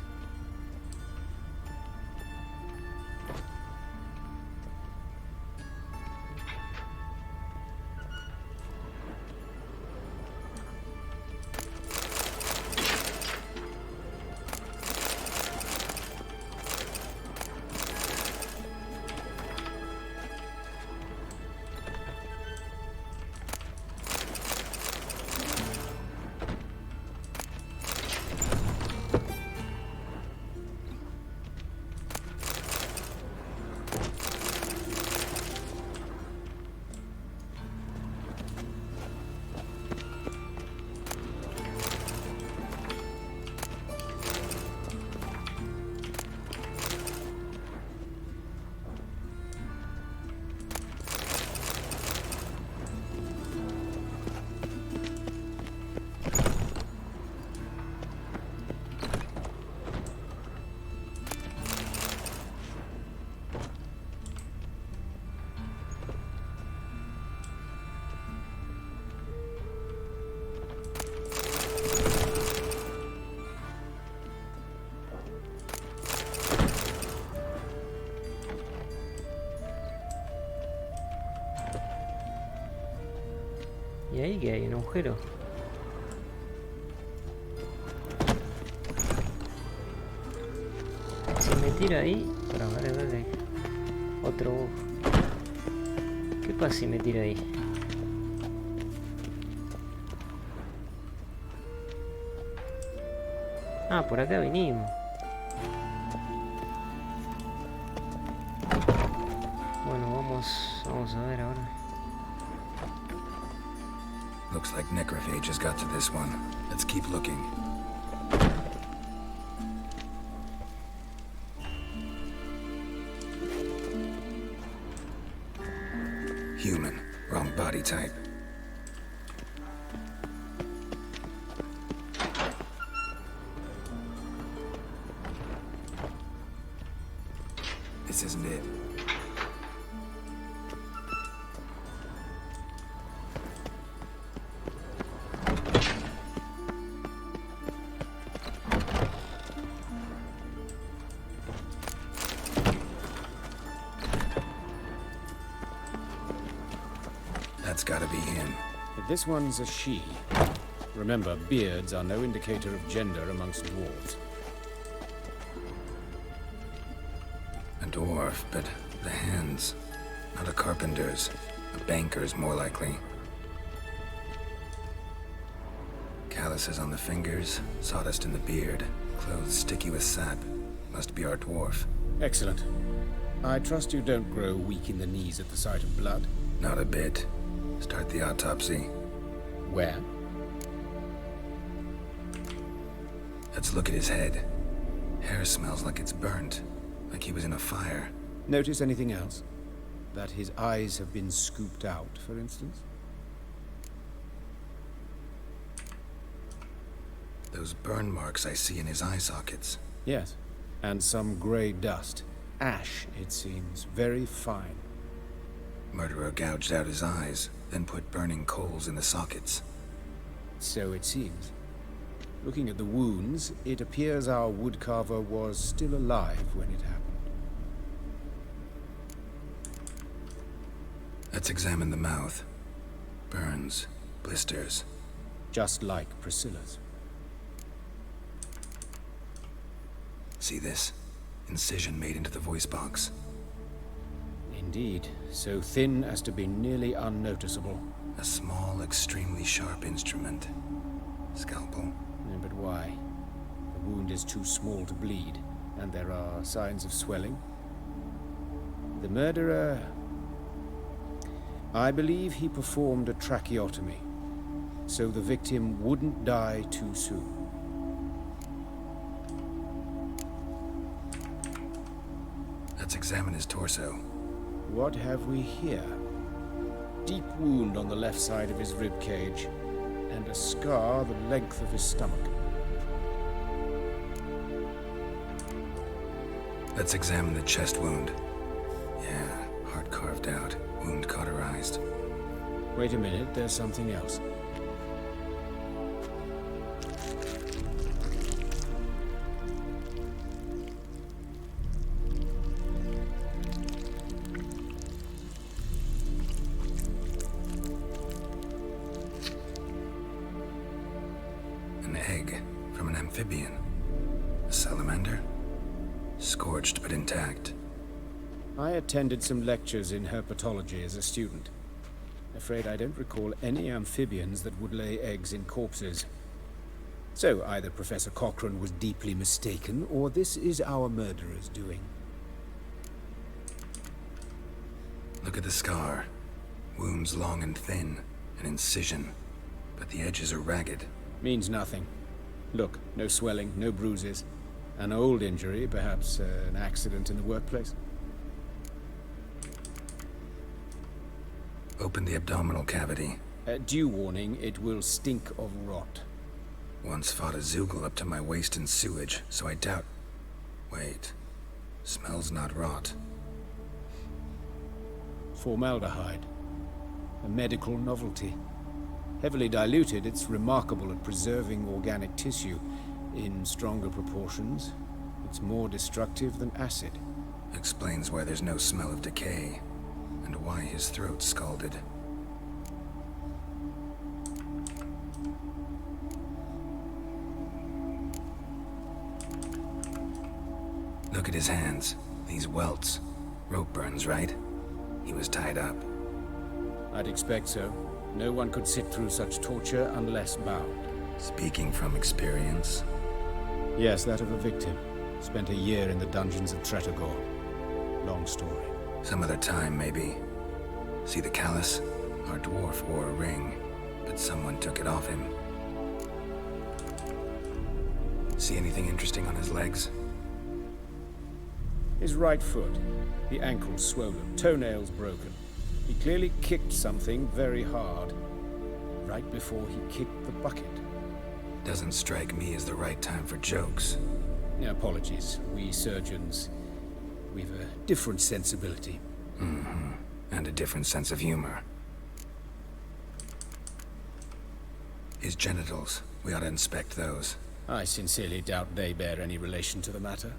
Y ahí que hay un agujero. Si me tiro ahí... Para ver, otro bug. ¿Qué pasa si me tiro ahí? Ah, por acá vinimos. Bueno, vamos a ver ahora. Looks like necrophages got to this one. Let's keep looking. Human. Wrong body type. This isn't it. That's gotta be him. If this one's a she, remember, beards are no indicator of gender amongst dwarves. A dwarf, but the hands. Not a carpenter's. A banker's, more likely. Calluses on the fingers, sawdust in the beard, clothes sticky with sap. Must be our dwarf. Excellent. I trust you don't grow weak in the knees at the sight of blood. Not a bit. Start the autopsy. Where? Let's look at his head. Hair smells like it's burnt, like he was in a fire. Notice anything else? That his eyes have been scooped out, for instance? Those burn marks I see in his eye sockets. Yes, and some grey dust. Ash, it seems. Very fine. Murderer gouged out his eyes, then put burning coals in the sockets. So it seems. Looking at the wounds, it appears our woodcarver was still alive when it happened. Let's examine the mouth. Burns, blisters. Just like Priscilla's. See this? Incision made into the voice box. Indeed, so thin as to be nearly unnoticeable. A small, extremely sharp instrument. Scalpel. But why? The wound is too small to bleed, and there are signs of swelling. The murderer... I believe he performed a tracheotomy, so the victim wouldn't die too soon. Let's examine his torso. What have we here? Deep wound on the left side of his rib cage, and a scar the length of his stomach. Let's examine the chest wound. Yeah, heart carved out, wound cauterized. Wait a minute, there's something else. An egg from an amphibian. A salamander? Scorched but intact. I attended some lectures in herpetology as a student. Afraid I don't recall any amphibians that would lay eggs in corpses. So either Professor Cochrane was deeply mistaken, or this is our murderer's doing. Look at the scar. Wounds long and thin, an incision, but the edges are ragged. Means nothing. Look, no swelling, no bruises. An old injury, perhaps an accident in the workplace. Open the abdominal cavity. Due warning, it will stink of rot. Once fought a Zoogle up to my waist in sewage, so I doubt... Wait. Smells not rot. Formaldehyde. A medical novelty. Heavily diluted, it's remarkable at preserving organic tissue. In stronger proportions, it's more destructive than acid. Explains why there's no smell of decay, and why his throat's scalded. Look at his hands. These welts. Rope burns, right? He was tied up. I'd expect so. No one could sit through such torture unless bound. Speaking from experience? Yes, that of a victim. Spent a year in the dungeons of Tretogor. Long story. Some other time, maybe. See the callus? Our dwarf wore a ring, but someone took it off him. See anything interesting on his legs? His right foot. The ankle swollen, toenails broken. He clearly kicked something very hard, right before he kicked the bucket. Doesn't strike me as the right time for jokes. Apologies. We surgeons, we've a different sensibility. Mm-hmm. And a different sense of humor. His genitals. We ought to inspect those. I sincerely doubt they bear any relation to the matter.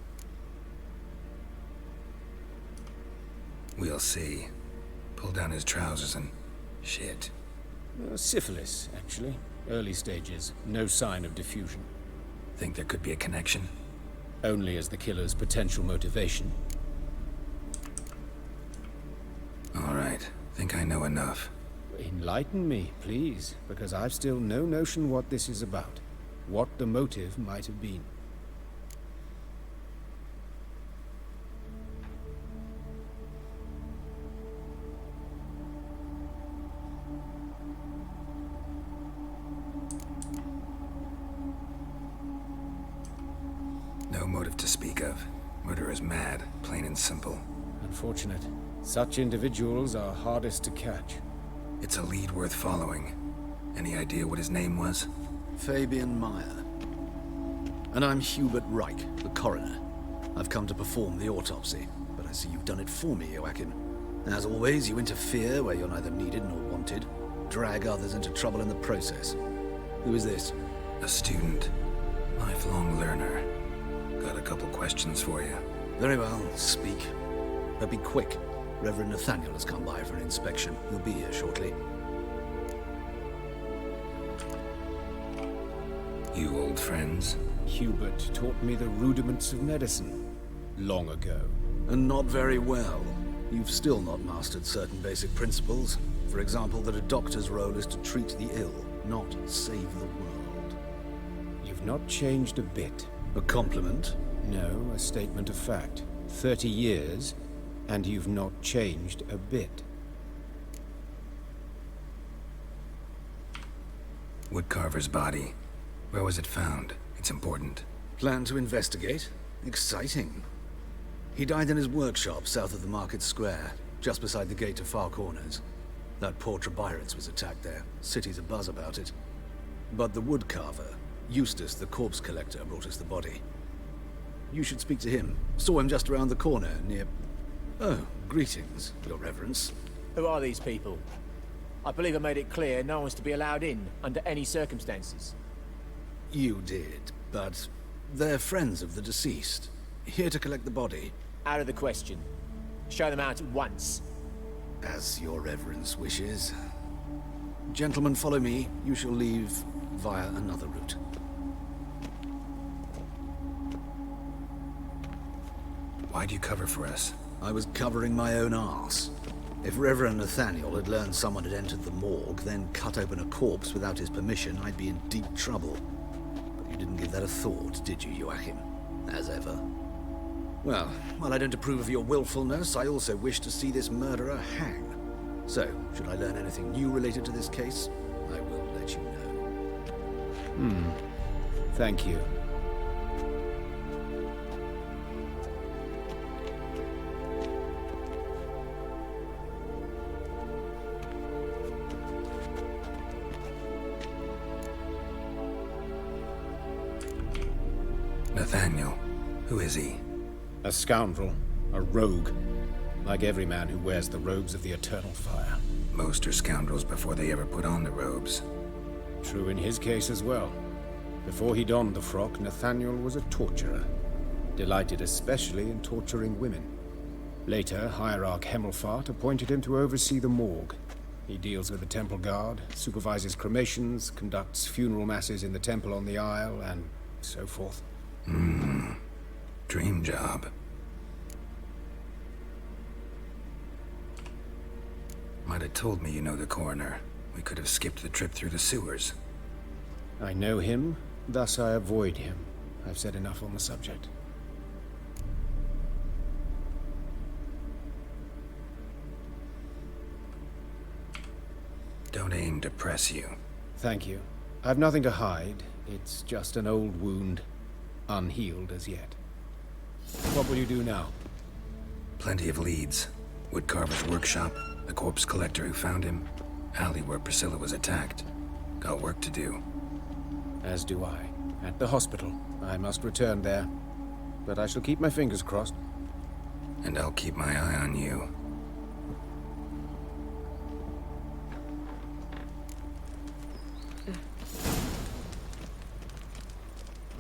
We'll see. Pull down his trousers and... shit. Syphilis, actually. Early stages. No sign of diffusion. Think there could be a connection? Only as the killer's potential motivation. All right. Think I know enough. Enlighten me, please, because I've still no notion what this is about. What the motive might have been. No motive to speak of. Murderer's mad, plain and simple. Unfortunate. Such individuals are hardest to catch. It's a lead worth following. Any idea what his name was? Fabian Meyer. And I'm Hubert Reich, the coroner. I've come to perform the autopsy, but I see you've done it for me, Joachim. As always, you interfere where you're neither needed nor wanted. Drag others into trouble in the process. Who is this? A student. Lifelong learner. Got a couple questions for you. Very well, speak. But be quick. Reverend Nathaniel has come by for an inspection. He'll be here shortly. You old friends? Hubert taught me the rudiments of medicine. Long ago. And not very well. you've still not mastered certain basic principles. For example, that a doctor's role is to treat the ill, not save the world. You've not changed a bit. A compliment? No, a statement of fact. 30 years, and you've not changed a bit. Woodcarver's body. Where was it found? It's important. Plan to investigate? Exciting. He died in his workshop south of the market square, just beside the gate to Far Corners. That poor Trebyritz was attacked there. City's abuzz about it. But the woodcarver, Eustace the corpse collector, brought us the body. You should speak to him. Saw him just around the corner, near... Oh, greetings, Your Reverence. Who are these people? I believe I made it clear no one's to be allowed in, under any circumstances. You did, but they're friends of the deceased. Here to collect the body. Out of the question. Show them out at once. As Your Reverence wishes. Gentlemen, follow me. You shall leave via another route. Why'd you cover for us? I was covering my own arse. If Reverend Nathaniel had learned someone had entered the morgue, then cut open a corpse without his permission, I'd be in deep trouble. But you didn't give that a thought, did you, Joachim? As ever. Well, while I don't approve of your willfulness, I also wish to see this murderer hang. So, should I learn anything new related to this case, I will let you know. Thank you. Nathaniel. Who is he? A scoundrel. A rogue. Like every man who wears the robes of the Eternal Fire. Most are scoundrels before they ever put on the robes. True in his case as well. Before he donned the frock, Nathaniel was a torturer. Delighted especially in torturing women. Later, Hierarch Hemmelfart appointed him to oversee the morgue. He deals with the temple guard, supervises cremations, conducts funeral masses in the temple on the Isle, and so forth. Dream job. Might have told me you know the coroner. We could have skipped the trip through the sewers. I know him, thus I avoid him. I've said enough on the subject. Don't aim to press you. Thank you. I've nothing to hide. It's just an old wound, unhealed as yet. What will you do now? Plenty of leads. Woodcarver's workshop, the corpse collector who found him, alley where Priscilla was attacked. Got work to do. As do I. At the hospital. I must return there. But I shall keep my fingers crossed. And I'll keep my eye on you.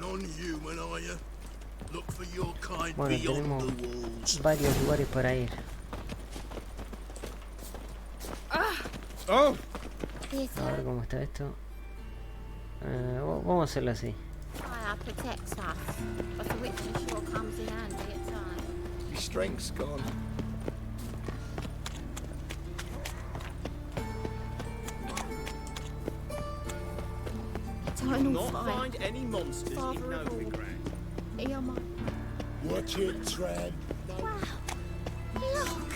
Non-human, are you? Look for your kind Bueno, beyond tenemos the walls. varios lugares para ir. Oh. A ver cómo está esto. Vamos a hacerlo así. Fire protects us, but the witch sure comes in handy at times. Your strength's gone. Eternal Not fire. find any monsters Father in of all. Novigrad. Earmark. Watch it, Tran. Wow. Look.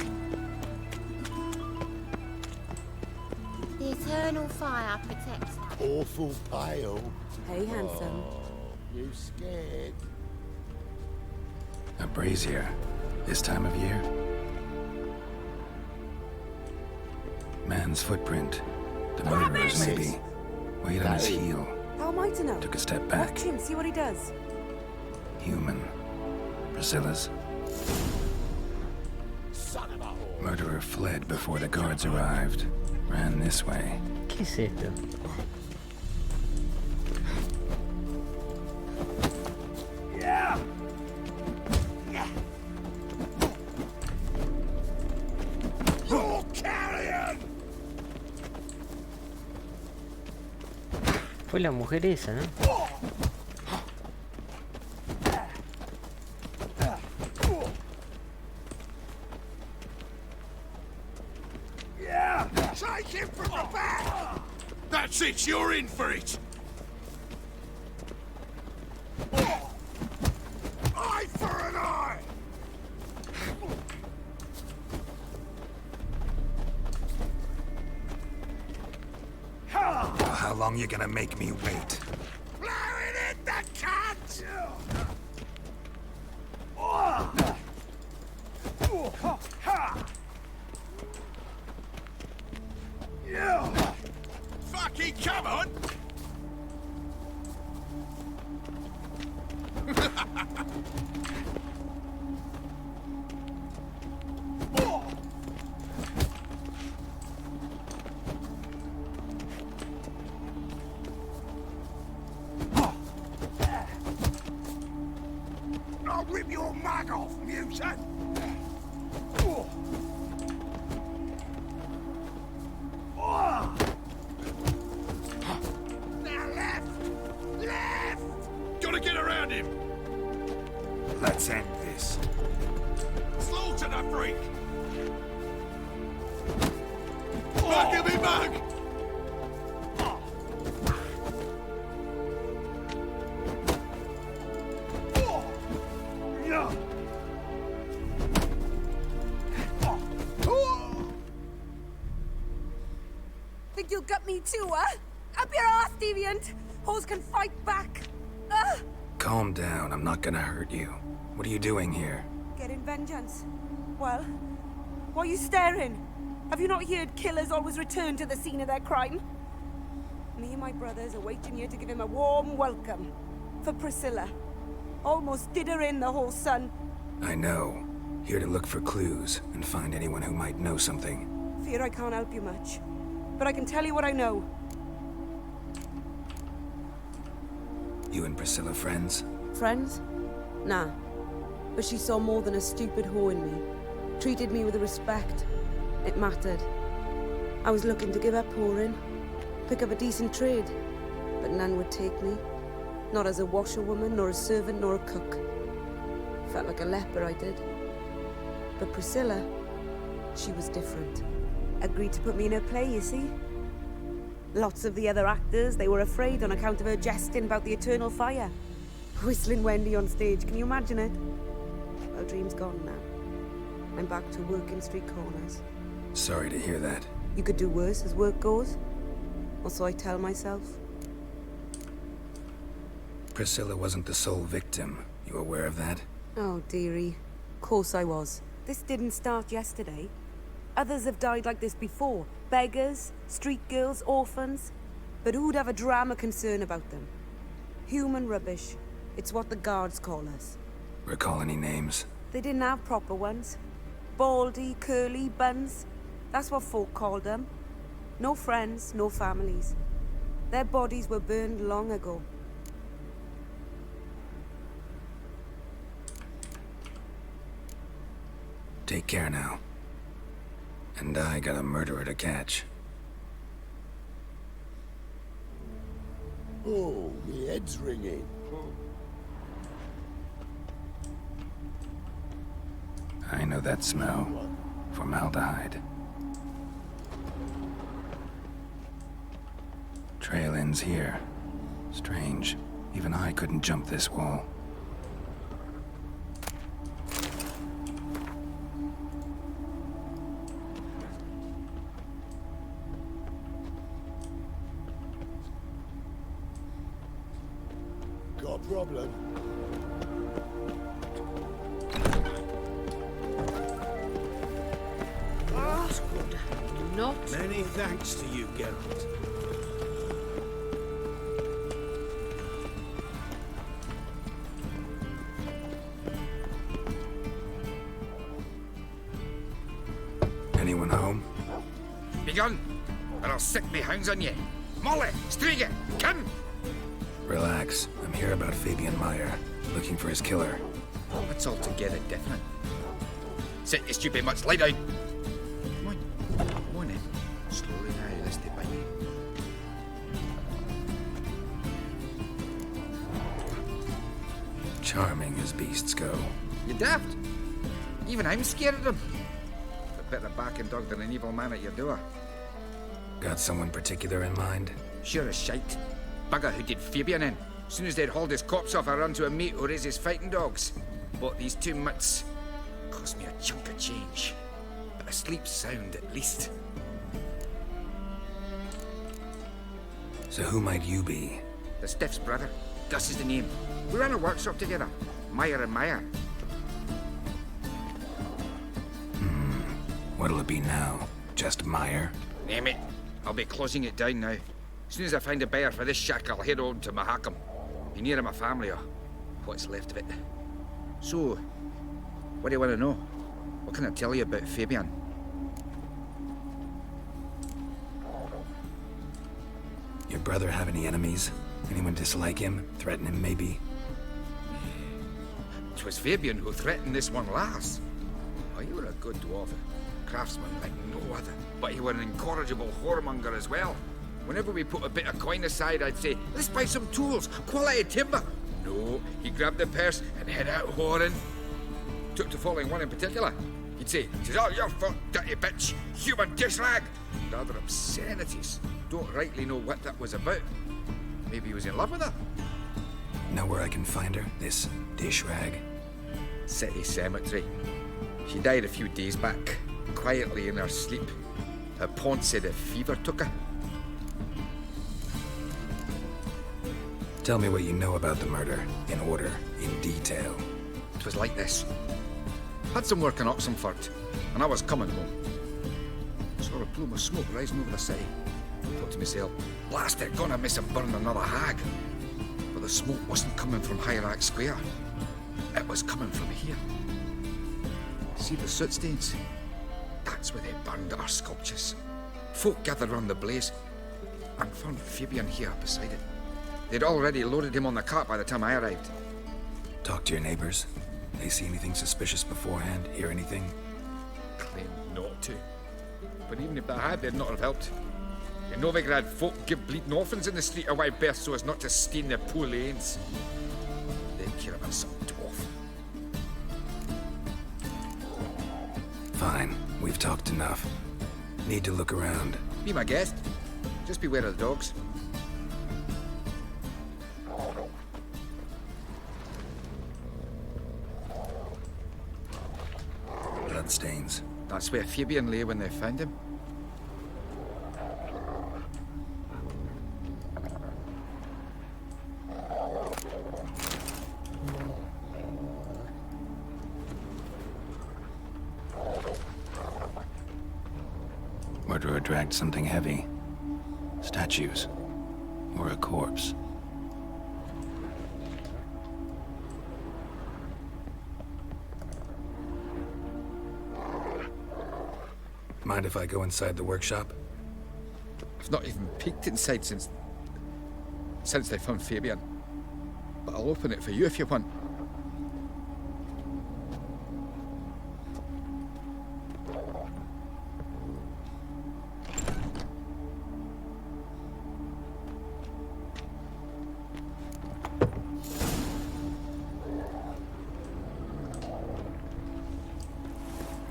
The eternal fire protects us. Awful pale. Hey, handsome. You scared? A brazier. This time of year? Man's footprint. The murderer's maybe. Weight on his heel. How am I to know? Took a step back. Watch him, see what he does. Human. Priscilla's. Son of a whore. Murderer fled before the guards arrived. Ran this way. ¿Qué es esto? Yeah. You're carrion. Fue la mujer esa, ¿no? That's it, you're in for it! Eye for an eye! Oh, how long you gonna make me wait? Blow it in the cat! Fucking come on! I'll rip your mug off, mutant! Now left! Left! Gotta get around him! Let's end this. Slaughter the freak! Mug him in mug! Think you'll gut me too, huh? Up your ass, deviant! Hoes can fight back! Calm down, I'm not gonna hurt you. What are you doing here? Getting vengeance. Well, why are you staring? Have you not heard killers always return to the scene of their crime? Me and my brothers are waiting here to give him a warm welcome. For Priscilla. Almost did her in, the whole son. I know. Here to look for clues and find anyone who might know something. Fear I can't help you much. But I can tell you what I know. You and Priscilla friends? Friends? Nah. But she saw more than a stupid whore in me. Treated me with respect. It mattered. I was looking to give up whoring. Pick up a decent trade. But none would take me. Not as a washerwoman, nor a servant, nor a cook. Felt like a leper, I did. But Priscilla, she was different. Agreed to put me in her play, you see? Lots of the other actors, they were afraid on account of her jesting about the eternal fire. Whistling Wendy on stage, can you imagine it? Well, dream's gone now. I'm back to working street corners. Sorry to hear that. You could do worse as work goes. Or so I tell myself. Priscilla wasn't the sole victim. You aware of that? Oh, dearie. Course I was. This didn't start yesterday. Others have died like this before. Beggars, street girls, orphans. But who'd have a drama concern about them? Human rubbish. It's what the guards call us. Recall any names? They didn't have proper ones. Baldy, curly, buns. That's what folk called them. No friends, no families. Their bodies were burned long ago. Take care now. And I got a murderer to catch. Oh, my head's ringing. I know that smell. Formaldehyde. Trail ends here. Strange. Even I couldn't jump this wall. Got a problem? Not good. Not Many thanks to you, Geralt. Anyone home? Begone, or I'll sick me hounds on you. Molly, Striga, come! Relax. I'm here about Fabian Meyer, looking for his killer. That's altogether different. Sit your stupid mutts, lie down. Come on, come on then. Slowly now, let's stay by you. Charming as beasts go. You daft. Even I'm scared of them. A better backing dog than an evil man at your door. Got someone particular in mind? Sure as shite. Bugger who did Fabian in. Soon as they'd hauled his corpse off, I run to a mate who raises fighting dogs. Bought these 2 mutts. Cost me a chunk of change. But I sleep sound at least. So who might you be? The Stiff's brother. Gus is the name. We ran a workshop together. Meyer and Meyer. What'll it be now? Just Meyer? Name it. I'll be closing it down now. As soon as I find a buyer for this shack, I'll head on to Mahakam. Be near my family, or what's left of it. So, what do you want to know? What can I tell you about Fabian? Your brother have any enemies? Anyone dislike him? Threaten him, maybe? 'Twas Fabian who threatened this one last. Oh, you were a good dwarf. Craftsman like no other. But you were an incorrigible whoremonger as well. Whenever we put a bit of coin aside, I'd say, let's buy some tools, quality timber. No, he grabbed the purse and head out whoring. Took to following one in particular. He'd say, "'Tis all your fault, dirty bitch, human dish rag." And other obscenities. Don't rightly know what that was about. Maybe he was in love with her. Know where I can find her? This dish rag? City cemetery. She died a few days back, quietly in her sleep. Her pawn said a fever took her. Tell me what you know about the murder, in order, in detail. It was like this. Had some work in Oxenford, and I was coming home. Saw a plume of smoke rising over the city. Thought to myself, blast it, gonna miss and burn another hag. But the smoke wasn't coming from Hierarch Square. It was coming from here. See the soot stains? That's where they burned our sculptures. Folk gathered round the blaze and found Fabian here beside it. They'd already loaded him on the cart by the time I arrived. Talk to your neighbors. They see anything suspicious beforehand? Hear anything? Claimed not to. But even if they had, they'd not have helped. In Novigrad, folk give bleeding orphans in the street a wide berth so as not to stain their poor lanes. They care about some dwarf. Fine. We've talked enough. Need to look around. Be my guest. Just beware of the dogs. Bloodstains. That's where Fabian lay when they found him. Murderer dragged something heavy. Statues. Or a corpse. Mind if I go inside the workshop? I've not even peeked inside since they found Fabian. But I'll open it for you if you want.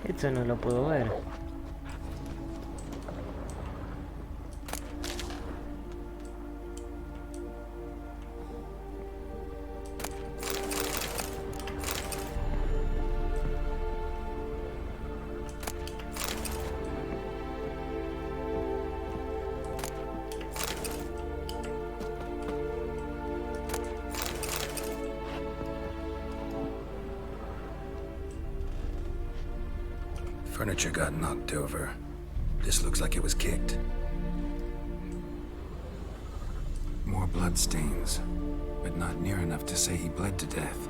Esto no lo puedo ver. Furniture got knocked over. This looks like it was kicked. More bloodstains, but not near enough to say he bled to death.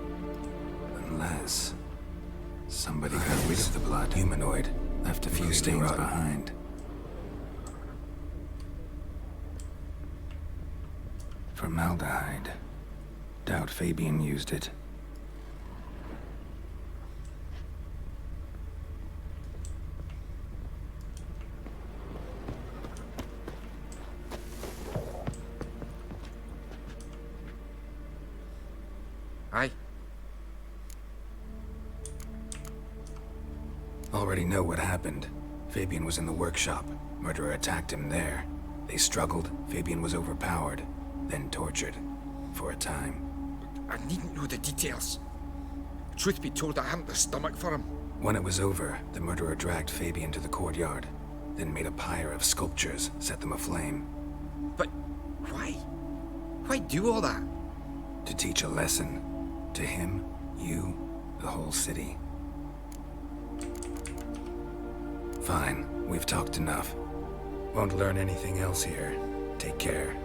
Unless somebody got rid of the blood. Humanoid left a few stains behind. Formaldehyde. Doubt Fabian used it. Aye. Already know what happened. Fabian was in the workshop. Murderer attacked him there. They struggled. Fabian was overpowered, then tortured. For a time. I needn't know the details. Truth be told, I haven't the stomach for him. When it was over, the murderer dragged Fabian to the courtyard, then made a pyre of sculptures, set them aflame. But why? Why do all that? To teach a lesson. To him, you, the whole city. Fine, we've talked enough. Won't learn anything else here. Take care.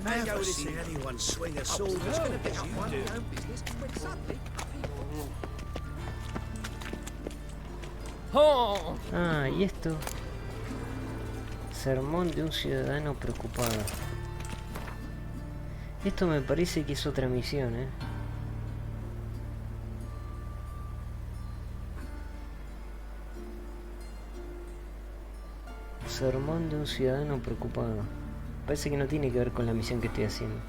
I've never seen anyone swing a sword as good as you do. Ah, y esto. Sermón de un ciudadano preocupado. Esto me parece que es otra misión, ¿eh? Sermón de un ciudadano preocupado. Parece que no tiene que ver con la misión que estoy haciendo.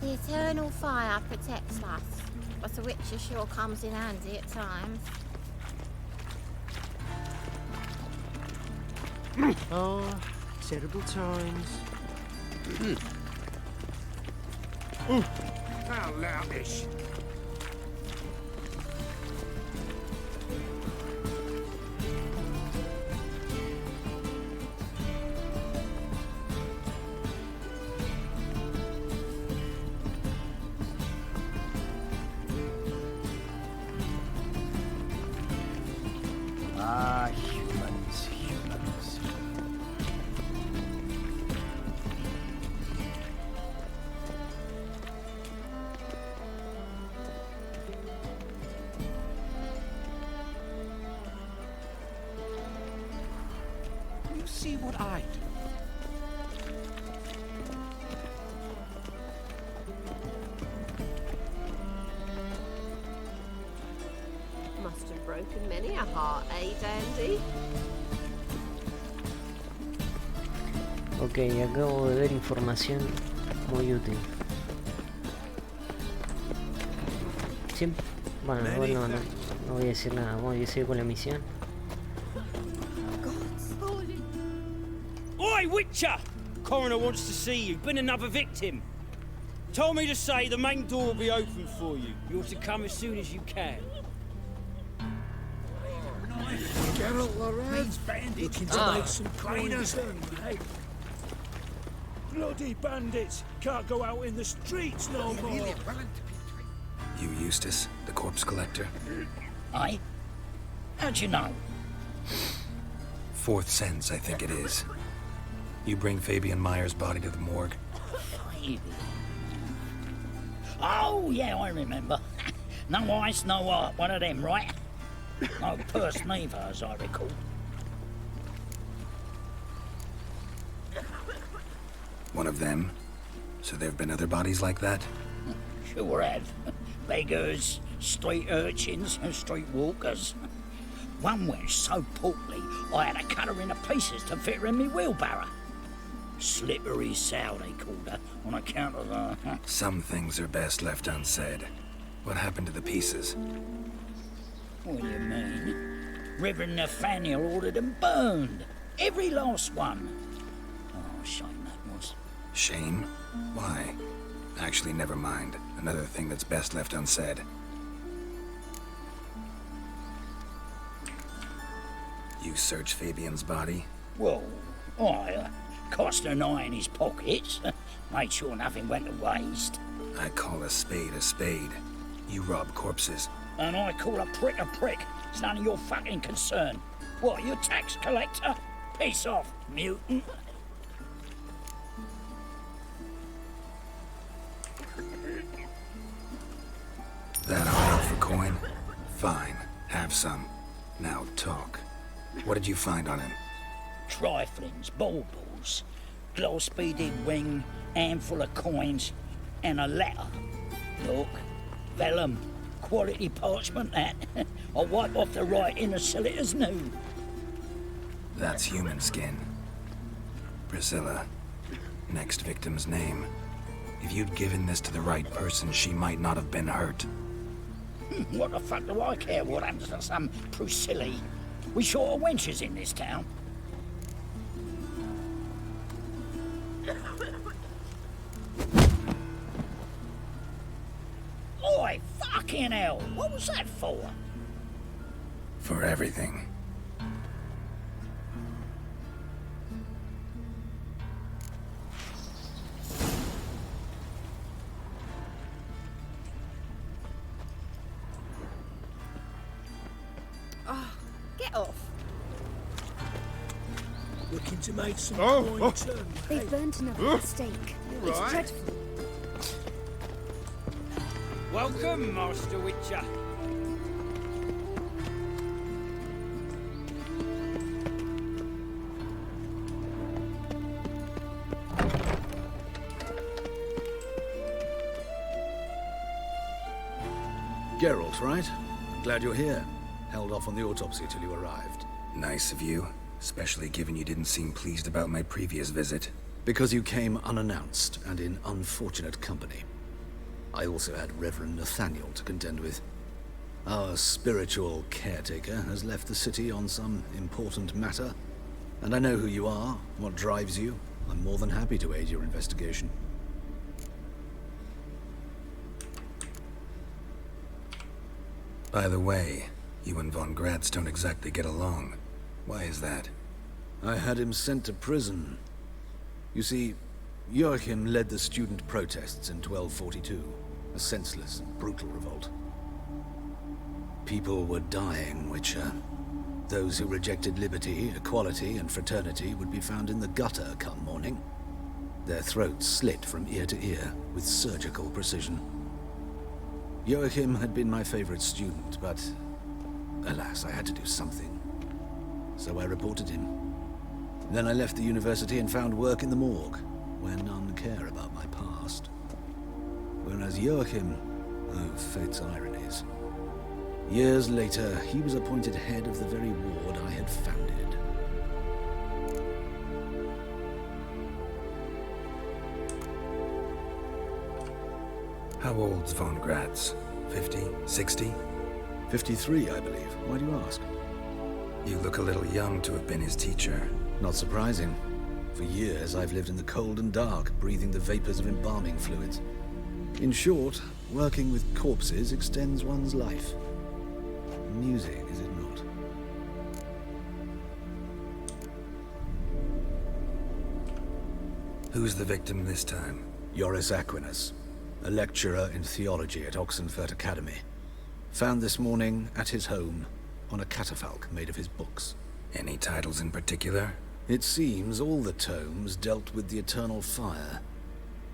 The eternal fire protects us, but the Witcher sure comes in handy at times. Oh, terrible times. How loutish. Humans. You see what I do? Must have broken many a heart, eh, Dandy? Ok, acabo de ver información muy útil. Siempre... Bueno, no voy a decir nada, voy a seguir con la misión. Oi, Witcher! Coroner wants to see you. Been another victim. Told me to say the main door will be open for you. You're to come as soon as you can. Geralt Lorraine, looking to make some coins. Bloody bandits! Can't go out in the streets no more. You Eustace, the corpse collector? Aye? How'd you know? 4th sense, I think it is. You bring Fabian Meyer's body to the morgue. Oh, yeah, I remember. No ice, no art, one of them, right? No purse neither, as I recall. One of them? So there have been other bodies like that? Sure have. Beggars, street urchins, and street walkers. One went so portly, I had to cut her into pieces to fit her in me wheelbarrow. Slippery sow, they called her, on account of the... Some things are best left unsaid. What happened to the pieces? What do you mean? Reverend Nathaniel ordered them burned. Every last one. Oh, shame that was. Shame? Why? Actually, never mind. Another thing that's best left unsaid. You searched Fabian's body? Well, I cast an eye in his pockets. Made sure nothing went to waste. I call a spade a spade. You rob corpses. And I call a prick a prick. It's none of your fucking concern. What, you tax collector? Piss off, mutant. That all out for coin? Fine. Have some. Now talk. What did you find on him? Triflings, baubles, gloss-beaded wing, handful of coins, and a letter. Look, vellum, quality parchment that. I'll wipe off the writing and sell it as new. That's human skin. Priscilla. Next victim's name. If you'd given this to the right person, she might not have been hurt. What the fuck do I care what happens to some Priscilla? We short of wenches in this town. Oi, fucking hell! What was that for? For everything. Oh, get off. Looking to make some Oh, coin turn. They've burnt another mistake. It's right. dreadful. Welcome, Master Witcher. Geralt, right? I'm glad you're here. Held off on the autopsy till you arrived. Nice of you, especially given you didn't seem pleased about my previous visit. Because you came unannounced and in unfortunate company. I also had Reverend Nathaniel to contend with. Our spiritual caretaker has left the city on some important matter, and I know who you are, what drives you. I'm more than happy to aid your investigation. By the way, you and von Gratz don't exactly get along. Why is that? I had him sent to prison. You see, Joachim led the student protests in 1242, a senseless and brutal revolt. People were dying, Witcher. Those who rejected liberty, equality, and fraternity would be found in the gutter come morning. Their throats slit from ear to ear with surgical precision. Joachim had been my favorite student, but alas, I had to do something. So I reported him. Then I left the university and found work in the morgue, where none care about my past. Whereas Joachim, oh, fate's ironies. Years later, he was appointed head of the very ward I had founded. How old's von Gratz? 50? 60? 53, I believe. Why do you ask? You look a little young to have been his teacher. Not surprising. For years, I've lived in the cold and dark, breathing the vapors of embalming fluids. In short, working with corpses extends one's life. Music, is it not? Who's the victim this time? Joris Aquinas, a lecturer in theology at Oxenfurt Academy. Found this morning at his home on a catafalque made of his books. Any titles in particular? It seems all the tomes dealt with the eternal fire.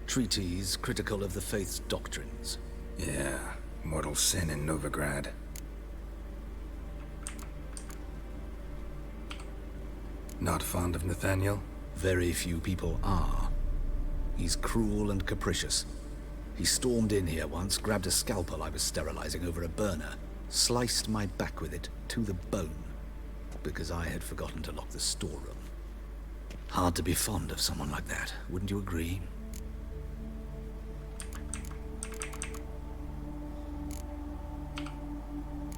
Treatises critical of the faith's doctrines. Yeah, mortal sin in Novigrad. Not fond of Nathaniel? Very few people are. He's cruel and capricious. He stormed in here once, grabbed a scalpel I was sterilizing over a burner, sliced my back with it to the bone, because I had forgotten to lock the storeroom. Hard to be fond of someone like that, wouldn't you agree?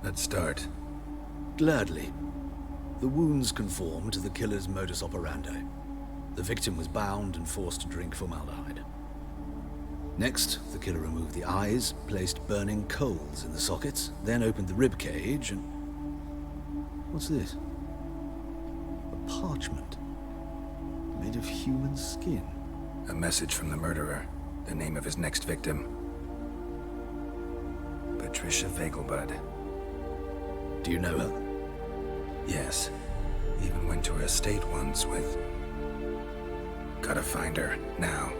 Let's start. Gladly. The wounds conform to the killer's modus operandi. The victim was bound and forced to drink formaldehyde. Next, the killer removed the eyes, placed burning coals in the sockets, then opened the rib cage and... What's this? A parchment. Made of human skin. A message from the murderer. The name of his next victim. Patricia Vegelbud. Do you know her? Yes. Even went to her estate once with... Gotta find her, now.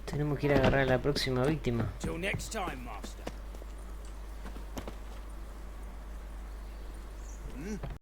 Tenemos que ir a agarrar a la próxima víctima. Till next time, Master.